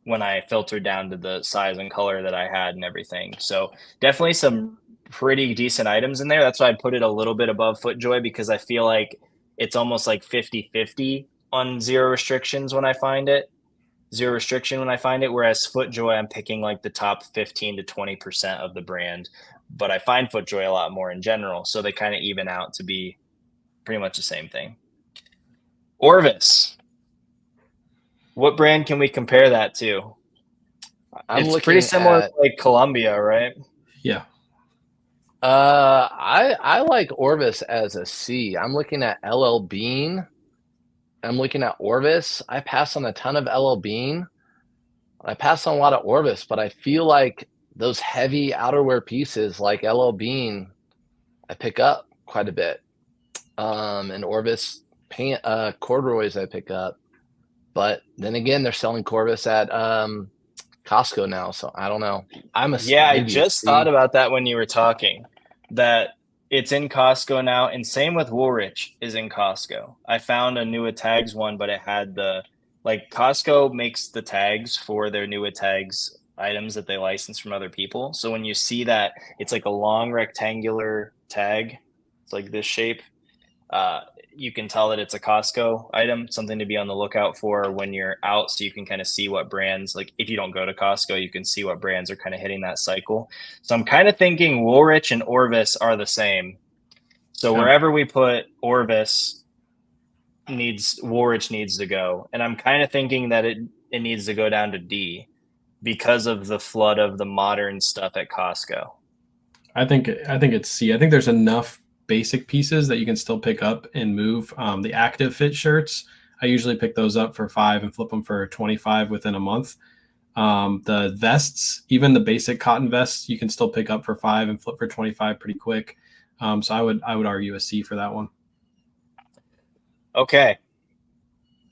Speaker 1: when I filtered down to the size and color that I had and everything. So definitely some pretty decent items in there. That's why I put it a little bit above FootJoy, because I feel like it's almost like 50-50 on zero restrictions when I find it. Zero restriction when I find it. Whereas FootJoy, I'm picking like the top 15 to 20% of the brand. But I find FootJoy a lot more in general. So they kind of even out to be pretty much the same thing. Orvis. What brand can we compare that to? It's pretty similar to like Columbia, right?
Speaker 3: Yeah.
Speaker 2: I like Orvis as a C. I'm looking at LL Bean. I'm looking at Orvis. I pass on a ton of LL Bean. I pass on a lot of Orvis, but I feel like those heavy outerwear pieces like LL Bean, I pick up quite a bit. And Orvis corduroys I pick up. But then again, they're selling Corvus at Costco now, so I don't know.
Speaker 1: I just thought about that when you were talking, that it's in Costco now, and same with Woolrich is in Costco. I found a Nua Tags one, but it had Costco makes the tags for their Nua Tags items that they license from other people. So when you see that, it's like a long rectangular tag. It's like this shape. You can tell that it's a Costco item, something to be on the lookout for when you're out, so you can kind of see what brands, like if you don't go to Costco, you can see what brands are kind of hitting that cycle. So I'm kind of thinking Woolrich and Orvis are the same. So wherever we put Orvis Woolrich needs to go. And I'm kind of thinking that it needs to go down to D because of the flood of the modern stuff at Costco.
Speaker 3: I think it's C. I think there's enough basic pieces that you can still pick up and move. The active fit shirts, I usually pick those up for $5 and flip them for $25 within a month. The vests, even the basic cotton vests, you can still pick up for $5 and flip for $25 pretty quick. So I would argue a C for that one.
Speaker 1: Okay.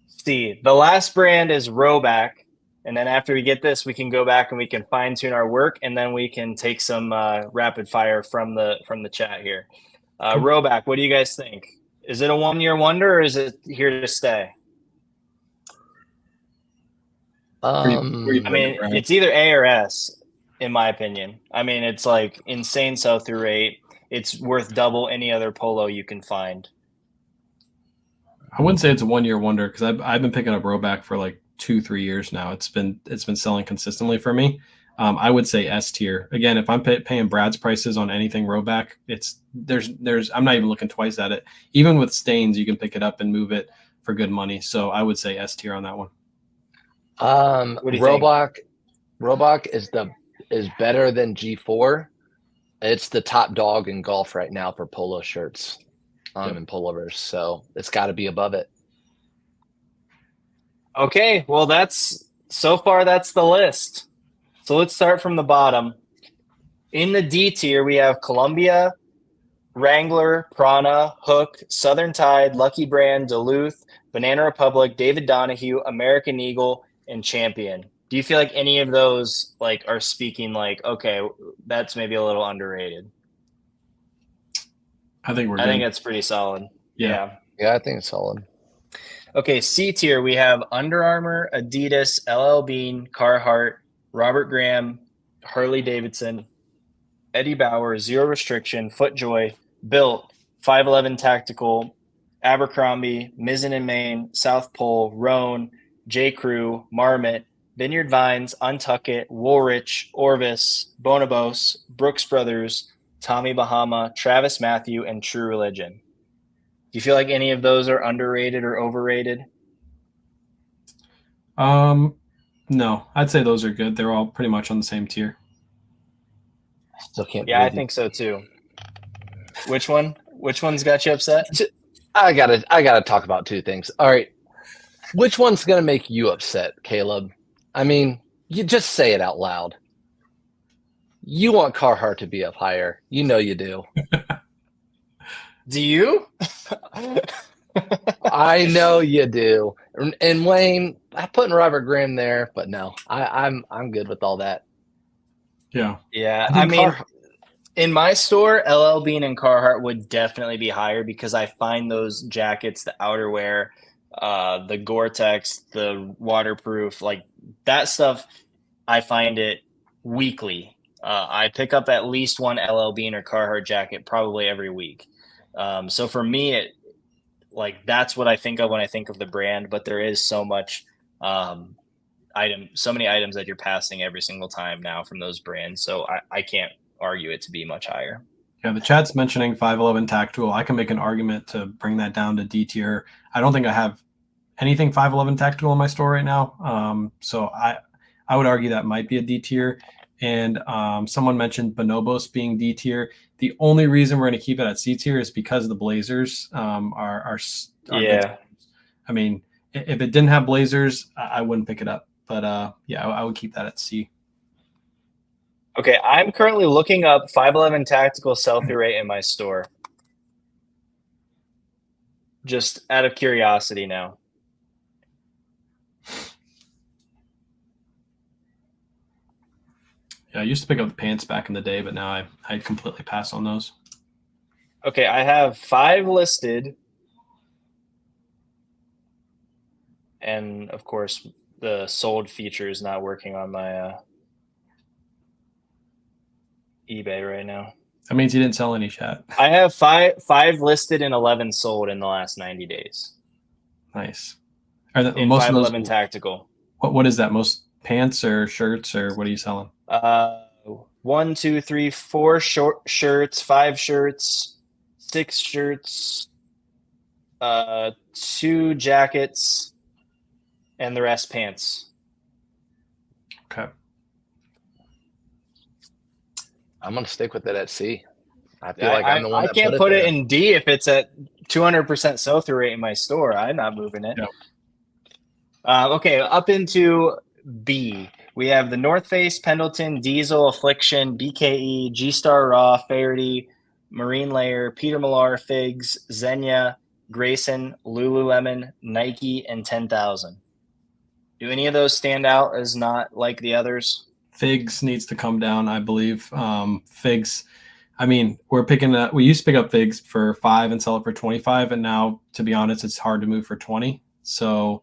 Speaker 1: C. The last brand is Roback. And then after we get this, we can go back and we can fine tune our work, and then we can take some rapid fire from the chat here. Roback, what do you guys think? Is it a one-year wonder, or is it here to stay? I mean, it's either A or S, in my opinion. I mean, it's like insane sell-through rate. It's worth double any other polo you can find.
Speaker 3: I wouldn't say it's a one-year wonder, because I've been picking up Roback for like 2-3 years now. It's been selling consistently for me. I would say S tier. Again, if I'm paying Brad's prices on anything Roback, I'm not even looking twice at it. Even with stains, you can pick it up and move it for good money. So I would say S tier on that one.
Speaker 1: What do you think?
Speaker 2: Roback is better than G4. It's the top dog in golf right now for polo shirts and pullovers. So it's got to be above it.
Speaker 1: Okay, well, that's the list. So let's start from the bottom. In the D tier, we have Columbia, Wrangler, Prana, Hook, Southern Tide, Lucky Brand, Duluth, Banana Republic, David Donahue, American Eagle, and Champion. Do you feel like any of those are speaking okay, that's maybe a little underrated?
Speaker 3: I think
Speaker 1: that's pretty solid.
Speaker 2: Yeah, I think it's solid.
Speaker 1: Okay, C tier, we have Under Armour, Adidas, LL Bean, Carhartt, Robert Graham, Harley Davidson, Eddie Bauer, Zero Restriction, FootJoy, Built, 511 Tactical, Abercrombie, Mizzen & Main, South Pole, Roan, J. Crew, Marmot, Vineyard Vines, Untuckit, Woolrich, Orvis, Bonobos, Brooks Brothers, Tommy Bahama, Travis Matthew, and True Religion. you feel like any of those are underrated or overrated?
Speaker 3: No, I'd say those are good. They're all pretty much on the same tier.
Speaker 2: Still can't
Speaker 1: Yeah, I
Speaker 2: believe you.
Speaker 1: think so too. Which one? Which one's got you upset?
Speaker 2: I gotta talk about two things. All right, which one's gonna make you upset, Caleb? I mean, you just say it out loud. You want Carhartt to be up higher. You know you do.
Speaker 1: Do you?
Speaker 2: I know you do. And Wayne, I put in Robert Graham there, but no, I'm good with all that.
Speaker 3: Yeah.
Speaker 1: Yeah,
Speaker 3: I
Speaker 1: I
Speaker 3: think
Speaker 1: mean, in my store, LL Bean and Carhartt would definitely be higher because I find those jackets, the outerwear, the Gore-Tex, the waterproof, like that stuff, I find it weekly. I pick up at least one LL Bean or Carhartt jacket probably every week. So for me, like that's what I think of when I think of the brand. But there is so much um, so many items that you're passing every single time now from those brands. So I can't argue it to be much higher.
Speaker 3: Yeah, the chat's mentioning 511 Tactical. I can make an argument to bring that down to D tier. I don't think I have anything 511 Tactical in my store right now. So I would argue that might be a D tier. And someone mentioned Bonobos being D tier. The only reason we're going to keep it at C tier is because the Blazers are good.
Speaker 1: Yeah.
Speaker 3: I mean, if it didn't have Blazers, I wouldn't pick it up. But yeah, I would keep that at C.
Speaker 1: Okay, I'm currently looking up 511 tactical sell-through rate in my store. Just out of curiosity now.
Speaker 3: Yeah, I used to pick up the pants back in the day, but now I completely pass on those.
Speaker 1: Okay, I have 5 listed. And of course, the sold feature is not working on my eBay right now.
Speaker 3: That means you didn't sell any, chat.
Speaker 1: I have five listed and 11 sold in the last 90 days.
Speaker 3: Nice. Are the,
Speaker 1: In
Speaker 3: most of
Speaker 1: 511
Speaker 3: those
Speaker 1: tactical.
Speaker 3: what is that? Most pants or shirts or what are you selling?
Speaker 1: 1, 2, 3, 4 short shirts, 5 shirts, 6 shirts, 2 jackets, and the rest pants.
Speaker 3: Okay.
Speaker 2: I'm gonna stick with it at C. I feel like I'm the one
Speaker 1: I
Speaker 2: that
Speaker 1: can't
Speaker 2: put
Speaker 1: put
Speaker 2: it
Speaker 1: it
Speaker 2: there.
Speaker 1: in D if it's at 200% sell-through rate in my store. I'm not moving it.
Speaker 3: Yeah.
Speaker 1: Okay, up into B. We have the North Face, Pendleton, Diesel, Affliction, BKE, G-Star Raw, Faraday, Marine Layer, Peter Millar, Figs, Xenia, Grayson, Lululemon, Nike, and 10,000. Do any of those stand out as not like the others?
Speaker 3: Figs needs to come down, I believe. Figs, I mean, we used to pick up figs for 5 and sell it for 25, and now, to be honest, it's hard to move for 20. So,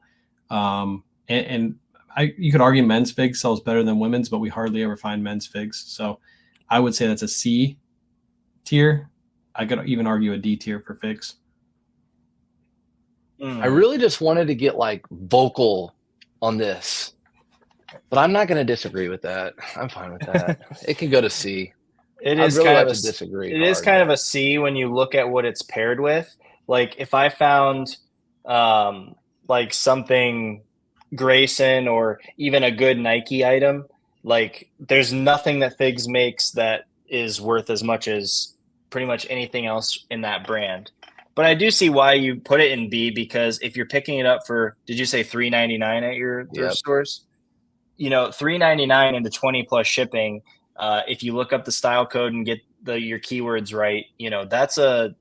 Speaker 3: you could argue men's figs sells better than women's, but we hardly ever find men's figs. So, I would say that's a C tier. I could even argue a D tier for figs.
Speaker 2: I really just wanted to get like vocal on this, but I'm not going to disagree with that. I'm fine with that. It can go to C.
Speaker 1: It
Speaker 2: I'd
Speaker 1: is
Speaker 2: really
Speaker 1: kind
Speaker 2: like
Speaker 1: of
Speaker 2: to disagree.
Speaker 1: it is kind of a C when you look at what it's paired with. Like if I found like something Grayson or even a good Nike item, like there's nothing that Figs makes that is worth as much as pretty much anything else in that brand. But I do see why you put it in B because if you're picking it up for, did you say $3.99 at your thrift stores? You know, $3.99 into 20 plus shipping. If you look up the style code and get your keywords right, you know that's a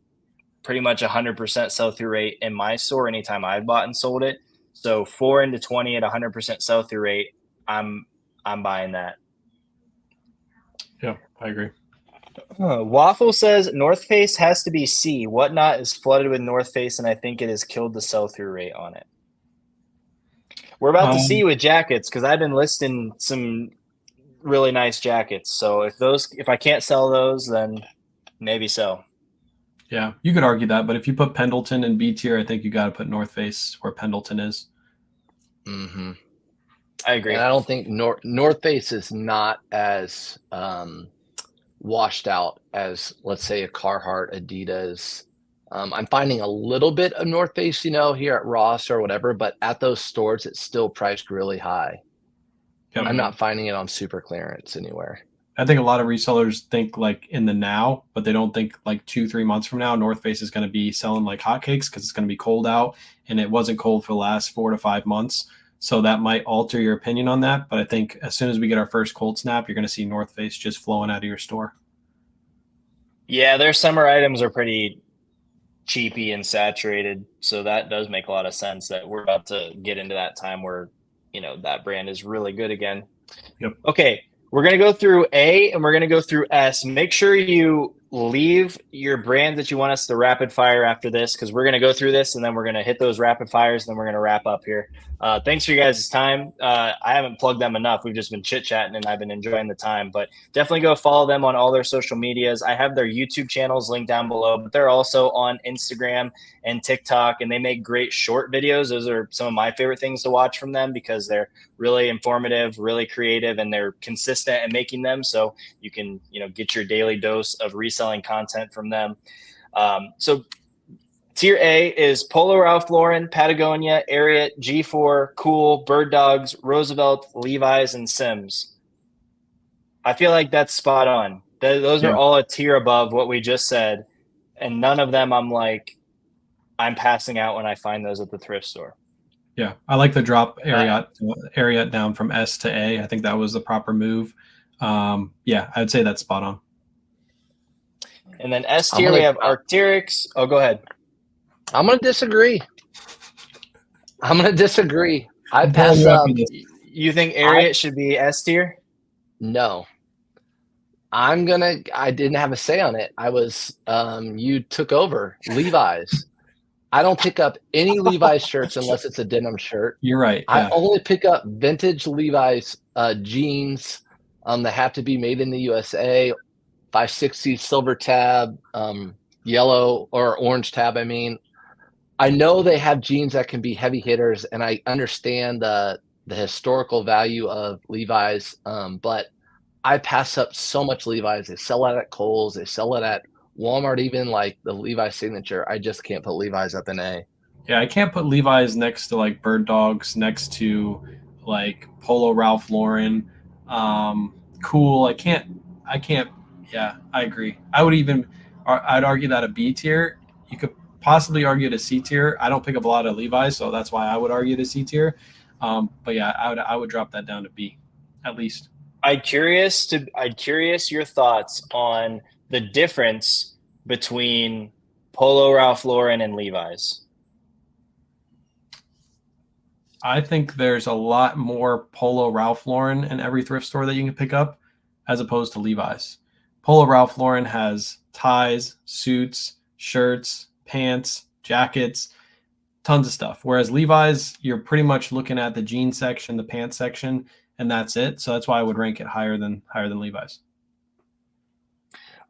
Speaker 1: pretty much 100% sell through rate in my store anytime I've bought and sold it. So 4 into 20 at 100% sell through rate, I'm buying that.
Speaker 3: Yeah, I agree.
Speaker 1: Waffle says North Face has to be C. Whatnot is flooded with North Face, and I think it has killed the sell through rate on it. We're about to see with jackets because I've been listing some really nice jackets. So if I can't sell those, then maybe so.
Speaker 3: Yeah, you could argue that, but if you put Pendleton in B tier, I think you got to put North Face where Pendleton is.
Speaker 2: Mm-hmm.
Speaker 1: I agree.
Speaker 2: And I don't think North Face is not as washed out as, let's say, a Carhartt, Adidas, I'm finding a little bit of North Face, here at Ross or whatever, but at those stores, it's still priced really high.
Speaker 3: Yep.
Speaker 2: I'm not finding it on super clearance anywhere.
Speaker 3: I think a lot of resellers think like in the now, but they don't think like 2-3 months from now, North Face is going to be selling like hotcakes because it's going to be cold out, and it wasn't cold for the last 4 to 5 months. So that might alter your opinion on that. But I think as soon as we get our first cold snap, you're going to see North Face just flowing out of your store.
Speaker 1: Yeah, their summer items are pretty cheapy and saturated, so that does make a lot of sense that we're about to get into that time where that brand is really good again.
Speaker 3: Yep.
Speaker 1: Okay, we're going to go through A and we're going to go through S. Make sure you leave your brands that you want us to rapid fire after this, because we're going to go through this and then we're going to hit those rapid fires and then we're going to wrap up here. Thanks for you guys' time. I haven't plugged them enough. We've just been chit-chatting and I've been enjoying the time, but definitely go follow them on all their social medias. I have their YouTube channels linked down below, but they're also on Instagram and TikTok, and they make great short videos. Those are some of my favorite things to watch from them because they're really informative, really creative, and they're consistent in making them. So you can, get your daily dose of reselling content from them. So tier A is Polo Ralph Lauren, Patagonia, Ariat, G4, Cool, Bird Dogs, Roosevelt, Levi's, and Sims. I feel like that's spot on. Those are all a tier above what we just said. And none of them I'm passing out when I find those at the thrift store.
Speaker 3: Yeah, I like the drop Ariat down from S to A. I think that was the proper move. Yeah, I'd say that's spot on.
Speaker 1: And then S tier, we have Arc'teryx. Oh, go ahead.
Speaker 2: I'm going to disagree. I pass up.
Speaker 1: You think Ariat should be S tier?
Speaker 2: No. I didn't have a say on it. You took over. Levi's. I don't pick up any Levi's shirts unless it's a denim shirt.
Speaker 3: You're right. Yeah.
Speaker 2: I only pick up vintage Levi's jeans that have to be made in the USA, 560 silver tab, yellow or orange tab, I mean. I know they have jeans that can be heavy hitters, and I understand the historical value of Levi's, but I pass up so much Levi's. They sell it at Kohl's. They sell it at Walmart, even like the Levi's signature. I just can't put Levi's up in A.
Speaker 3: Yeah, I can't put Levi's next to like Bird Dogs, next to like Polo Ralph Lauren, Cool. I can't. Yeah, I agree. I'd argue that a B tier. You could possibly argue it a C tier. I don't pick up a lot of Levi's, so that's why I would argue it a C tier. But yeah, I would drop that down to B, at least.
Speaker 1: I'd curious your thoughts on the difference between Polo Ralph Lauren and Levi's.
Speaker 3: I think there's a lot more Polo Ralph Lauren in every thrift store that you can pick up as opposed to Levi's. Polo Ralph Lauren has ties, suits, shirts, pants, jackets, tons of stuff. Whereas Levi's, you're pretty much looking at the jean section, the pants section, and that's it. So that's why I would rank it higher than Levi's.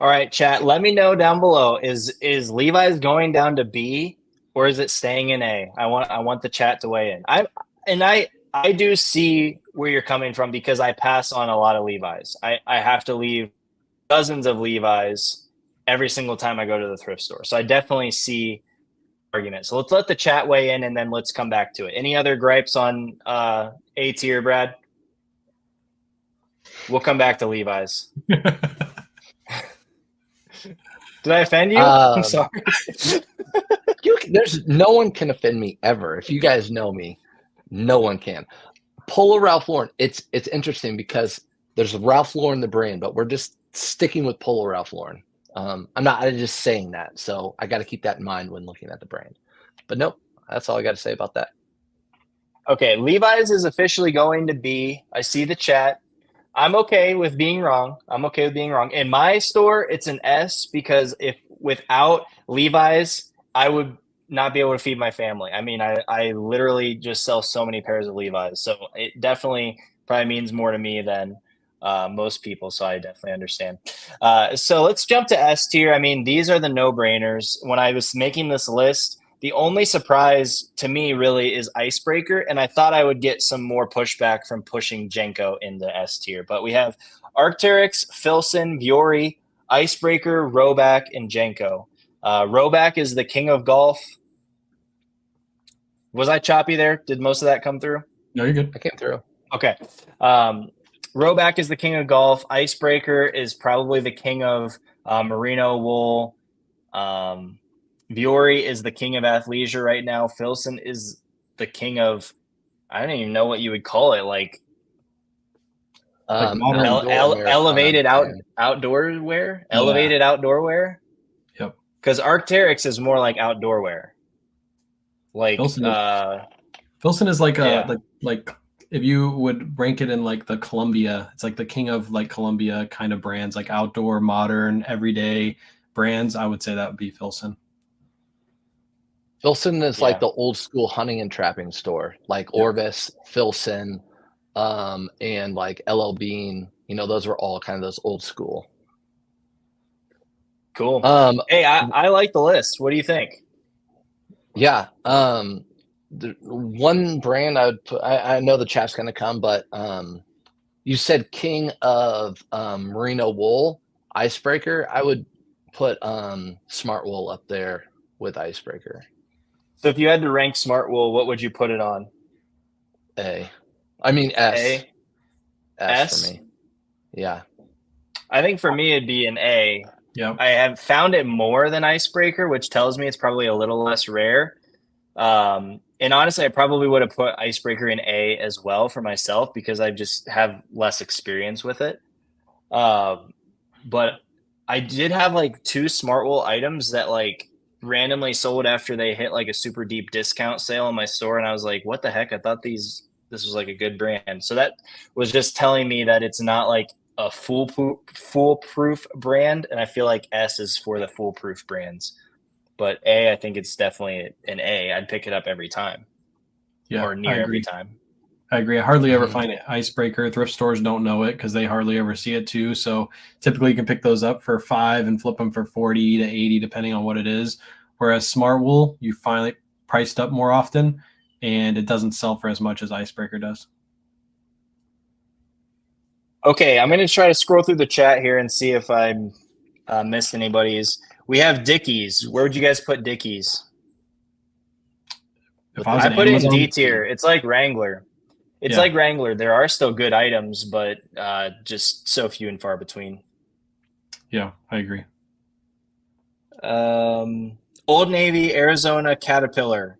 Speaker 1: All right, chat. Let me know down below. Is Levi's going down to B or is it staying in A? I want the chat to weigh in. I do see where you're coming from because I pass on a lot of Levi's. I have to leave dozens of Levi's every single time I go to the thrift store. So I definitely see argument. So let's let the chat weigh in and then let's come back to it. Any other gripes on A tier, Brad? We'll come back to Levi's. Did I offend you? I'm sorry.
Speaker 2: There's no one can offend me ever. If you guys know me, no one can. Polo Ralph Lauren. It's interesting because there's Ralph Lauren the brand, but we're just sticking with Polo Ralph Lauren. I'm just saying that, so I got to keep that in mind when looking at the brand. But nope, that's all I got to say about that.
Speaker 1: Okay, Levi's is officially going to B. I see the chat. I'm okay with being wrong. In my store, it's an S because if without Levi's, I would not be able to feed my family. I mean, I literally just sell so many pairs of Levi's. So it definitely probably means more to me than most people. So I definitely understand. So let's jump to S tier. I mean, these are the no-brainers. When I was making this list, the only surprise to me really is Icebreaker, and I thought I would get some more pushback from pushing Jenko into S tier. But we have Arc'teryx, Filson, Viore, Icebreaker, Roback, and Jenko. Roback is the king of golf. Was I choppy there? Did most of that come through?
Speaker 3: No, you're good.
Speaker 2: I came through.
Speaker 1: Okay. Roback is the king of golf. Icebreaker is probably the king of merino wool. Viore is the king of athleisure right now. Filson is the king of, I don't even know what you would call it, like
Speaker 3: modern
Speaker 1: elevated outdoor wear.
Speaker 3: Yeah.
Speaker 1: Elevated outdoor wear.
Speaker 3: Yep.
Speaker 1: Because Arc'teryx is more like outdoor wear. Like
Speaker 3: Filson is like like if you would rank it in like the Columbia, it's like the king of like Columbia kind of brands, like outdoor, modern, everyday brands. I would say that would be Filson.
Speaker 2: Filson is like the old school hunting and trapping store, like Orvis, Filson, and like LL Bean. You know, those were all kind of those old school.
Speaker 1: Cool. Hey, I like the list. What do you think?
Speaker 2: Yeah. The one brand I would put, I know the chat's going to come, but you said king of merino wool, Icebreaker. I would put Smart Wool up there with Icebreaker.
Speaker 1: So if you had to rank Smart Wool, what would you put it on?
Speaker 2: A. I mean S.
Speaker 1: A?
Speaker 2: S for me. Yeah.
Speaker 1: I think for me it'd be an A.
Speaker 3: Yeah.
Speaker 1: I have found it more than Icebreaker, which tells me it's probably a little less rare. And honestly, I probably would have put Icebreaker in A as well for myself because I just have less experience with it. But I did have like 2 Smart Wool items that like randomly sold after they hit like a super deep discount sale in my store, and I was like, what the heck? I thought this was like a good brand. So that was just telling me that it's not like a foolproof brand, and I feel like S is for the foolproof brands. But A, I think it's definitely an A. I'd pick it up every time.
Speaker 3: Yeah,
Speaker 1: or near every time.
Speaker 3: I agree. I hardly ever find it Icebreaker. Thrift stores don't know it because they hardly ever see it too. So typically you can pick those up for $5 and flip them for 40 to 80, depending on what it is. Whereas Smart Wool, you find it priced up more often and it doesn't sell for as much as Icebreaker does.
Speaker 1: Okay, I'm going to try to scroll through the chat here and see if I missed anybody's. We have Dickies. Where would you guys put Dickies? I put it in D tier. It's like Wrangler. It's like Wrangler. There are still good items, but just so few and far between.
Speaker 3: Yeah, I agree.
Speaker 1: Old Navy, Arizona, Caterpillar.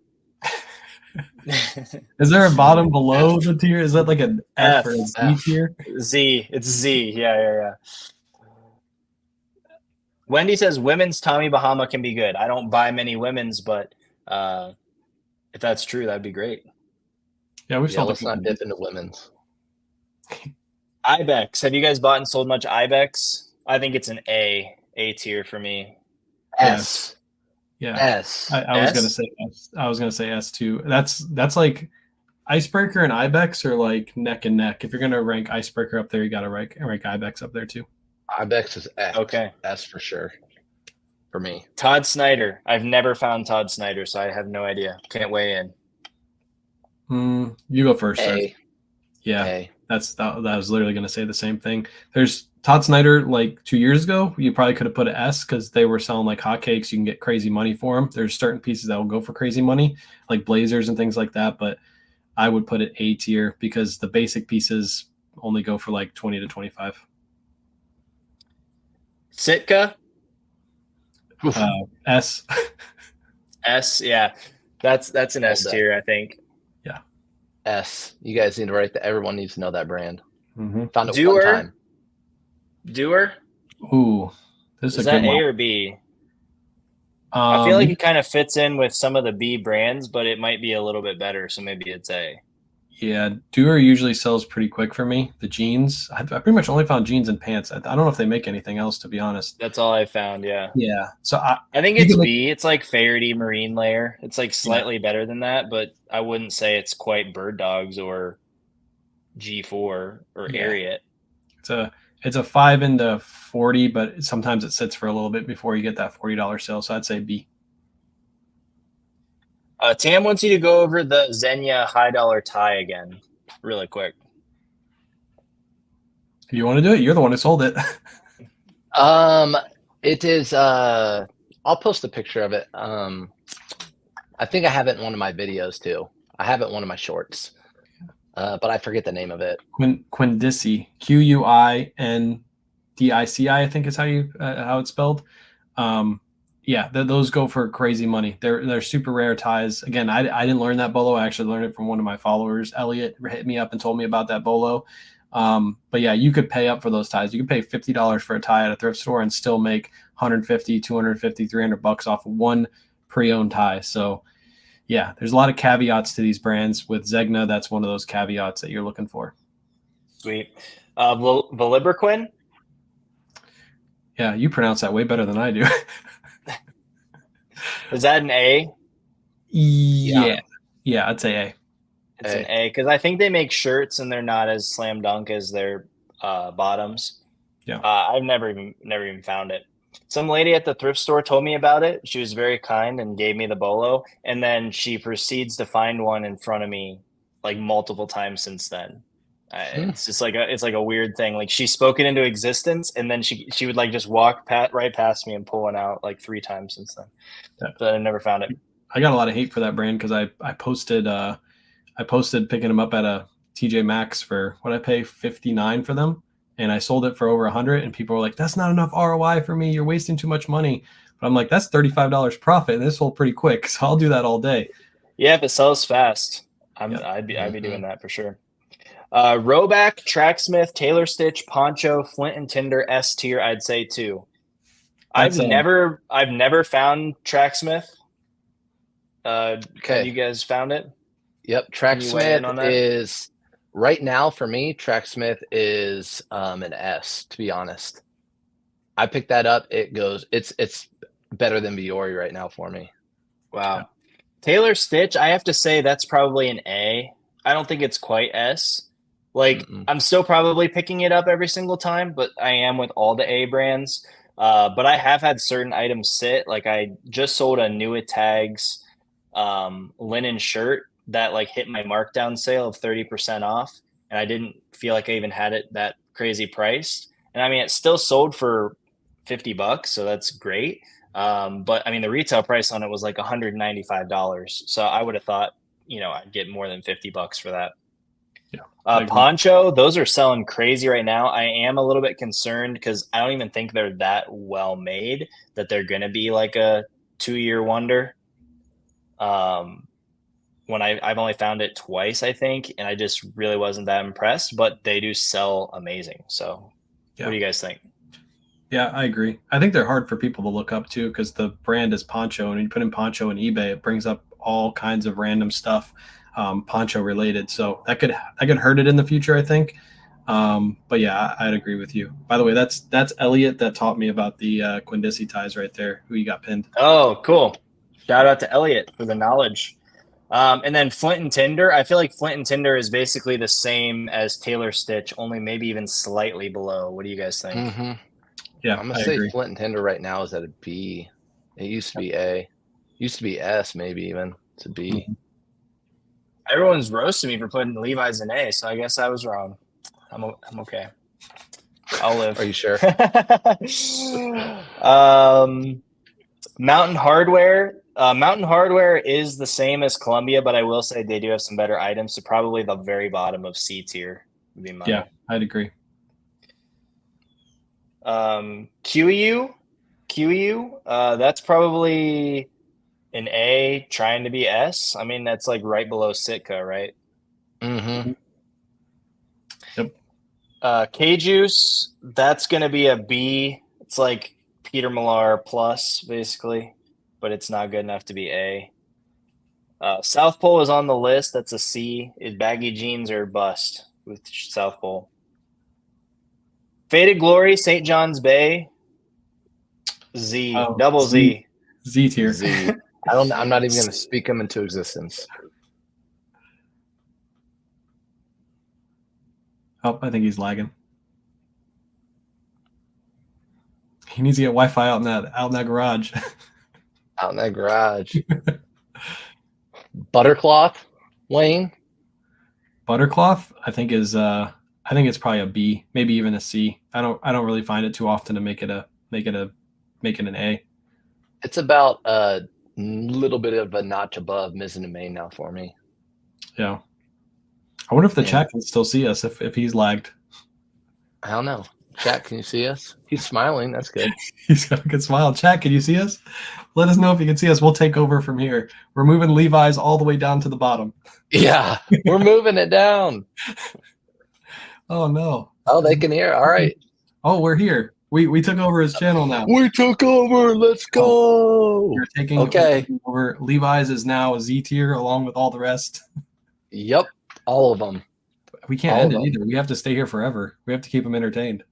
Speaker 3: Is there a bottom below the tier? Is that like an F or a Z tier?
Speaker 1: Z. It's Z. Yeah. Wendy says women's Tommy Bahama can be good. I don't buy many women's, but if that's true, that'd be great.
Speaker 3: Yeah,
Speaker 2: let's not dip into women's.
Speaker 1: Ibex. Have you guys bought and sold much Ibex? I think it's an A tier for me.
Speaker 2: S.
Speaker 3: Yeah.
Speaker 2: S.
Speaker 3: I was gonna say S. I was gonna say S too. That's like Icebreaker and Ibex are like neck and neck. If you're gonna rank Icebreaker up there, you gotta rank Ibex up there too.
Speaker 2: Ibex is X.
Speaker 1: Okay.
Speaker 2: S for sure. For me.
Speaker 1: Todd Snyder. I've never found Todd Snyder, so I have no idea. Can't weigh in.
Speaker 3: You go first.
Speaker 2: A.
Speaker 3: Yeah.
Speaker 2: A.
Speaker 3: I was literally going to say the same thing. There's Todd Snyder like 2 years ago. You probably could have put an S because they were selling like hotcakes. You can get crazy money for them. There's certain pieces that will go for crazy money, like blazers and things like that. But I would put it A tier because the basic pieces only go for like 20 to 25.
Speaker 1: Sitka.
Speaker 3: S.
Speaker 1: S. Yeah, that's an S tier, I think.
Speaker 3: Yeah.
Speaker 2: S. You guys need to write that. Everyone needs to know that brand.
Speaker 3: Mm-hmm.
Speaker 2: Found it one time.
Speaker 1: Doer.
Speaker 3: Ooh, this is
Speaker 1: that
Speaker 3: a good
Speaker 1: A or B? I feel like it kind of fits in with some of the B brands, but it might be a little bit better, so maybe it's A.
Speaker 3: Yeah, Doer usually sells pretty quick for me. The jeans, I pretty much only found jeans and pants. I don't know if they make anything else, to be honest.
Speaker 1: That's all I found, yeah.
Speaker 3: Yeah, so I
Speaker 1: think it's B. It's like Faraday Marine Layer. It's like slightly better than that, but I wouldn't say it's quite Bird Dogs or G4 or Ariat.
Speaker 3: It's a 5 into 40, but sometimes it sits for a little bit before you get that $40 sale. So I'd say B.
Speaker 1: Tam wants you to go over the Xenia high dollar tie again, really quick.
Speaker 3: You want to do it? You're the one who sold it.
Speaker 2: It is I'll post a picture of it. I think I have it in one of my videos too. I have it in one of my shorts, but I forget the name of it.
Speaker 3: Quindici, Quindici, I think is how it's spelled. Yeah, those go for crazy money. They're super rare ties. Again, I didn't learn that bolo. I actually learned it from one of my followers. Elliot hit me up and told me about that bolo. But yeah, you could pay up for those ties. You could pay $50 for a tie at a thrift store and still make 150, 250, 300 bucks off of one pre-owned tie. So yeah, there's a lot of caveats to these brands. With Zegna, that's one of those caveats that you're looking for.
Speaker 1: Sweet. Velibriquin?
Speaker 3: Yeah, you pronounce that way better than I do.
Speaker 1: Is that an A?
Speaker 3: Yeah. Yeah, I'd say A.
Speaker 1: It's an A because I think they make shirts and they're not as slam dunk as their bottoms.
Speaker 3: Yeah.
Speaker 1: I've never even found it. Some lady at the thrift store told me about it. She was very kind and gave me the bolo, and then she proceeds to find one in front of me like multiple times since then. It's just like a weird thing. Like she spoke it into existence, and then she would like just walk right past me and pull one out like 3 times since then.
Speaker 3: Yeah.
Speaker 1: But I never found it.
Speaker 3: I got a lot of hate for that brand because I posted picking them up at a TJ Maxx for what I pay $59 for them, and I sold it for over $100, and people were like, "That's not enough ROI for me. You're wasting too much money." But I'm like, "That's $35 profit, and this sold pretty quick, so I'll do that all day."
Speaker 1: Yeah, if it sells fast, I'd be doing that for sure. Roback, Tracksmith, Taylor Stitch, Poncho, Flint and Tinder, S tier. I'd say too. I've never found Tracksmith.
Speaker 2: Okay,
Speaker 1: have you guys found it?
Speaker 2: Yep, Tracksmith is right now for me. Tracksmith is an S. To be honest, I picked that up. It's better than Biore right now for me.
Speaker 1: Wow. Yeah. Taylor Stitch, I have to say that's probably an A. I don't think it's quite S. Like I'm still probably picking it up every single time, but I am with all the A brands. But I have had certain items sit. Like I just sold a New Tags linen shirt that like hit my markdown sale of 30% off, and I didn't feel like I even had it that crazy priced. And I mean, it still sold for $50, so that's great. But I mean, the retail price on it was like $195. So I would have thought, I'd get more than $50 for that.
Speaker 3: Yeah.
Speaker 1: Poncho, those are selling crazy right now. I am a little bit concerned because I don't even think they're that well made that they're going to be like a 2-year wonder. When I've only found it twice, I think, and I just really wasn't that impressed, but they do sell amazing. So What do you guys think?
Speaker 3: Yeah, I agree. I think they're hard for people to look up to because the brand is Poncho, and when you put in Poncho in eBay, it brings up all kinds of random stuff, Poncho related. So that could hurt it in the future, I think. But yeah, I'd agree with you. By the way, that's Elliot that taught me about the Quindici ties right there. Who you got pinned?
Speaker 1: Oh, cool! Shout out to Elliot for the knowledge. And then Flint and Tinder. I feel like Flint and Tinder is basically the same as Taylor Stitch, only maybe even slightly below. What do you guys think?
Speaker 2: Mm-hmm.
Speaker 3: Yeah,
Speaker 2: I'm gonna say agree. Flint and Tinder right now is at a B. It used to be A, used to be S, maybe even. It's a B.
Speaker 3: Mm-hmm.
Speaker 1: Everyone's roasting me for putting Levi's in A, so I guess I was wrong. I'm okay. I'll live.
Speaker 2: Are you sure?
Speaker 1: Mountain Hardwear. Mountain Hardwear is the same as Columbia, but I will say they do have some better items. So probably the very bottom of C tier would be mine.
Speaker 3: Yeah, I'd agree.
Speaker 1: QEU, that's probably an A, trying to be S. I mean, that's like right below Sitka, right?
Speaker 2: Mm-hmm.
Speaker 3: Yep.
Speaker 1: K-Juice, that's going to be a B. It's like Peter Millar plus, basically, but it's not good enough to be A. South Pole is on the list. That's a C. Baggy jeans are bust with South Pole. Faded Glory, St. John's Bay, Z, double Z.
Speaker 3: Z tier.
Speaker 2: Z. I'm not even going to speak them into existence.
Speaker 3: Oh, I think he's lagging. He needs to get Wi-Fi out in that garage.
Speaker 2: Out in that garage. Buttercloth, Wayne.
Speaker 3: Buttercloth, I think it's probably a B, maybe even a C. I don't really find it too often to make it an A.
Speaker 2: It's about a little bit of a notch above Mizzen and Main now for me.
Speaker 3: Yeah. I wonder if the
Speaker 2: And-
Speaker 3: chat can still see us if he's lagged.
Speaker 2: I don't know. Chat, can you see us? He's smiling. That's good.
Speaker 3: He's got a good smile. Chat, can you see us? Let us know if you can see us. We'll take over from here. We're moving Levi's all the way down to the bottom.
Speaker 2: Yeah, we're moving it down.
Speaker 3: Oh, no.
Speaker 2: Oh, they can hear. All right.
Speaker 3: Oh, we're here. We took over his channel now.
Speaker 2: We took over. Let's go.
Speaker 3: We're taking over. Levi's is now Z tier along with all the rest.
Speaker 2: Yep. All of them.
Speaker 3: We can't end it either. We have to stay here forever. We have to keep them entertained.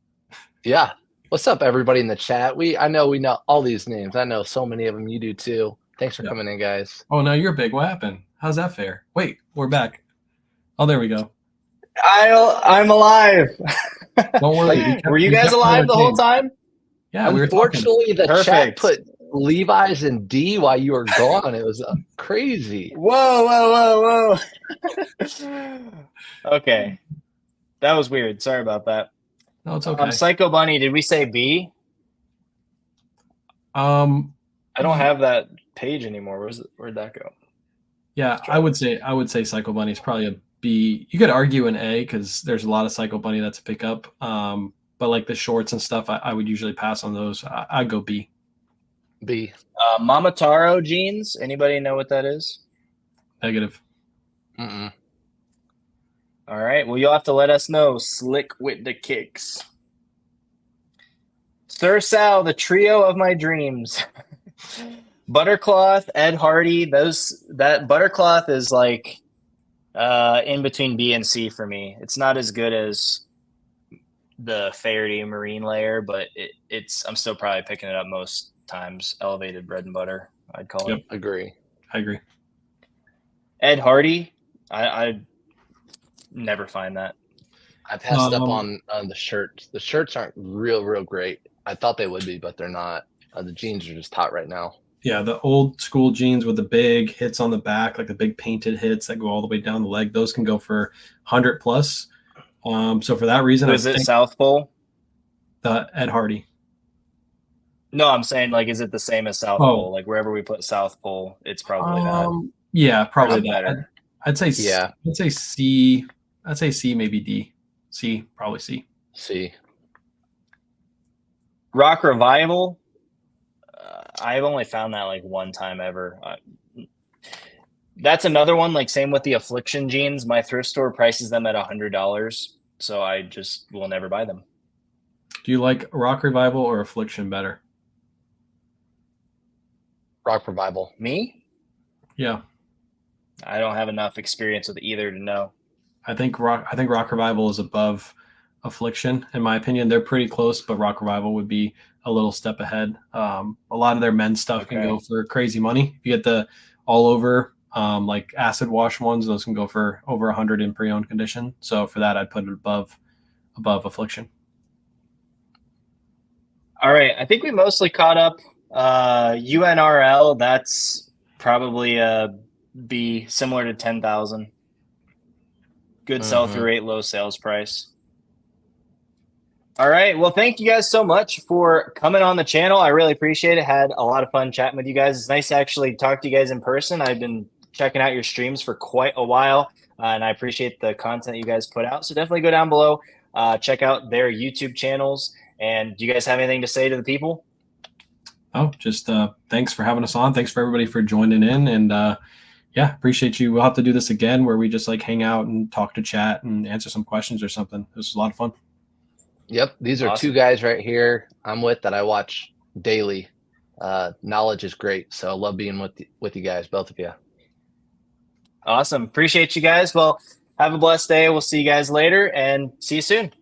Speaker 2: Yeah. What's up, everybody in the chat? I know we know all these names. I know so many of them. You do too. Thanks for coming in, guys.
Speaker 3: Oh, no, you're big. What happened? How's that fair? Wait, we're back. Oh, there we go.
Speaker 1: I'm alive.
Speaker 3: Don't worry.
Speaker 1: Were you guys alive the whole time?
Speaker 3: Yeah,
Speaker 2: unfortunately, the
Speaker 1: Perfect.
Speaker 2: chat put Levi's in D while you were gone. It was crazy.
Speaker 1: Whoa. Okay. That was weird. Sorry about that.
Speaker 3: No, it's okay.
Speaker 1: Psycho Bunny, did we say B? I don't have that page anymore. Where'd that go?
Speaker 3: Yeah, I would say Psycho Bunny is probably a B. You could argue an A because there's a lot of Psycho Bunny that's a pickup. But like the shorts and stuff, I would usually pass on those. I'd go B.
Speaker 2: B.
Speaker 1: Mama Taro jeans. Anybody know what that is?
Speaker 3: Negative.
Speaker 2: Mm-mm.
Speaker 1: All right. Well, you'll have to let us know. Slick with the kicks. Sir Sal, the trio of my dreams. Buttercloth, Ed Hardy. That Buttercloth is like in between B and C for me. It's not as good as the Faraday Marine layer, but I'm still probably picking it up most times. Elevated bread and butter, I'd call it.
Speaker 3: I agree.
Speaker 1: Ed Hardy, I never find that.
Speaker 2: I passed up on the shirts. The shirts aren't real great. I thought they would be, but they're not. The jeans are just hot right now.
Speaker 3: Yeah, the old school jeans with the big hits on the back, like the big painted hits that go all the way down the leg, those can go for 100 plus. So for that reason,
Speaker 1: is it South Pole?
Speaker 3: The Ed Hardy.
Speaker 1: No, I'm saying like, is it the same as South Pole? Like wherever we put South Pole, it's probably that.
Speaker 3: Yeah, probably that.
Speaker 1: Better.
Speaker 3: I'd say C. I'd say C, maybe D. C, probably C.
Speaker 2: C.
Speaker 1: Rock Revival. I've only found that like one time ever. That's another one. Like same with the Affliction jeans. My thrift store prices them at $100, so I just will never buy them.
Speaker 3: Do you like Rock Revival or Affliction better?
Speaker 2: Rock Revival.
Speaker 1: Me?
Speaker 3: Yeah.
Speaker 1: I don't have enough experience with either to know.
Speaker 3: I think Rock Revival is above Affliction. In my opinion, they're pretty close, but Rock Revival would be a little step ahead. A lot of their men's stuff can go for crazy money. If you get the all over like acid wash ones, those can go for over 100 in pre-owned condition. So for that, I'd put it above Affliction.
Speaker 1: All right. I think we mostly caught up. UNRL, that's probably a B, similar to 10,000. Good sell-through rate, low sales price. All right. Well, thank you guys so much for coming on the channel. I really appreciate it. Had a lot of fun chatting with you guys. It's nice to actually talk to you guys in person. I've been checking out your streams for quite a while, and I appreciate the content you guys put out. So definitely go down below, check out their YouTube channels. And do you guys have anything to say to the people?
Speaker 3: Oh, just thanks for having us on. Thanks for everybody for joining in. And yeah, appreciate you. We'll have to do this again where we just like hang out and talk to chat and answer some questions or something. This was a lot of fun.
Speaker 2: Yep. These are two guys right here I'm with that I watch daily. Knowledge is great. So I love being with you guys, both of you.
Speaker 1: Awesome. Appreciate you guys. Well, have a blessed day. We'll see you guys later and see you soon.